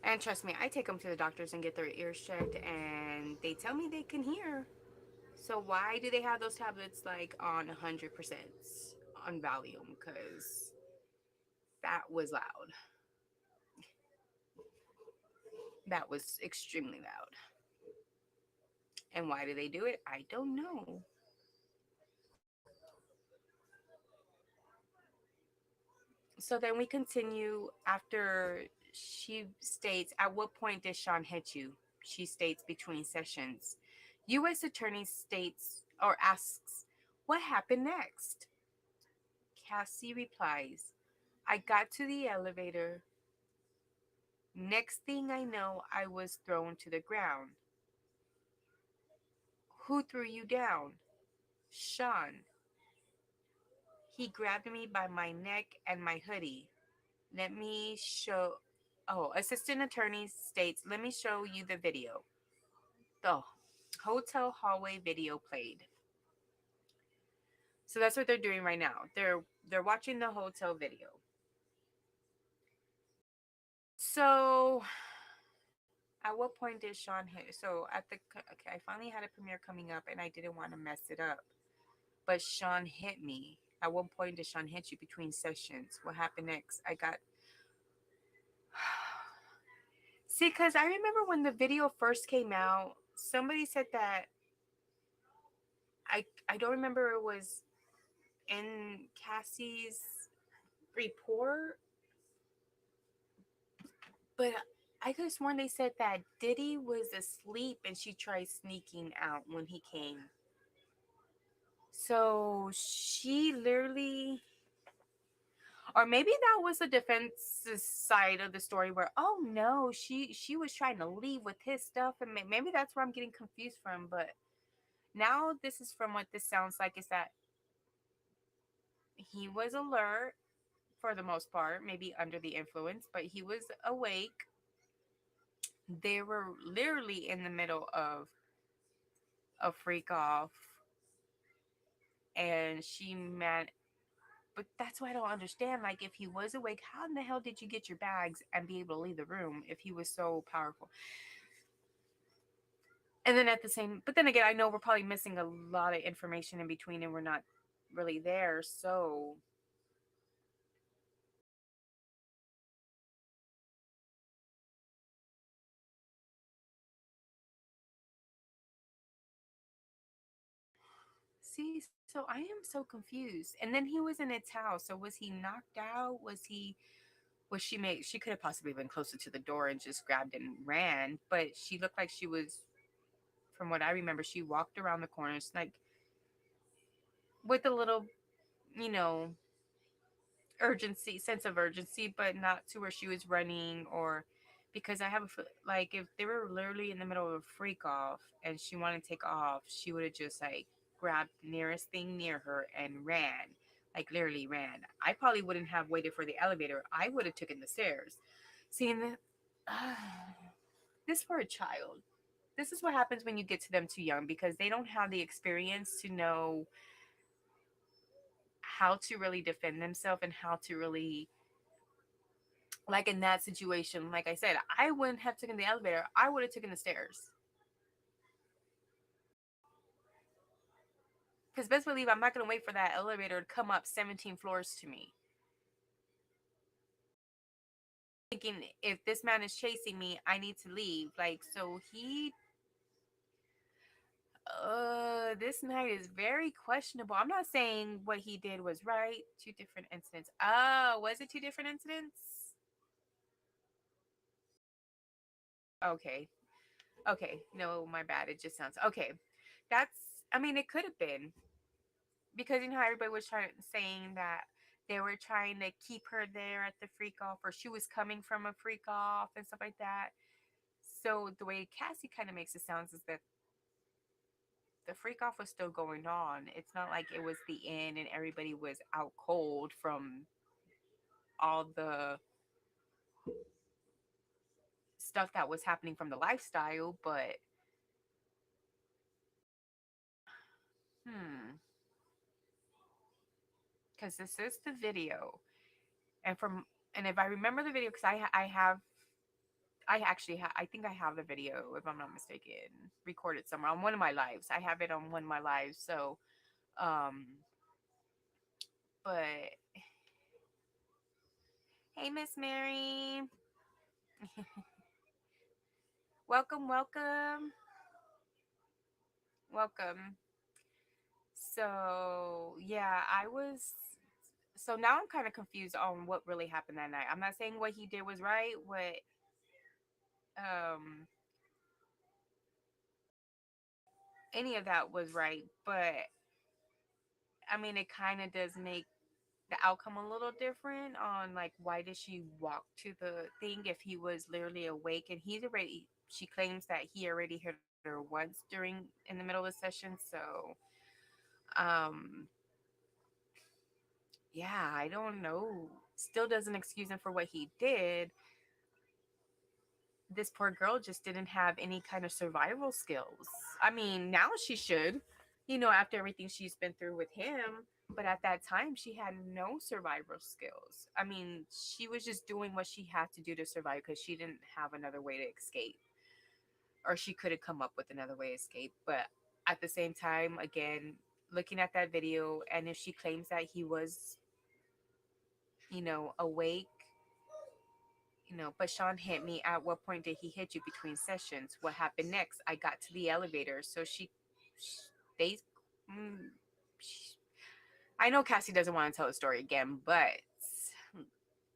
And trust me, I take them to the doctors and get their ears checked, and they tell me they can hear. So why do they have those tablets like on 100% on volume? Because that was loud. That was extremely loud. And why do they do it? I don't know. So then we continue after she states, at what point did Sean hit you? She states between sessions. U.S. Attorney states or asks, what happened next? Cassie replies, I got to the elevator. Next thing I know, I was thrown to the ground. Who threw you down? Sean. He grabbed me by my neck and my hoodie. Let me show. Oh, assistant attorney states, let me show you the video. The hotel hallway video played. So that's what they're doing right now. They're watching the hotel video. So at what point did Sean hit? So at the okay, I finally had a premiere coming up, and I didn't want to mess it up. But Sean hit me. At what point did Sean hit you between sessions? What happened next? I got see, because I remember when the video first came out, somebody said that I don't remember it was in Cassie's report, but I could have sworn they said that Diddy was asleep and she tried sneaking out when he came. So she literally, or maybe that was the defense side of the story where, oh no, she was trying to leave with his stuff, and maybe that's where I'm getting confused from. But now this is from what this sounds like is that he was alert for the most part, maybe under the influence, but he was awake. They were literally in the middle of a freak off, and she meant, but that's why I don't understand. Like, if he was awake, how in the hell did you get your bags and be able to leave the room if he was so powerful? And then at the same, but then again, I know we're probably missing a lot of information in between and we're not really there. So, see, so I am so confused. And then he was in its house. So was he knocked out? Was she made, she could have possibly been closer to the door and just grabbed and ran, but she looked like she was, from what I remember, she walked around the corners like with a little, you know, urgency, sense of urgency, but not to where she was running or because I have a like if they were literally in the middle of a freak off and she wanted to take off, she would have just like grabbed the nearest thing near her and ran, like literally ran. I probably wouldn't have waited for the elevator. I would have taken the stairs. Seeing the this for a child. This is what happens when you get to them too young because they don't have the experience to know how to really defend themselves and how to really, like in that situation, like I said, I wouldn't have taken the elevator. I would have taken the stairs. Because best believe I'm not going to wait for that elevator to come up 17 floors to me. Thinking if this man is chasing me, I need to leave. Like, so this night is very questionable. I'm not saying what he did was right. Two different incidents. Oh, was it two different incidents? Okay. Okay. No, my bad. It just sounds okay. That's, I mean, it could have been because you know how everybody was trying saying that they were trying to keep her there at the freak off or she was coming from a freak off and stuff like that. So the way Cassie kind of makes it sound is that the freak off was still going on. It's not like it was the end and everybody was out cold from all the stuff that was happening from the lifestyle, but hmm, because this is the video, and from and if I remember the video, because I have I actually I think I have the video if I'm not mistaken, recorded somewhere on one of my lives. I have it on one of my lives. So, um, but hey, Miss Mary, welcome, welcome, welcome. So yeah, I was. So now I'm kind of confused on what really happened that night. I'm not saying what he did was right. What um any of that was right, but I mean, it kind of does make the outcome a little different on like why did she walk to the thing if he was literally awake and he's already she claims that he already hit her once during in the middle of the session. So um yeah, I don't know, still doesn't excuse him for what he did. This poor girl just didn't have any kind of survival skills. I mean, now she should, you know, after everything she's been through with him. But at that time, she had no survival skills. I mean, she was just doing what she had to do to survive because she didn't have another way to escape, or she could have come up with another way to escape. But at the same time, again, looking at that video, and if she claims that he was, you know, awake, you know, but Sean hit me. At what point did he hit you between sessions? What happened next? I got to the elevator. So they, mm, she, I know Cassie doesn't want to tell the story again, but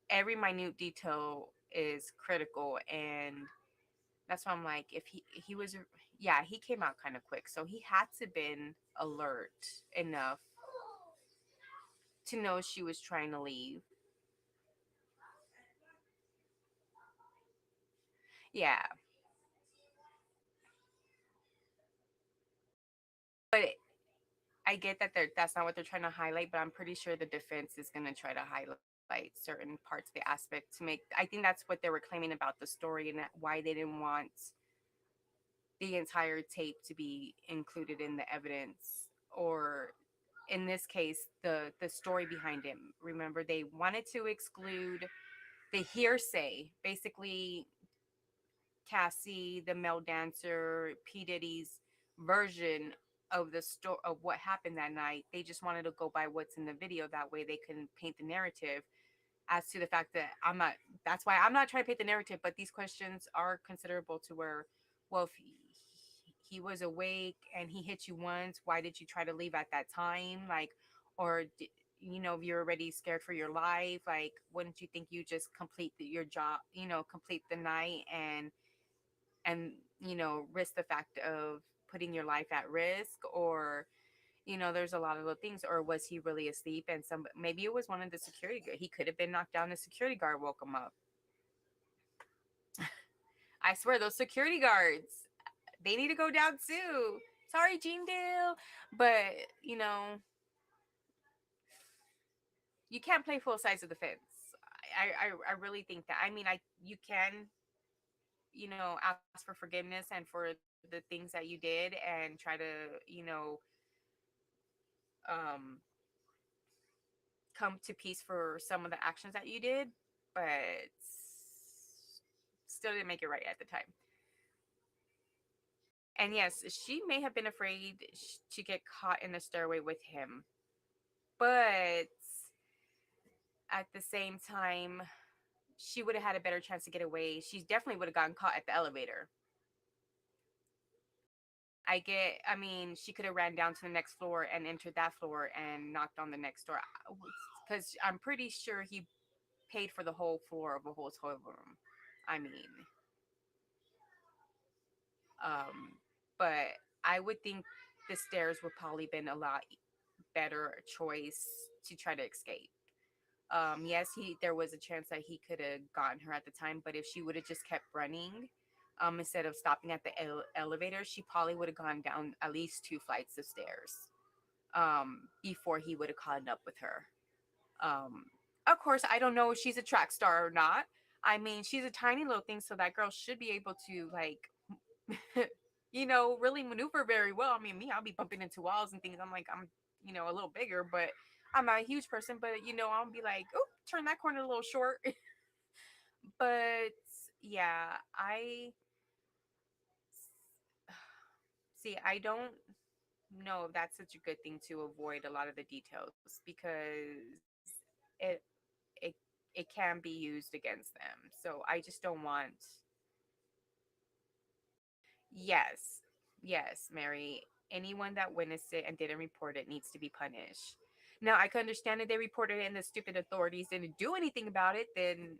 every minute detail is critical. And that's why I'm like, if he was, yeah, he came out kind of quick. So he had to been alert enough to know she was trying to leave. Yeah. But I get that that's not what they're trying to highlight, but I'm pretty sure the defense is going to try to highlight certain parts of the aspect to make. I think that's what they were claiming about the story and why they didn't want the entire tape to be included in the evidence, or in this case, the story behind it. Remember, they wanted to exclude the hearsay, basically Cassie, the male dancer, P. Diddy's version of the story of what happened that night. They just wanted to go by what's in the video. That way they can paint the narrative as to the fact that I'm not, that's why I'm not trying to paint the narrative, but these questions are considerable to where, well, if he was awake and he hit you once, why did you try to leave at that time? Like, or, if you're already scared for your life, like, wouldn't you think you just complete your job, complete the night and risk the fact of putting your life at risk? Or there's a lot of little things. Or was he really asleep and maybe it was one of the security guard, he could have been knocked down, the security guard woke him up. I swear those security guards, they need to go down too. Sorry, Gene Dale, but you can't play full sides of the fence. I really think that. I mean, you can ask for forgiveness and for the things that you did and try to um come to peace for some of the actions that you did, but still didn't make it right at the time. And yes, she may have been afraid to get caught in the stairway with him, but at the same time, she would have had a better chance to get away. She definitely would have gotten caught at the elevator. I mean, she could have ran down to the next floor and entered that floor and knocked on the next door. Because I'm pretty sure he paid for the whole floor of a hotel room. I mean, um, but I would think the stairs would probably been a lot better choice to try to escape. Yes, there was a chance that he could have gotten her at the time, but if she would have just kept running, instead of stopping at the elevator, she probably would have gone down at least 2 flights of stairs before he would have caught up with her. Um, of course, I don't know if she's a track star or not. I mean, she's a tiny little thing, so that girl should be able to like, really maneuver very well. I mean, me, I'll be bumping into walls and things. I'm like, I'm, a little bigger, but I'm not a huge person. But I'll be like, oh, turn that corner a little short. But yeah, I see. I don't know if that's such a good thing to avoid a lot of the details because it it it can be used against them. So I just don't want. Yes, yes, Mary. Anyone that witnessed it and didn't report it needs to be punished. Now I can understand that they reported it and the stupid authorities didn't do anything about it. Then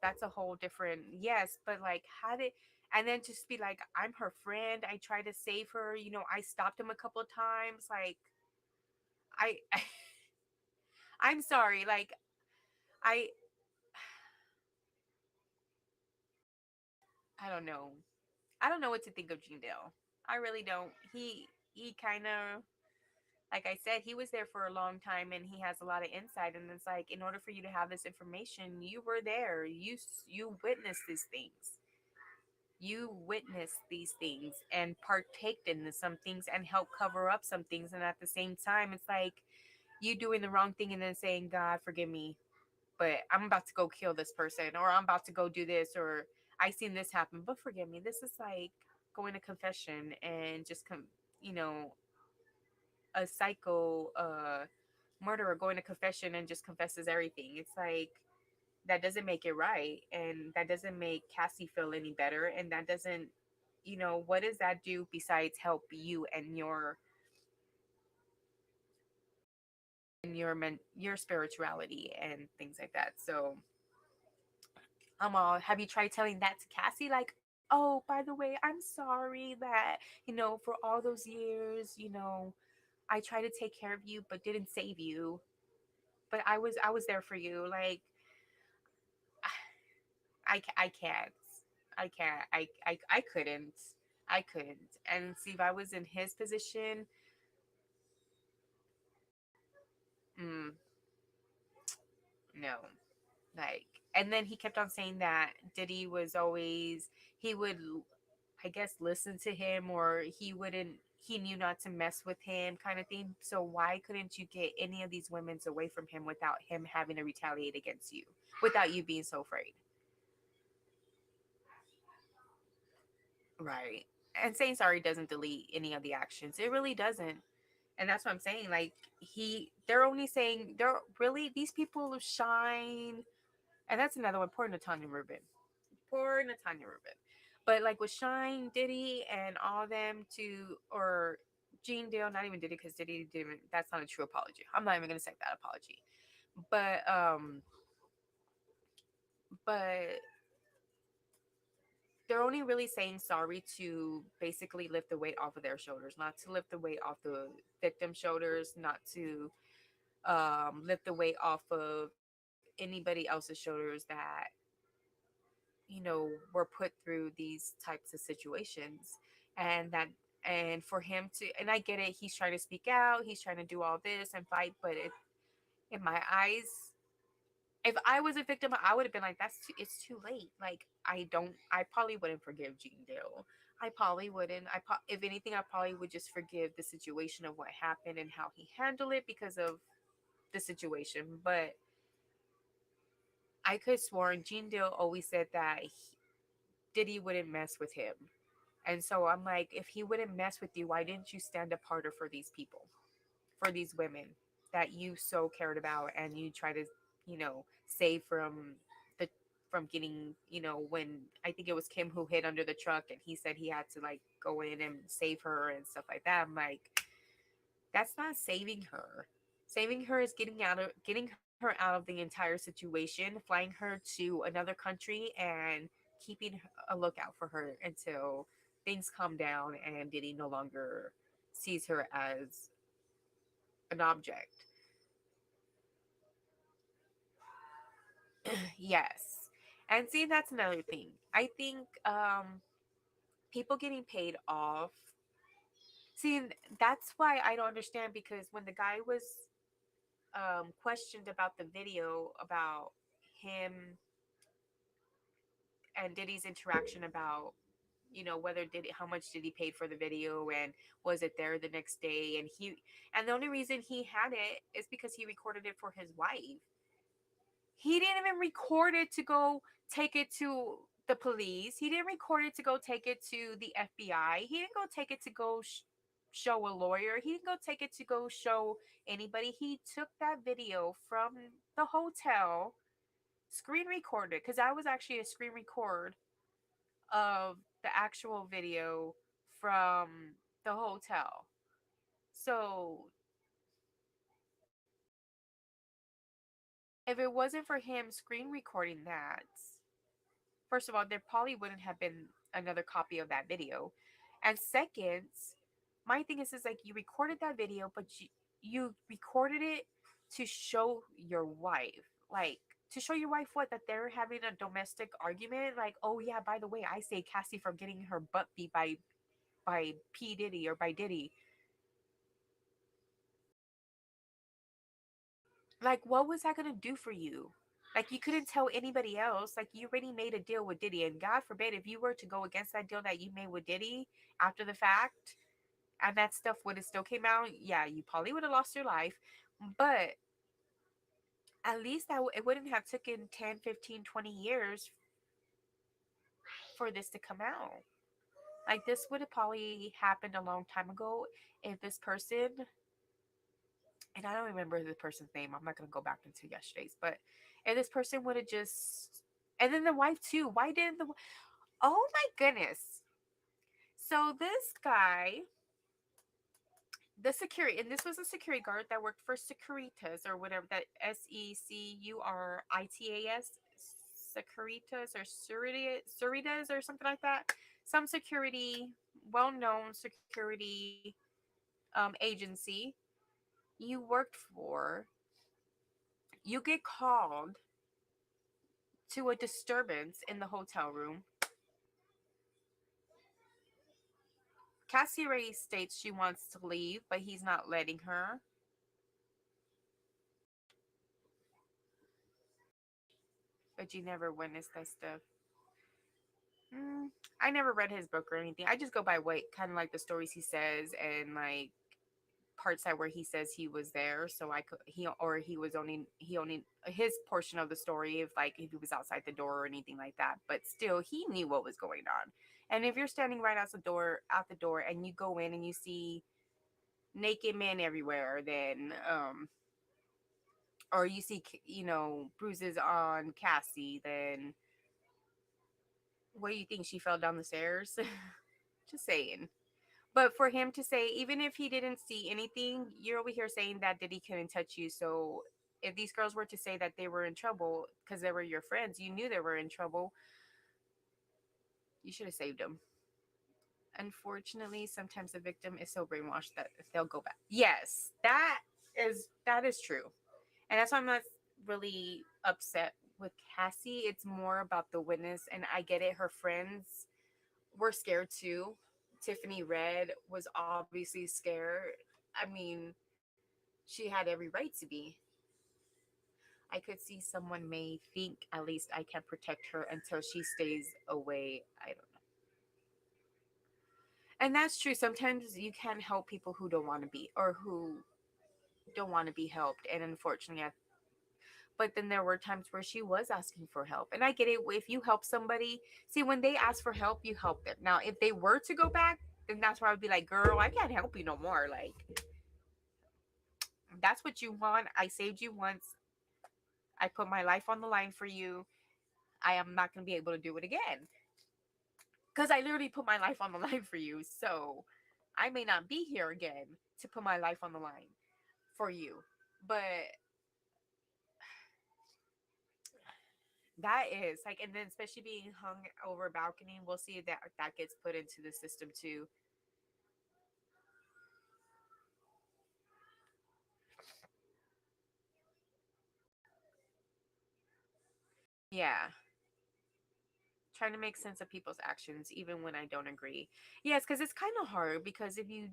that's a whole different, yes. But like, how did, and then just be like, I'm her friend, I tried to save her, I stopped him a couple of times, like I I'm sorry, like I I don't know. I don't know what to think of Gene Dale. I really don't. He kind of, like I said, he was there for a long time and he has a lot of insight. And it's like, in order for you to have this information, you were there. You witnessed these things. You witnessed these things and partaked in some things and helped cover up some things. And at the same time, it's like you doing the wrong thing and then saying, God, forgive me, but I'm about to go kill this person, or I'm about to go do this, or I seen this happen, but forgive me. This is like going to confession and just a psycho murderer going to confession and just confesses everything. It's like that doesn't make it right, and that doesn't make Cassie feel any better, and that doesn't, what does that do besides help you and your spirituality and things like that. So I'm all, have you tried telling that to Cassie? Like, oh, by the way, I'm sorry that, for all those years, I tried to take care of you, but didn't save you. But I was there for you. Like, I can't. I can't. I couldn't. I couldn't. And see, if I was in his position, mm, no. Like, and then he kept on saying that Diddy was always, he would, I guess, listen to him, or he wouldn't, he knew not to mess with him, kind of thing. So why couldn't you get any of these women's away from him without him having to retaliate against you, without you being so afraid? Right. And saying sorry doesn't delete any of the actions. It really doesn't. And that's what I'm saying. Like they're only saying they're really these people shine. And that's another one. Poor Natanya Rubin. Poor Natanya Rubin. But like with Shine, Diddy, and all them to or Gene Dale, not even Diddy because Diddy didn't. That's not a true apology. I'm not even gonna say that apology. But but they're only really saying sorry to basically lift the weight off of their shoulders, not to lift the weight off the victim's shoulders, not to lift the weight off of anybody else's shoulders that were put through these types of situations, and that and for him to and I get it, he's trying to speak out, he's trying to do all this and fight, but in my eyes, if I was a victim, I would have been like, it's too late. Like, I probably wouldn't forgive Gene Dale. I probably wouldn't. If anything, I probably would just forgive the situation of what happened and how he handled it because of the situation. But I could sworn Gene Dale always said that Diddy wouldn't mess with him. And so I'm like, if he wouldn't mess with you, why didn't you stand up harder for these people, for these women that you so cared about and you try to, save the from getting, when I think it was Kim who hid under the truck and he said he had to like go in and save her and stuff like that. I'm like, that's not saving her. Saving her is getting her out of the entire situation, flying her to another country and keeping a lookout for her until things calm down and Diddy no longer sees her as an object. Yes. And see, that's another thing. I think people getting paid off. See, that's why I don't understand because when the guy was questioned about the video about him and Diddy's interaction about whether did how much did he paid for the video and was it there the next day and the only reason he had it is because he recorded it for his wife. He didn't even record it to go take it to the police. He didn't record it to go take it to the FBI. He didn't go take it to go show a lawyer. He didn't go take it to go show anybody. He took that video from the hotel, screen recorded because I was actually a screen record of the actual video from the hotel. So if it wasn't for him screen recording that, first of all, there probably wouldn't have been another copy of that video. And second, my thing is like you recorded that video, but you recorded it to show your wife. Like to show your wife what that they're having a domestic argument. Like, oh yeah, by the way, I saved Cassie from getting her butt beat by P Diddy or by Diddy. Like, what was that gonna do for you? Like, you couldn't tell anybody else. Like, you already made a deal with Diddy, and God forbid if you were to go against that deal that you made with Diddy after the fact, and that stuff would have still came out. Yeah, you probably would have lost your life, but at least it wouldn't have taken 10, 15, 20 years for this to come out. Like, this would have probably happened a long time ago if this person, and I don't remember the person's name. I'm not gonna go back into yesterday's, but if this person would have just, and then the wife too. Why didn't the? Oh my goodness! So this guy, the security, and this was a security guard that worked for Securitas or whatever that Securitas, Securitas or Suritas or something like that. Some security, well-known security agency you worked for, you get called to a disturbance in the hotel room. Cassie Ray states she wants to leave, but he's not letting her. But you never witnessed that stuff. Mm, I never read his book or anything. I just go by what kind of like the stories he says and like parts that where he says he was there, so I could he was only his portion of the story, if like if he was outside the door or anything like that, but still he knew what was going on. And if you're standing right out the door and you go in and you see naked men everywhere, then or you see bruises on Cassie, then what do you think, she fell down the stairs? Just saying. But for him to say, even if he didn't see anything, you're over here saying that Diddy couldn't touch you. So if these girls were to say that they were in trouble because they were your friends, you knew they were in trouble, you should have saved them. Unfortunately, sometimes the victim is so brainwashed that they'll go back. Yes, that is true. And that's why I'm not really upset with Cassie. It's more about the witness, and I get it. Her friends were scared too. Tiffany Red was obviously scared. I mean, she had every right to be. I could see someone may think at least I can protect her until she stays away. I don't know. And that's true. Sometimes you can't help people who don't want to be, or who don't want to be helped. And unfortunately, but then there were times where she was asking for help. And I get it. If you help somebody, see, when they ask for help, you help them. Now, if they were to go back, then that's where I would be like, girl, I can't help you no more. Like, that's what you want. I saved you once. I put my life on the line for you. I am not going to be able to do it again. Because I literally put my life on the line for you. So I may not be here again to put my life on the line for you. But that is like, and then especially being hung over a balcony, we'll see if that gets put into the system too. Yeah, trying to make sense of people's actions even when I don't agree. Yes, because it's kind of hard, because if you,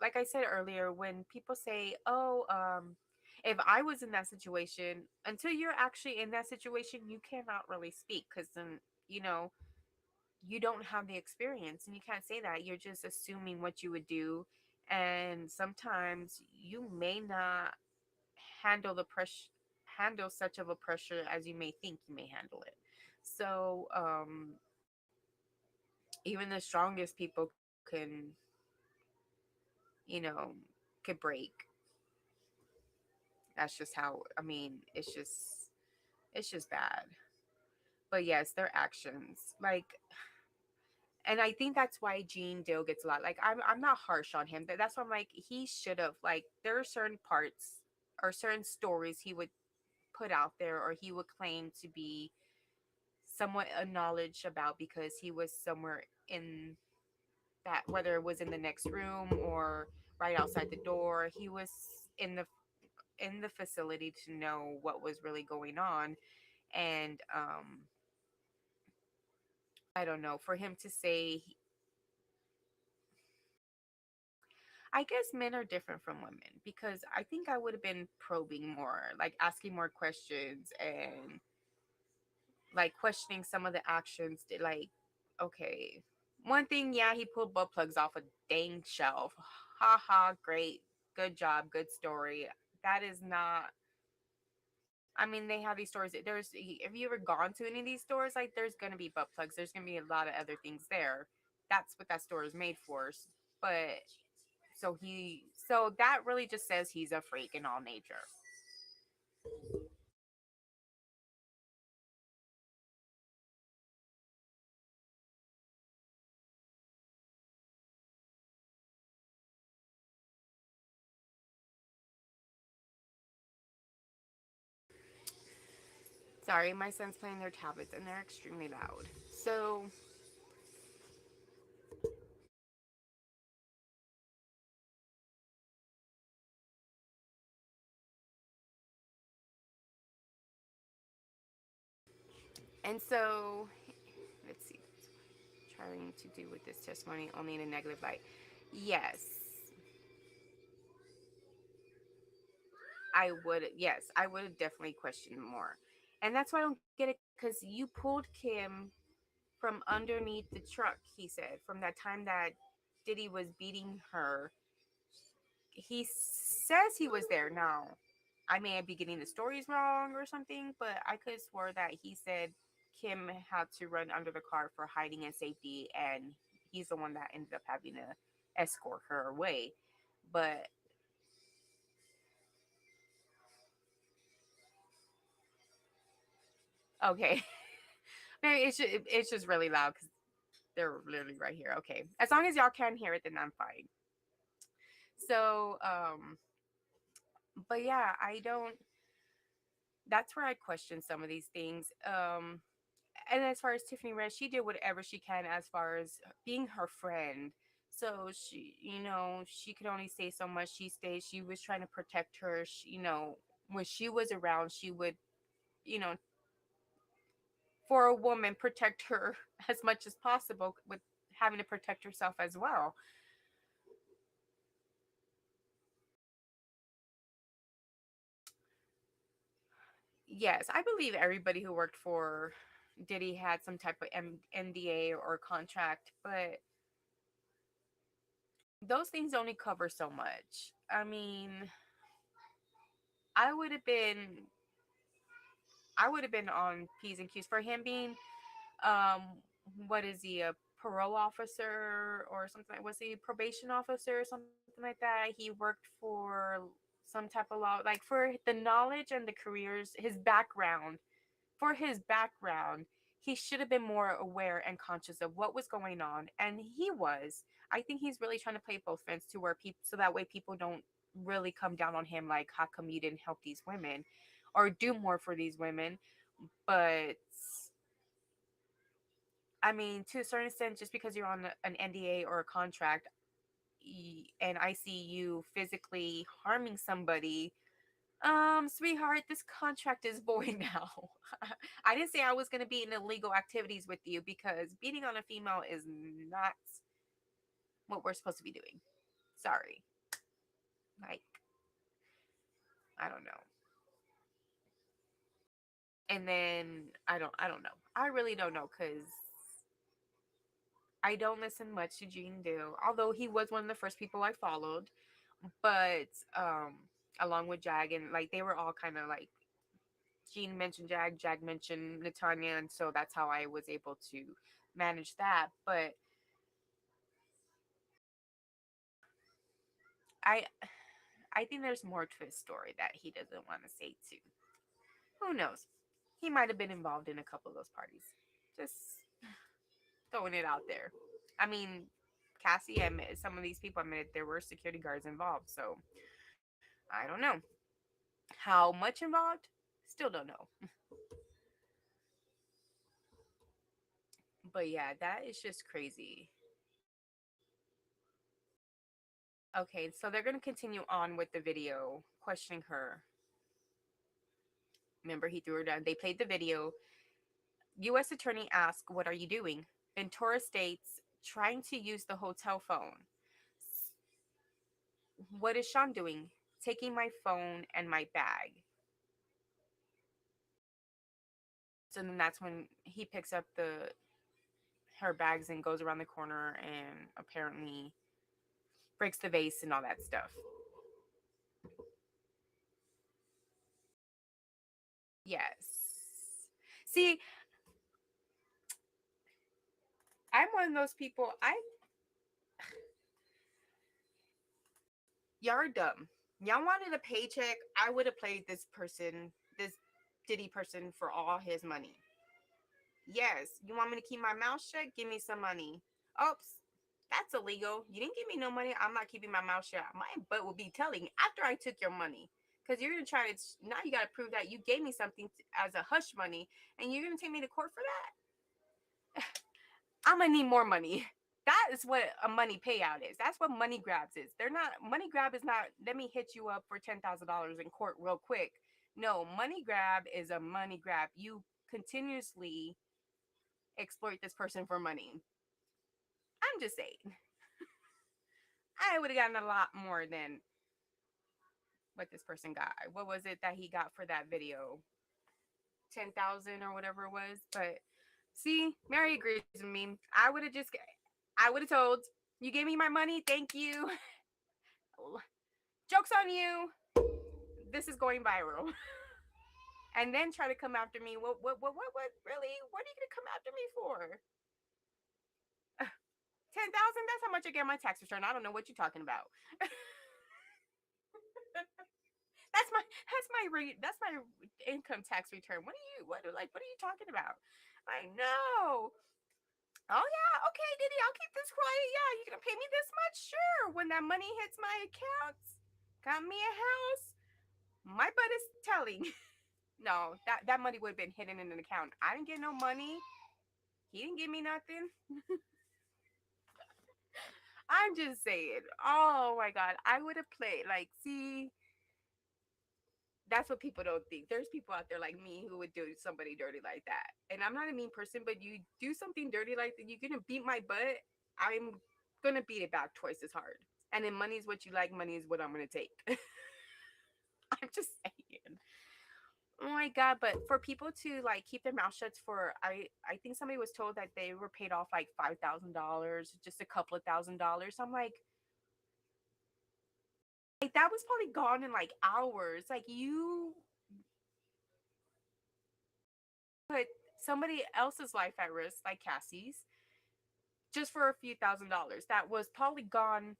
like I said earlier, when people say, "Oh, if I was in that situation," until you're actually in that situation, you cannot really speak, because then you know you don't have the experience and you can't say that. You're just assuming what you would do, and sometimes you may not handle the pressure handle such of a pressure as you may think you may handle it. So even the strongest people can, you know could break. That's just how, I mean, it's just bad. But yes, their actions, like, and I think that's why Gene Dill gets a lot. Like, I'm not harsh on him. That's why I'm like, he should have, like, there are certain parts or certain stories he would put out there, or he would claim to be somewhat a knowledge about, because he was somewhere in that, whether it was in the next room or right outside the door, he was in the facility to know what was really going on. And I don't know, for him to say, I guess men are different from women, because I think I would have been probing more, like asking more questions, and like questioning some of the actions that, like, okay, one thing, yeah, he pulled butt plugs off a dang shelf. Ha ha, great, good job, good story. That is not, I mean, they have these stores. Have you ever gone to any of these stores? Like, there's gonna be butt plugs. There's gonna be a lot of other things there. That's what that store is made for. But so that really just says he's a freak in all nature. Sorry, my son's playing their tablets and they're extremely loud. So, and so, let's see, trying to do with this testimony only in a negative light. Yes, I would definitely question more. And that's why I don't get it, because you pulled Kim from underneath the truck, he said, from that time that Diddy was beating her. he says he was there. Now, I may be getting the stories wrong or something, but I could swear that he said Kim had to run under the car for hiding and safety, and he's the one that ended up having to escort her away. But okay, maybe it's just really loud because they're literally right here. Okay, as long as y'all can hear it, then I'm fine. So, but yeah, I don't. That's where I question some of these things. And as far as Tiffany Red, she did whatever she can as far as being her friend. So she, she could only say so much. She stayed. She was trying to protect her. When she was around, she would, you know, for a woman, protect her as much as possible with having to protect herself as well. Yes, I believe everybody who worked for Diddy had some type of NDA or contract, but those things only cover so much. I mean, I would have been I would have been on P's and Q's for him being um what is he, a parole officer or something, was he probation officer or something like that? He worked for some type of law, like for the knowledge and the careers, his background, he should have been more aware and conscious of what was going on, and he was. I think he's really trying to play both fronts to where people, so that way people don't really come down on him like, how come you didn't help these women or do more for these women? But I mean, to a certain extent, just because you're on an NDA or a contract, and I see you physically harming somebody, sweetheart, this contract is void now. I didn't say I was going to be in illegal activities with you, because beating on a female is not what we're supposed to be doing. Sorry. Like, I don't know. And then I don't know. I really don't know, cuz I don't listen much to Gene Do, although he was one of the first people I followed, but along with Jag, and like they were all kind of like, Gene mentioned Jag, Jag mentioned Natanya, and so that's how I was able to manage that. But I I think there's more to his story that he doesn't want to say too. Who knows? He might have been involved in a couple of those parties. Just throwing it out there. I mean, Cassie, I met some of these people. I mean, there were security guards involved, so I don't know how much involved. Still don't know. But yeah, that is just crazy. Okay, so they're going to continue on with the video questioning her. Remember, he threw her down. They played the video. U.S. Attorney asked, "What are you doing?" Ventura states, "Trying to use the hotel phone." "What is Sean doing?" "Taking my phone and my bag." So then that's when he picks up the her bags and goes around the corner and apparently breaks the vase and all that stuff. Yes. See, I'm one of those people. Y'all are dumb. Y'all wanted a paycheck. I would have played this Diddy person, for all his money. Yes. You want me to keep my mouth shut? Give me some money. Oops. That's illegal. You didn't give me no money. I'm not keeping my mouth shut. My butt will be telling after I took your money. Because you're going to try to, now you got to prove that you gave me something as a hush money, and you're going to take me to court for that? I'm going to need more money. That is what a money payout is. That's what money grabs is. They're not, money grab is not, let me hit you up for $10,000 in court real quick. No, money grab is a money grab. You continuously exploit this person for money. I'm just saying. I would have gotten a lot more than what this person got. What was it that he got for that video? 10,000 or whatever it was. But see, Mary agrees with me. I would have told, you gave me my money, thank you. Joke's on you. This is going viral. And then try to come after me. What, really? What are you going to come after me for? 10,000? That's how much I get on my tax return. I don't know what you're talking about. That's my income tax return. What are you talking about? I know. Oh yeah, okay, Diddy, I'll keep this quiet. Yeah, you gonna pay me this much? Sure. When that money hits my accounts, got me a house. My butt is telling. No, that money would have been hidden in an account. I didn't get no money. He didn't give me nothing. I'm just saying. Oh my god, I would have played. Like, see, that's what people don't think. There's people out there like me who would do somebody dirty like that. And I'm not a mean person, but you do something dirty like that, you're gonna beat my butt. I'm gonna beat it back twice as hard. And then money is what you like, money is what I'm gonna take. I'm just saying. Oh my god, but for people to like keep their mouth shut for I think somebody was told that they were paid off like $5,000, just a couple of $1,000s. I'm like that was probably gone in like hours. Like you put somebody else's life at risk, like Cassie's, just for a few $1,000s. That was probably gone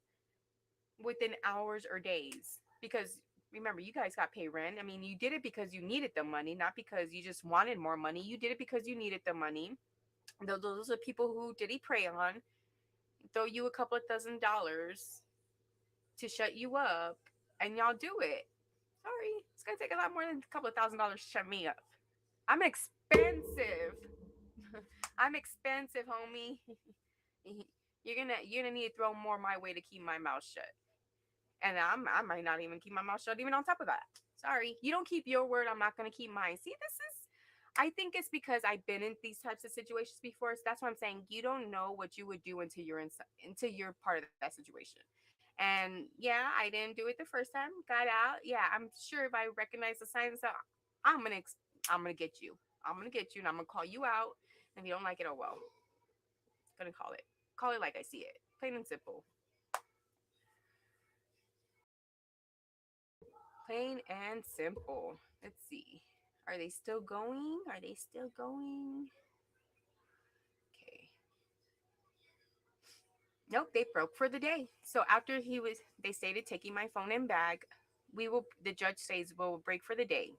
within hours or days. Because remember, you guys got paid rent. I mean, you did it because you needed the money, not because you just wanted more money. You did it because you needed the money. Those are people who did he prey on, throw you a couple of $1,000s to shut you up, and y'all do it. Sorry, it's gonna take a lot more than a couple of $1,000s to shut me up. I'm expensive. I'm expensive, homie. You're gonna need to throw more my way to keep my mouth shut. And I might not even keep my mouth shut even on top of that. Sorry, you don't keep your word, I'm not gonna keep mine. See, this is I think it's because I've been in these types of situations before. So that's what I'm saying. You don't know what you would do until you're part of that situation. And yeah, I didn't do it the first time. Got out. Yeah, I'm sure if I recognize the signs, so I'm gonna I'm gonna get you. I'm gonna get you, and I'm gonna call you out. And if you don't like it, oh well. Gonna call it like I see it, plain and simple. Plain and simple. Let's see. Are they still going? Are they still going? Okay. Nope, they broke for the day. So after they stated taking my phone and bag, the judge says we'll break for the day.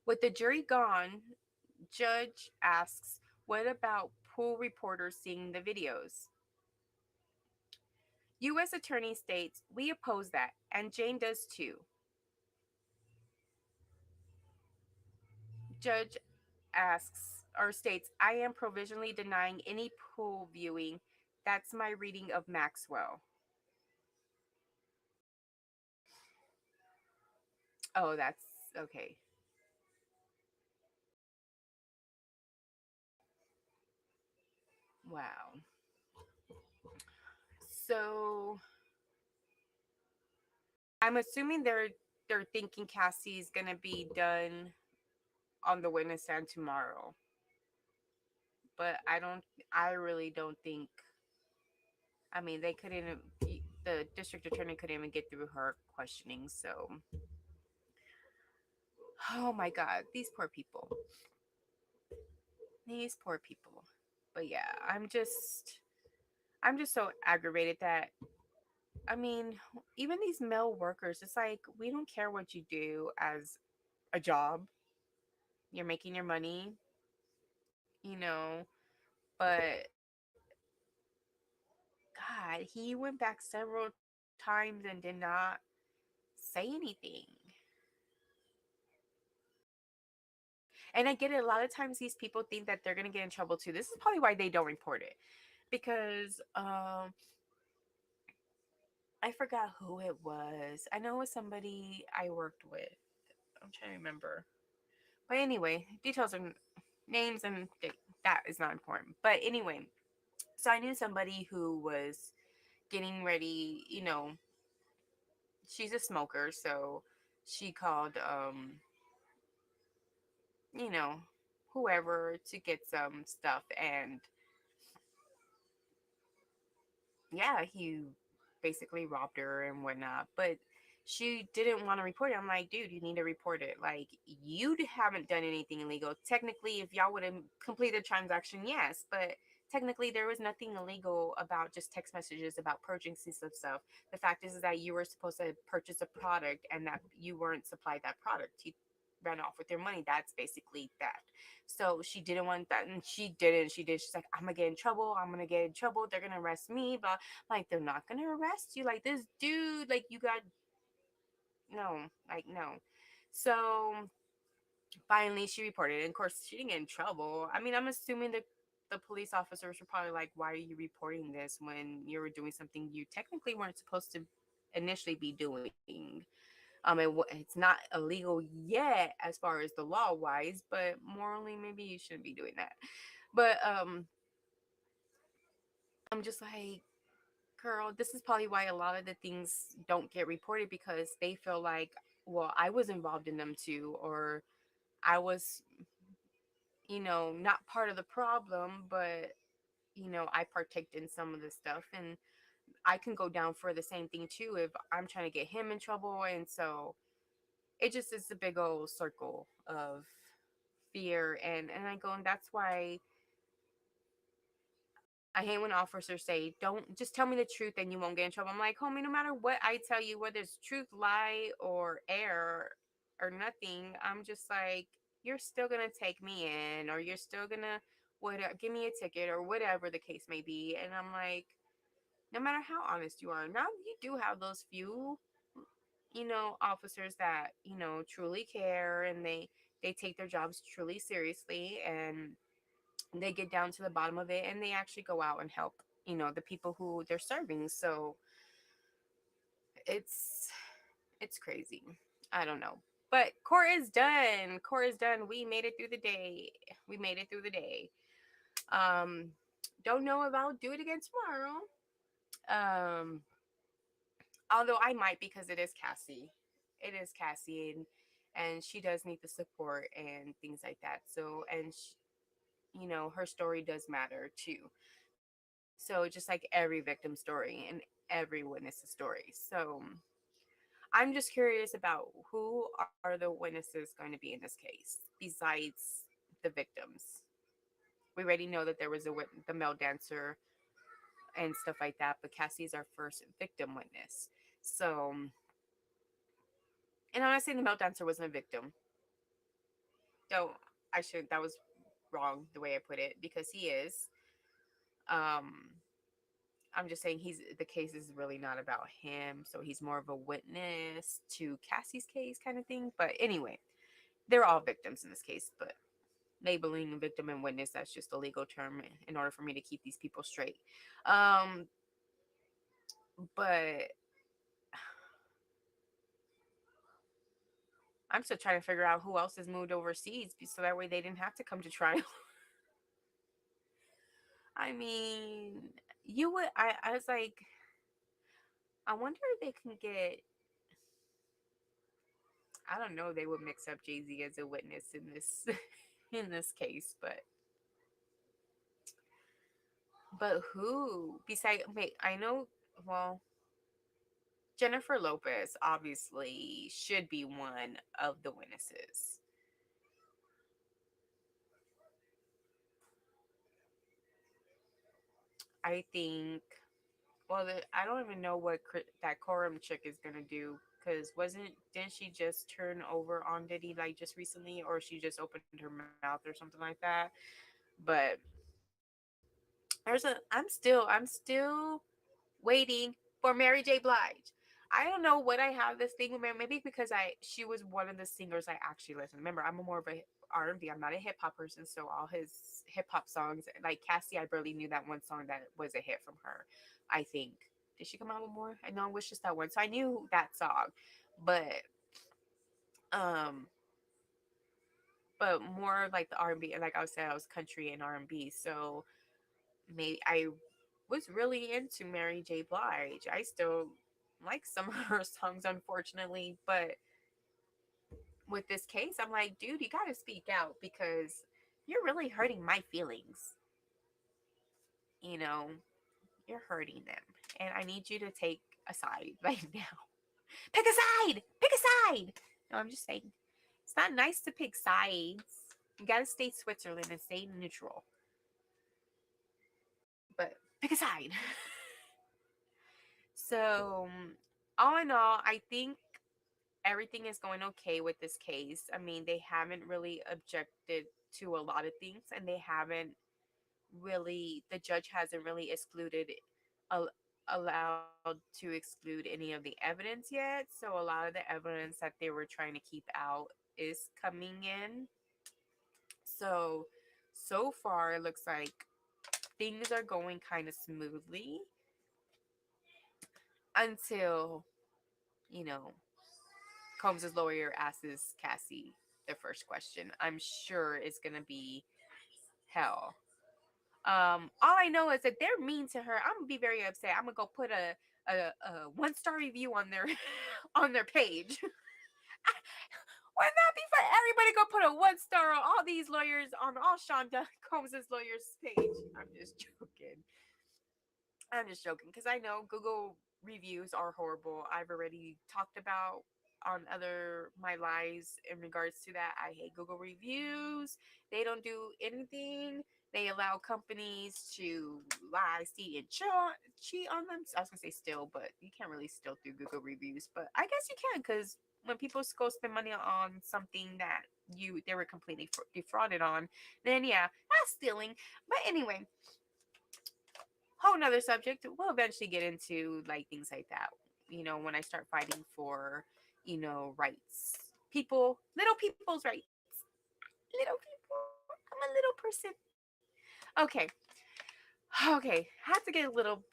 With the jury gone, judge asks, what about pool reporters seeing the videos? U.S. attorney states, we oppose that, and Jane does too. Judge asks or states, I am provisionally denying any pool viewing. That's my reading of Maxwell. Oh, that's okay. Wow. So I'm assuming they're thinking Cassie's gonna be done on the witness stand tomorrow. But I really don't think I mean they couldn't the district attorney couldn't even get through her questioning, so oh my god, these poor people. These poor people. But yeah, I'm just so aggravated that I mean, even these male workers, it's like we don't care what you do as a job. You're making your money, you know, but God, he went back several times and did not say anything. And I get it. A lot of times these people think that they're going to get in trouble too. This is probably why they don't report it. Because I forgot who it was. I know it was somebody I worked with. I'm trying to remember. But anyway, details and names and that is not important. But anyway, so I knew somebody who was getting ready, she's a smoker, so she called you know, whoever to get some stuff and yeah, he basically robbed her and whatnot. But she didn't want to report it. I'm like, dude, you need to report it. Like, haven't done anything illegal. Technically, if y'all would have completed the transaction, yes, but technically there was nothing illegal about just text messages about purchasing some stuff. The fact is that you were supposed to purchase a product and that you weren't supplied that product. You ran off with your money. That's basically theft. So she didn't want that, and she didn't. She did. She's like, I'm gonna get in trouble. I'm gonna get in trouble. They're gonna arrest me. But like, they're not gonna arrest you. Like this dude. Like you got no. Like no. So finally, she reported it. And of course, she didn't get in trouble. I mean, I'm assuming that the police officers were probably like, "Why are you reporting this when you were doing something you technically weren't supposed to initially be doing?" It's not illegal yet as far as the law wise, but morally, maybe you shouldn't be doing that. But I'm just like, girl, this is probably why a lot of the things don't get reported because they feel like, well, I was involved in them too, or I was, not part of the problem, but I partaked in some of the stuff, and I can go down for the same thing too if I'm trying to get him in trouble. And so it just is a big old circle of fear. And I go, and that's why I hate when officers say, don't just tell me the truth and you won't get in trouble. I'm like, homie, no matter what I tell you, whether it's truth, lie, or error or nothing, I'm just like, you're still gonna take me in, or you're still gonna give me a ticket or whatever the case may be. And I'm like, no matter how honest you are, now you do have those few, officers that, truly care, and they take their jobs truly seriously, and they get down to the bottom of it, and they actually go out and help, the people who they're serving. So it's it's crazy. I don't know. But court is done. Court is done. We made it through the day. We made it through the day. Um, don't know if I'll do it again tomorrow. Um, although I might, because it is Cassie. It is Cassie, and she does need the support and things like that. So, and her story does matter too. So just like every victim story and every witness's story. So I'm just curious about who are the witnesses going to be in this case besides the victims. We already know that there was the male dancer and stuff like that, but Cassie is our first victim witness. So, and I'm not saying the male dancer wasn't a victim. Don't I should that was wrong the way I put it, because he is. Um, I'm just saying the case is really not about him, so he's more of a witness to Cassie's case kind of thing. But anyway, they're all victims in this case, but labeling victim and witness, that's just a legal term in order for me to keep these people straight. Um, but I'm still trying to figure out who else has moved overseas so that way they didn't have to come to trial. I mean, I was like, I wonder if they can get, I don't know, they would mix up Jay-Z as a witness in this in this case, but who besides, wait, I know, well, Jennifer Lopez obviously should be one of the witnesses. I think, well, I don't even know what that Corum chick is gonna do, because didn't she just turn over on Diddy like just recently, or she just opened her mouth or something like that? But I'm still waiting for Mary J. Blige. I don't know what I have this thing with Mary. Maybe because she was one of the singers I actually listen. Remember, I'm more of a R&B. I'm not a hip hop person, so all his hip hop songs, like Cassie, I barely knew that one song that was a hit from her. I think, did she come out with more? I know it was just that one, so I knew that song, but um, but more like the R&B. Like I was saying, I was country and R&B, so maybe I was really into Mary J. Blige. I still like some of her songs, unfortunately, but with this case, I'm like, dude, you gotta speak out because you're really hurting my feelings. You know, you're hurting them, and I need you to take a side right now. Pick a side. Pick a side. No, I'm just saying. It's not nice to pick sides. You gotta stay Switzerland and stay neutral. But pick a side. So, all in all, I think everything is going okay with this case. I mean, they haven't really objected to a lot of things, and they haven't really, the judge hasn't really allowed to exclude any of the evidence yet. So, a lot of the evidence that they were trying to keep out is coming in. So, so far, it looks like things are going kind of smoothly until, you know, Combs's lawyer asks Cassie the first question. I'm sure it's gonna be hell. All I know is that they're mean to her. I'm gonna be very upset. I'm gonna go put a 1-star review on their on their page. Wouldn't that be for everybody go put a 1-star on all these lawyers on all Combs's lawyers page? I'm just joking. I'm just joking because I know Google reviews are horrible. I've already talked about on other my lives in regards to that. I hate Google reviews. They don't do anything. They allow companies to lie, steal, and cheat on them. I was gonna say steal, but you can't really steal through Google reviews. But I guess you can because when people go spend money on something that they were completely defrauded on, then yeah, that's stealing. But anyway, whole nother subject. We'll eventually get into like things like that. You know, when I start fighting for, rights. Little people's rights. Little people. I'm a little person. Okay. Okay. Have to get a little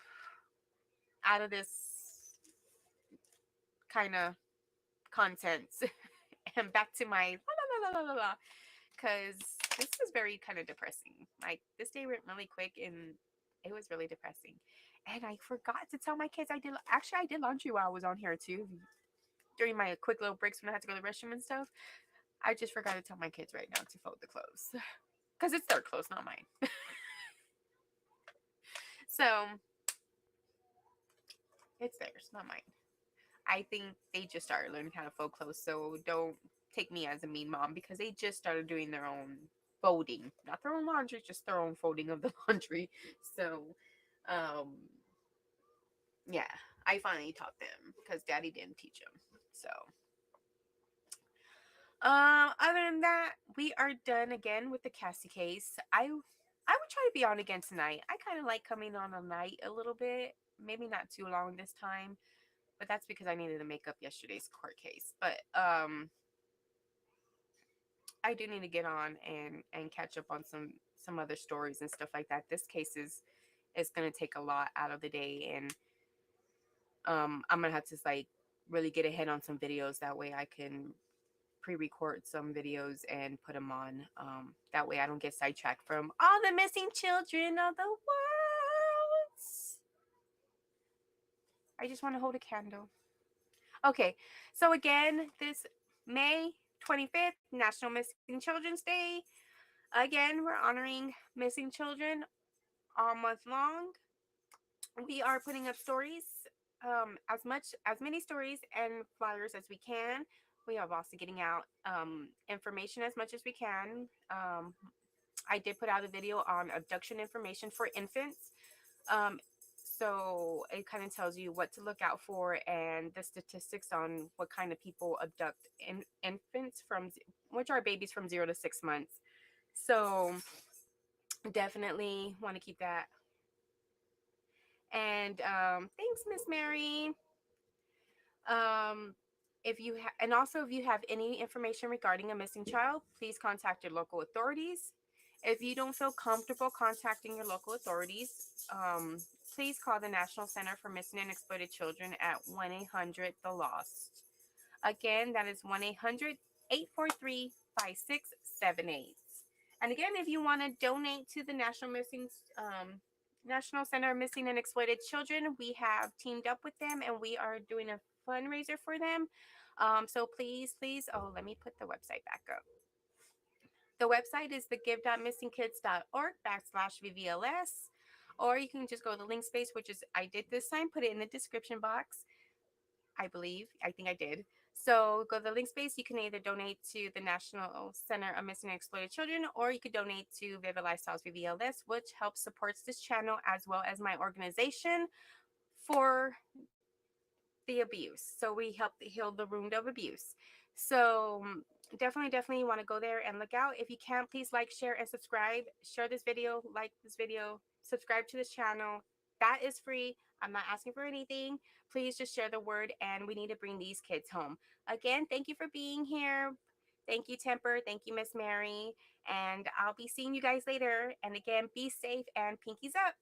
out of this kind of content and back to my la la la la la la. Because this was very kind of depressing. Like this day went really quick and it was really depressing. And I forgot to tell my kids I did laundry while I was on here too. During my quick little breaks when I had to go to the restroom and stuff. I just forgot to tell my kids right now to fold the clothes. Because it's their clothes, not mine. So it's theirs, not mine. I think they just started learning how to fold clothes. So don't take me as a mean mom because they just started doing their own folding. Not their own laundry, just their own folding of the laundry. So um yeah, I finally taught them because daddy didn't teach them. So other than that, we are done again with the Cassie case. I would try to be on again tonight. I kind of like coming on a night a little bit. Maybe not too long this time, but that's because I needed to make up yesterday's court case. But I do need to get on and catch up on some other stories and stuff like that. This case is going to take a lot out of the day, and I'm going to have to like really get ahead on some videos. That way I can pre-record some videos and put them on. That way I don't get sidetracked from all the missing children of the world. I just want to hold a candle. Okay, so again, this May 25th, National Missing Children's Day. Again, we're honoring missing children all month long. We are putting up stories, as many stories and flyers as we can. We are also getting out information as much as we can. I did put out a video on abduction information for infants. Um, so it kind of tells you what to look out for and the statistics on what kind of people abduct infants which are babies from 0 to 6 months. So definitely want to keep that. And thanks, Miss Mary. Um, and also if you have any information regarding a missing child, please contact your local authorities. If you don't feel comfortable contacting your local authorities, please call the National Center for Missing and Exploited Children at 1-800-THE-LOST. Again, that is 1-800-843-5678. And again, if you want to donate to the National Center of Missing and Exploited Children, we have teamed up with them and we are doing a fundraiser for them. So please, let me put the website back up. The website is thegive.missingkids.org/VVLS, or you can just go to the link space, which is I did this time, put it in the description box. I believe. I think I did. So go to the link space. You can either donate to the National Center of Missing and Exploited Children, or you could donate to Vivid Lifestyles VVLS, which helps supports this channel as well as my organization for the abuse. So we help heal the wound of abuse. So definitely want to go there and look out. If you can, please like, share, and subscribe. Share this video, like this video, subscribe to this channel. That is free. I'm not asking for anything. Please just share the word, and we need to bring these kids home. Again, thank you for being here. Thank you, Temper. Thank you, Miss Mary. And I'll be seeing you guys later. And again, be safe and pinkies up.